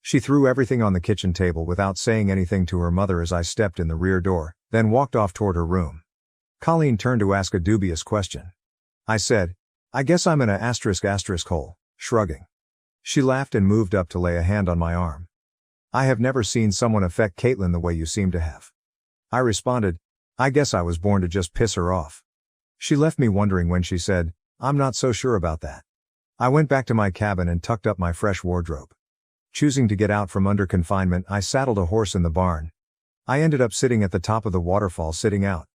She threw everything on the kitchen table without saying anything to her mother as I stepped in the rear door, then walked off toward her room. Colleen turned to ask a dubious question. I said, I guess I'm in a *** hole, shrugging. She laughed and moved up to lay a hand on my arm. I have never seen someone affect Caitlin the way you seem to have. I responded, I guess I was born to just piss her off. She left me wondering when she said, I'm not so sure about that. I went back to my cabin and tucked up my fresh wardrobe. Choosing to get out from under confinement, I saddled a horse in the barn. I ended up sitting at the top of the waterfall sitting out.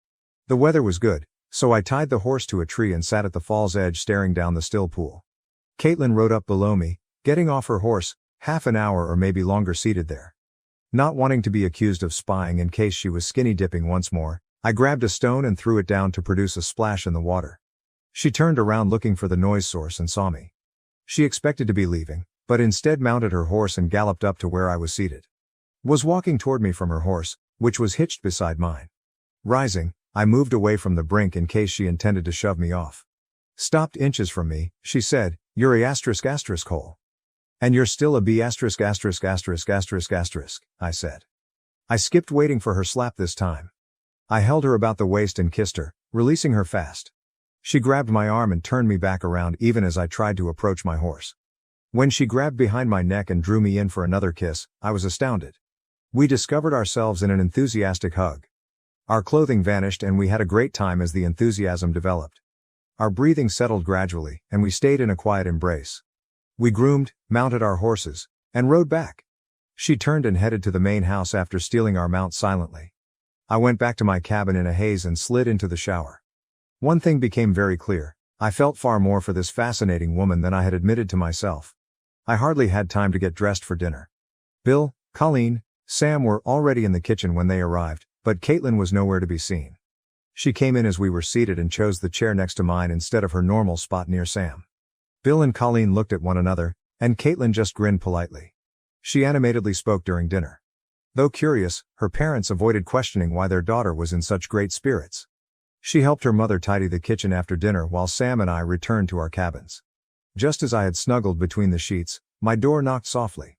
The weather was good, so I tied the horse to a tree and sat at the fall's edge staring down the still pool. Caitlin rode up below me, getting off her horse, half an hour or maybe longer seated there. Not wanting to be accused of spying in case she was skinny dipping once more, I grabbed a stone and threw it down to produce a splash in the water. She turned around looking for the noise source and saw me. She expected to be leaving, but instead mounted her horse and galloped up to where I was seated. Was walking toward me from her horse, which was hitched beside mine. Rising, I moved away from the brink in case she intended to shove me off. Stopped inches from me, she said, "You're a **** hole. And you're still a B***********, I said. I skipped waiting for her slap this time. I held her about the waist and kissed her, releasing her fast. She grabbed my arm and turned me back around even as I tried to approach my horse. When she grabbed behind my neck and drew me in for another kiss, I was astounded. We discovered ourselves in an enthusiastic hug. Our clothing vanished and we had a great time as the enthusiasm developed. Our breathing settled gradually, and we stayed in a quiet embrace. We groomed, mounted our horses, and rode back. She turned and headed to the main house after stealing our mount silently. I went back to my cabin in a haze and slid into the shower. One thing became very clear: I felt far more for this fascinating woman than I had admitted to myself. I hardly had time to get dressed for dinner. Bill, Colleen, Sam were already in the kitchen when they arrived, but Caitlin was nowhere to be seen. She came in as we were seated and chose the chair next to mine instead of her normal spot near Sam. Bill and Colleen looked at one another, and Caitlin just grinned politely. She animatedly spoke during dinner. Though curious, her parents avoided questioning why their daughter was in such great spirits. She helped her mother tidy the kitchen after dinner while Sam and I returned to our cabins. Just as I had snuggled between the sheets, my door knocked softly.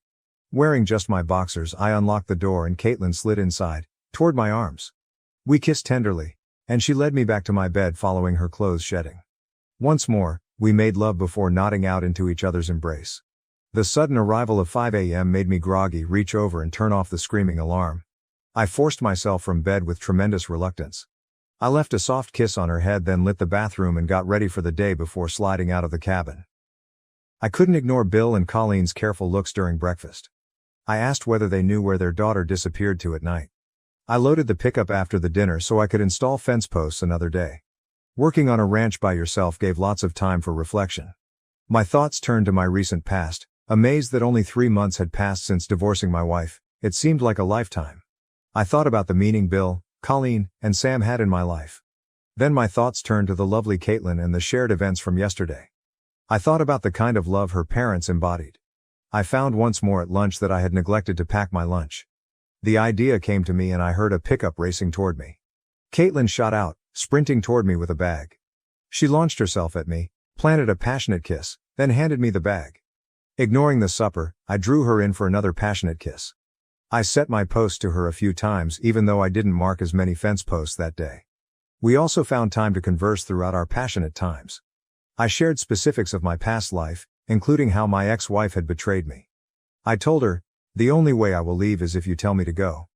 Wearing just my boxers, I unlocked the door and Caitlin slid inside, toward my arms. We kissed tenderly, and she led me back to my bed following her clothes shedding. Once more, we made love before nodding out into each other's embrace. The sudden arrival of 5 a.m. made me groggy, reach over and turn off the screaming alarm. I forced myself from bed with tremendous reluctance. I left a soft kiss on her head, then lit the bathroom and got ready for the day before sliding out of the cabin. I couldn't ignore Bill and Colleen's careful looks during breakfast. I asked whether they knew where their daughter disappeared to at night. I loaded the pickup after the dinner so I could install fence posts another day. Working on a ranch by yourself gave lots of time for reflection. My thoughts turned to my recent past, amazed that only 3 months had passed since divorcing my wife. It seemed like a lifetime. I thought about the meaning Bill, Colleen, and Sam had in my life. Then my thoughts turned to the lovely Caitlin and the shared events from yesterday. I thought about the kind of love her parents embodied. I found once more at lunch that I had neglected to pack my lunch. The idea came to me and I heard a pickup racing toward me. Caitlin shot out, sprinting toward me with a bag. She launched herself at me, planted a passionate kiss, then handed me the bag. Ignoring the supper, I drew her in for another passionate kiss. I set my post to her a few times even though I didn't mark as many fence posts that day. We also found time to converse throughout our passionate times. I shared specifics of my past life, including how my ex-wife had betrayed me. I told her, "The only way I will leave is if you tell me to go."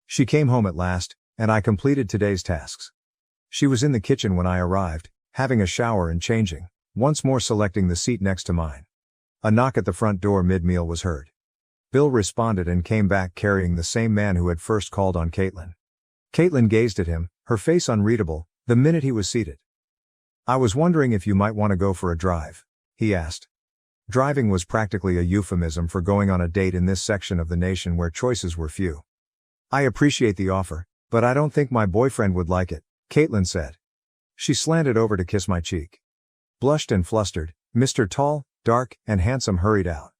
She came home at last, and I completed today's tasks. She was in the kitchen when I arrived, having a shower and changing, once more selecting the seat next to mine. A knock at the front door mid-meal was heard. Bill responded and came back carrying the same man who had first called on Caitlin. Caitlin gazed at him, her face unreadable, the minute he was seated. "I was wondering if you might want to go for a drive," he asked. Driving was practically a euphemism for going on a date in this section of the nation where choices were few. "I appreciate the offer, but I don't think my boyfriend would like it," Caitlin said. She slanted over to kiss my cheek. Blushed and flustered, Mr. Tall, Dark, and Handsome hurried out.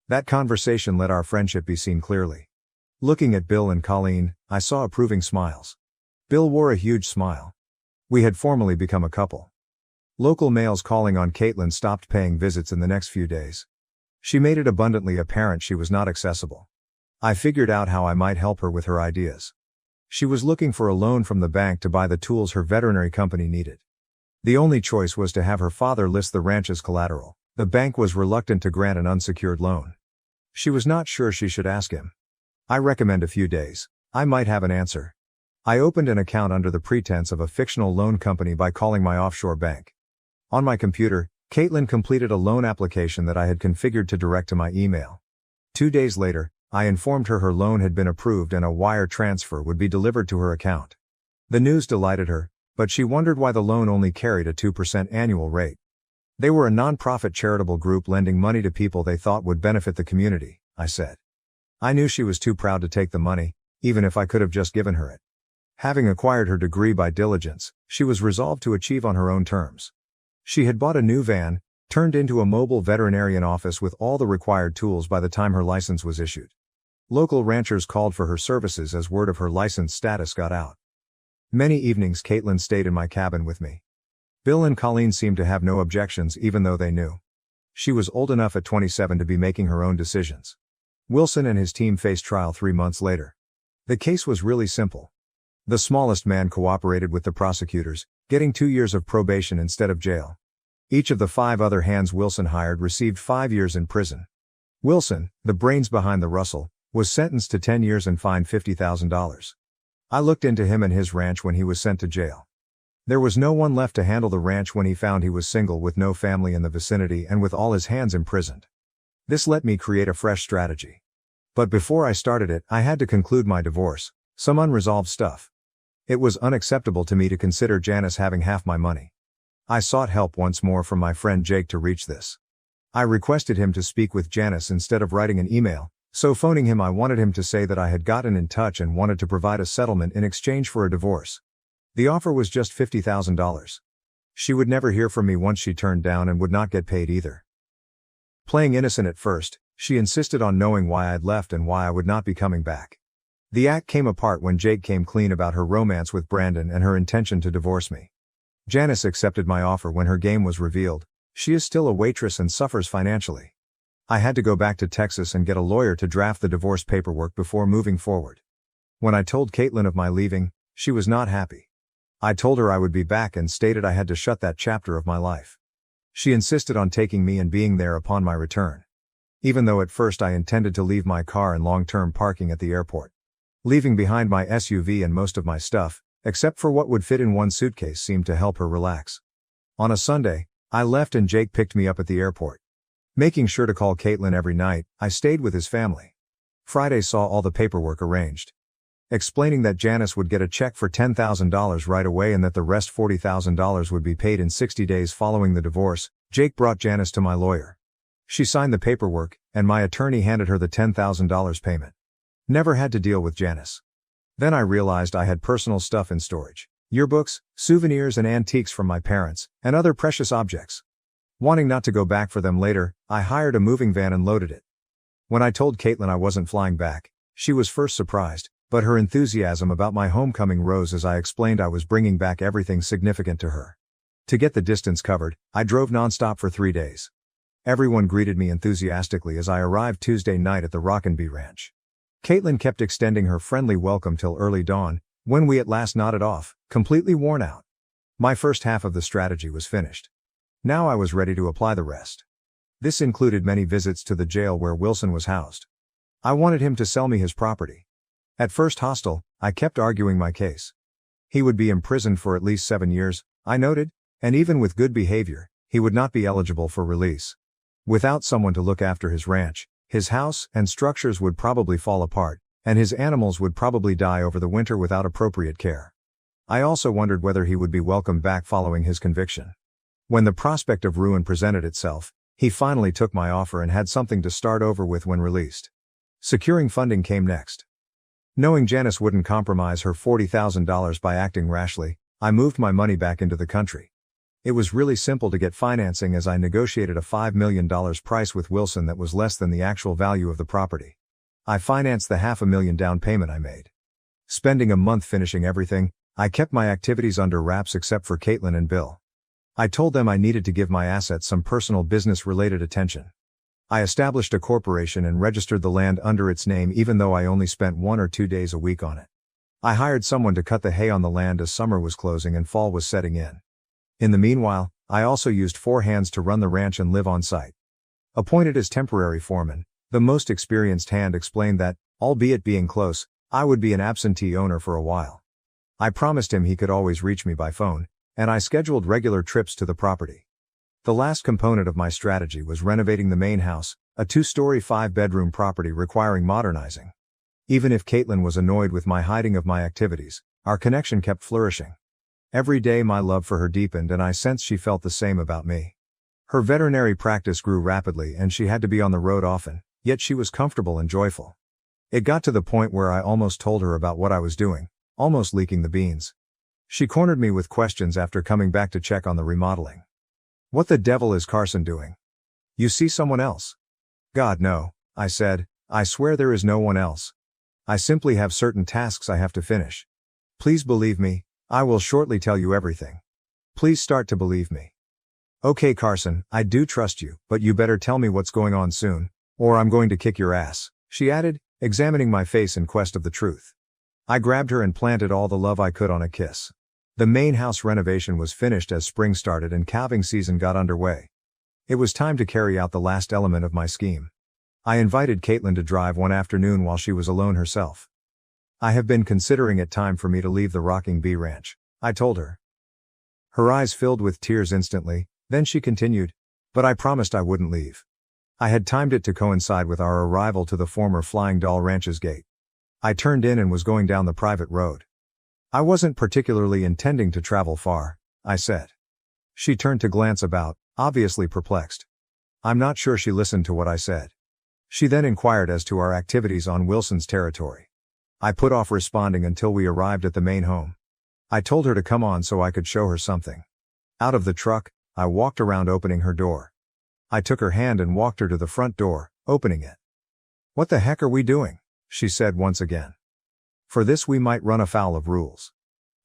That conversation let our friendship be seen clearly. Looking at Bill and Colleen, I saw approving smiles. Bill wore a huge smile. We had formally become a couple. Local males calling on Caitlin stopped paying visits in the next few days. She made it abundantly apparent she was not accessible. I figured out how I might help her with her ideas. She was looking for a loan from the bank to buy the tools her veterinary company needed. The only choice was to have her father list the ranch as collateral. The bank was reluctant to grant an unsecured loan. She was not sure she should ask him. "I recommend a few days. I might have an answer." I opened an account under the pretense of a fictional loan company by calling my offshore bank. On my computer, Caitlin completed a loan application that I had configured to direct to my email. 2 days later, I informed her loan had been approved and a wire transfer would be delivered to her account. The news delighted her, but she wondered why the loan only carried a 2% annual rate. They were a non-profit charitable group lending money to people they thought would benefit the community, I said. I knew she was too proud to take the money, even if I could have just given her it. Having acquired her degree by diligence, she was resolved to achieve on her own terms. She had bought a new van, turned into a mobile veterinarian office with all the required tools by the time her license was issued. Local ranchers called for her services as word of her license status got out. Many evenings Caitlin stayed in my cabin with me. Bill and Colleen seemed to have no objections even though they knew she was old enough at 27 to be making her own decisions. Wilson and his team faced trial 3 months later. The case was really simple. The smallest man cooperated with the prosecutors, getting 2 years of probation instead of jail. Each of the 5 other hands Wilson hired received 5 years in prison. Wilson, the brains behind the rustle, was sentenced to 10 years and fined $50,000. I looked into him and his ranch when he was sent to jail. There was no one left to handle the ranch when he found he was single with no family in the vicinity and with all his hands imprisoned. This let me create a fresh strategy. But before I started it, I had to conclude my divorce, some unresolved stuff. It was unacceptable to me to consider Janice having half my money. I sought help once more from my friend Jake to reach this. I requested him to speak with Janice instead of writing an email, so phoning him I wanted him to say that I had gotten in touch and wanted to provide a settlement in exchange for a divorce. The offer was just $50,000. She would never hear from me once she turned down and would not get paid either. Playing innocent at first, she insisted on knowing why I'd left and why I would not be coming back. The act came apart when Jake came clean about her romance with Brandon and her intention to divorce me. Janice accepted my offer when her game was revealed. She is still a waitress and suffers financially. I had to go back to Texas and get a lawyer to draft the divorce paperwork before moving forward. When I told Caitlin of my leaving, she was not happy. I told her I would be back and stated I had to shut that chapter of my life. She insisted on taking me and being there upon my return. Even though at first I intended to leave my car in long-term parking at the airport. Leaving behind my SUV and most of my stuff, except for what would fit in one suitcase, seemed to help her relax. On a Sunday, I left and Jake picked me up at the airport. Making sure to call Caitlin every night, I stayed with his family. Friday saw all the paperwork arranged. Explaining that Janice would get a check for $10,000 right away and that the rest $40,000 would be paid in 60 days following the divorce, Jake brought Janice to my lawyer. She signed the paperwork, and my attorney handed her the $10,000 payment. Never had to deal with Janice. Then I realized I had personal stuff in storage. Yearbooks, souvenirs and antiques from my parents, and other precious objects. Wanting not to go back for them later, I hired a moving van and loaded it. When I told Caitlin I wasn't flying back, she was first surprised, but her enthusiasm about my homecoming rose as I explained I was bringing back everything significant to her. To get the distance covered, I drove nonstop for 3 days. Everyone greeted me enthusiastically as I arrived Tuesday night at the Rockinby Ranch. Caitlin kept extending her friendly welcome till early dawn, when we at last nodded off, completely worn out. My first half of the strategy was finished. Now I was ready to apply the rest. This included many visits to the jail where Wilson was housed. I wanted him to sell me his property. At first hostile, I kept arguing my case. He would be imprisoned for at least 7 years, I noted, and even with good behavior, he would not be eligible for release. Without someone to look after his ranch, his house and structures would probably fall apart, and his animals would probably die over the winter without appropriate care. I also wondered whether he would be welcomed back following his conviction. When the prospect of ruin presented itself, he finally took my offer and had something to start over with when released. Securing funding came next. Knowing Janice wouldn't compromise her $40,000 by acting rashly, I moved my money back into the country. It was really simple to get financing as I negotiated a $5 million price with Wilson that was less than the actual value of the property. I financed the $500,000 down payment I made. Spending a month finishing everything, I kept my activities under wraps except for Caitlin and Bill. I told them I needed to give my assets some personal business-related attention. I established a corporation and registered the land under its name even though I only spent 1 or 2 days a week on it. I hired someone to cut the hay on the land as summer was closing and fall was setting in. In the meanwhile, I also used 4 hands to run the ranch and live on site. Appointed as temporary foreman, the most experienced hand explained that, albeit being close, I would be an absentee owner for a while. I promised him he could always reach me by phone, and I scheduled regular trips to the property. The last component of my strategy was renovating the main house, a 2-story 5-bedroom property requiring modernizing. Even if Caitlin was annoyed with my hiding of my activities, our connection kept flourishing. Every day my love for her deepened and I sensed she felt the same about me. Her veterinary practice grew rapidly and she had to be on the road often, yet she was comfortable and joyful. It got to the point where I almost told her about what I was doing, almost leaking the beans. She cornered me with questions after coming back to check on the remodeling. "What the devil is Carson doing? You see someone else?" "God, no," I said. "I swear there is no one else. I simply have certain tasks I have to finish. Please believe me, I will shortly tell you everything. Please start to believe me." "Okay Carson, I do trust you, but you better tell me what's going on soon, or I'm going to kick your ass," she added, examining my face in quest of the truth. I grabbed her and planted all the love I could on a kiss. The main house renovation was finished as spring started and calving season got underway. It was time to carry out the last element of my scheme. I invited Caitlin to drive one afternoon while she was alone herself. "I have been considering it time for me to leave the Rocking Bee Ranch," I told her. Her eyes filled with tears instantly, then she continued, "But I promised I wouldn't leave." I had timed it to coincide with our arrival to the former Flying Doll Ranch's gate. I turned in and was going down the private road. "I wasn't particularly intending to travel far," I said. She turned to glance about, obviously perplexed. I'm not sure she listened to what I said. She then inquired as to our activities on Wilson's territory. I put off responding until we arrived at the main home. I told her to come on so I could show her something. Out of the truck, I walked around opening her door. I took her hand and walked her to the front door, opening it. "What the heck are we doing?" she said once again. "For this we might run afoul of rules."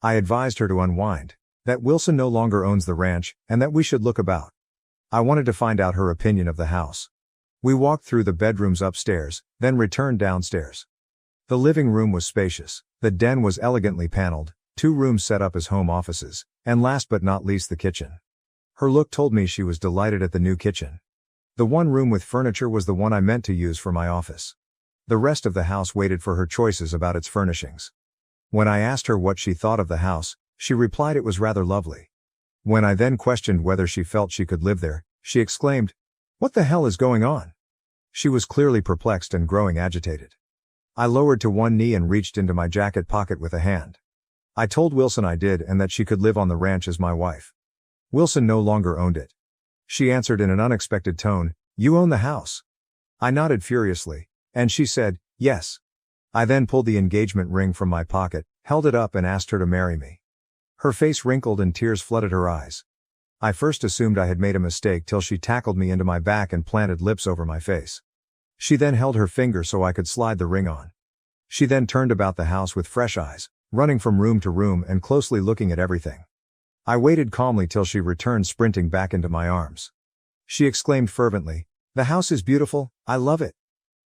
I advised her to unwind, that Wilson no longer owns the ranch, and that we should look about. I wanted to find out her opinion of the house. We walked through the bedrooms upstairs, then returned downstairs. The living room was spacious, the den was elegantly paneled, 2 rooms set up as home offices, and last but not least the kitchen. Her look told me she was delighted at the new kitchen. The one room with furniture was the one I meant to use for my office. The rest of the house waited for her choices about its furnishings. When I asked her what she thought of the house, she replied it was rather lovely. When I then questioned whether she felt she could live there, she exclaimed, "What the hell is going on?" She was clearly perplexed and growing agitated. I lowered to one knee and reached into my jacket pocket with a hand. I told Wilson I did and that she could live on the ranch as my wife. Wilson no longer owned it. She answered in an unexpected tone, "You own the house?" I nodded furiously, and she said, "Yes." I then pulled the engagement ring from my pocket, held it up and asked her to marry me. Her face wrinkled and tears flooded her eyes. I first assumed I had made a mistake till she tackled me into my back and planted lips over my face. She then held her finger so I could slide the ring on. She then turned about the house with fresh eyes, running from room to room and closely looking at everything. I waited calmly till she returned sprinting back into my arms. She exclaimed fervently, "The house is beautiful, I love it."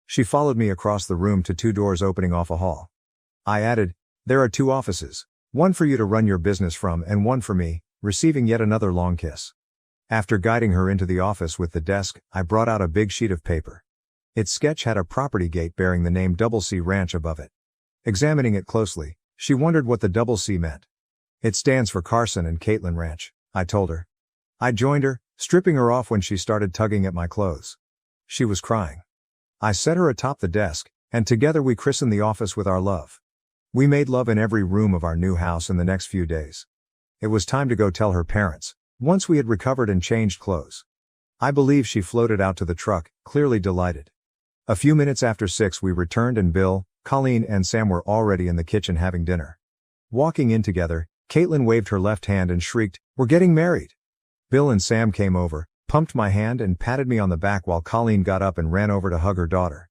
She followed me across the room to 2 doors opening off a hall. I added, "There are 2 offices, one for you to run your business from and one for me," receiving yet another long kiss. After guiding her into the office with the desk, I brought out a big sheet of paper. Its sketch had a property gate bearing the name C Ranch above it. Examining it closely, she wondered what the C meant. "It stands for Carson and Caitlin Ranch," I told her. I joined her, stripping her off when she started tugging at my clothes. She was crying. I set her atop the desk, and together we christened the office with our love. We made love in every room of our new house in the next few days. It was time to go tell her parents, once we had recovered and changed clothes. I believe she floated out to the truck, clearly delighted. A few minutes after 6 we returned and Bill, Colleen and Sam were already in the kitchen having dinner. Walking in together, Caitlin waved her left hand and shrieked, "We're getting married!" Bill and Sam came over, pumped my hand and patted me on the back while Colleen got up and ran over to hug her daughter.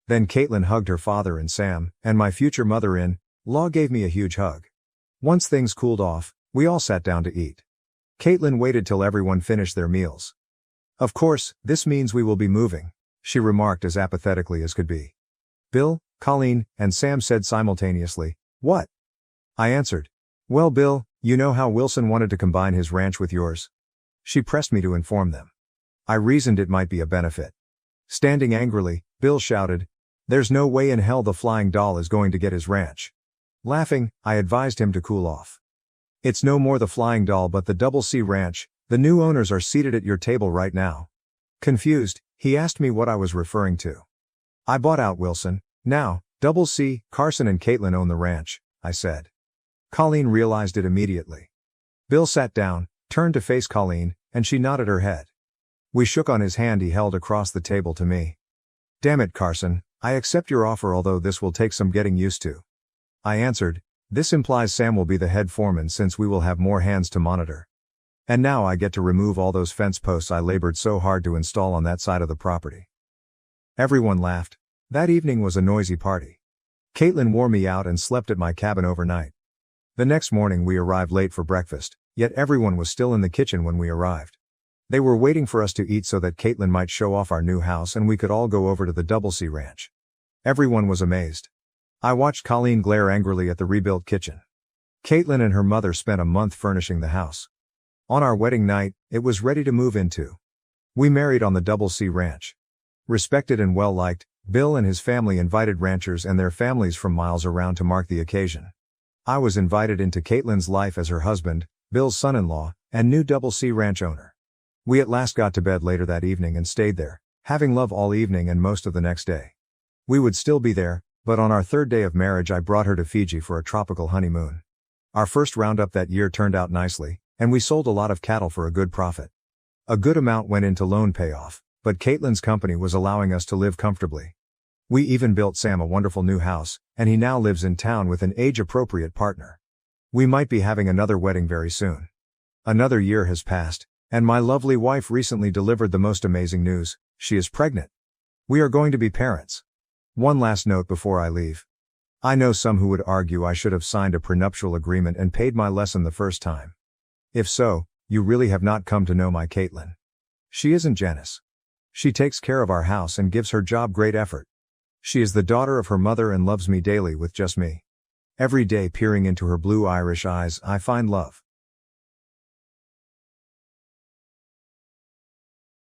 Then Caitlin hugged her father and Sam, and my future mother-in-law gave me a huge hug. Once things cooled off, we all sat down to eat. Caitlin waited till everyone finished their meals. "Of course, this means we will be moving," she remarked as apathetically as could be. Bill, Colleen, and Sam said simultaneously, "What?" I answered, "Well Bill, you know how Wilson wanted to combine his ranch with yours?" She pressed me to inform them. I reasoned it might be a benefit. Standing angrily, Bill shouted, "There's no way in hell the Flying Doll is going to get his ranch." Laughing, I advised him to cool off. "It's no more the Flying Doll but the C Ranch," The new owners are seated at your table right now. Confused, he asked me what I was referring to. I bought out Wilson. Now, Double C, Carson and Caitlin own the ranch, I said. Colleen realized it immediately. Bill sat down, turned to face Colleen, and she nodded her head. We shook on his hand he held across the table to me. Damn it, Carson, I accept your offer, although this will take some getting used to. I answered, this implies Sam will be the head foreman since we will have more hands to monitor. And now I get to remove all those fence posts I labored so hard to install on that side of the property. Everyone laughed. That evening was a noisy party. Caitlin wore me out and slept at my cabin overnight. The next morning we arrived late for breakfast, yet everyone was still in the kitchen when we arrived. They were waiting for us to eat so that Caitlin might show off our new house and we could all go over to the Double C Ranch. Everyone was amazed. I watched Colleen glare angrily at the rebuilt kitchen. Caitlin and her mother spent a month furnishing the house. On our wedding night, it was ready to move into. We married on the Double C Ranch. Respected and well-liked, Bill and his family invited ranchers and their families from miles around to mark the occasion. I was invited into Caitlin's life as her husband, Bill's son-in-law, and new Double C Ranch owner. We at last got to bed later that evening and stayed there, having love all evening and most of the next day. We would still be there, but on our third day of marriage I brought her to Fiji for a tropical honeymoon. Our first roundup that year turned out nicely, and we sold a lot of cattle for a good profit. A good amount went into loan payoff, but Caitlin's company was allowing us to live comfortably. We even built Sam a wonderful new house, and he now lives in town with an age-appropriate partner. We might be having another wedding very soon. Another year has passed, and my lovely wife recently delivered the most amazing news: she is pregnant. We are going to be parents. One last note before I leave. I know some who would argue I should have signed a prenuptial agreement and paid my lesson the first time. If so, you really have not come to know my Caitlin. She isn't Janice. She takes care of our house and gives her job great effort. She is the daughter of her mother and loves me daily with just me. Every day peering into her blue Irish eyes, I find love.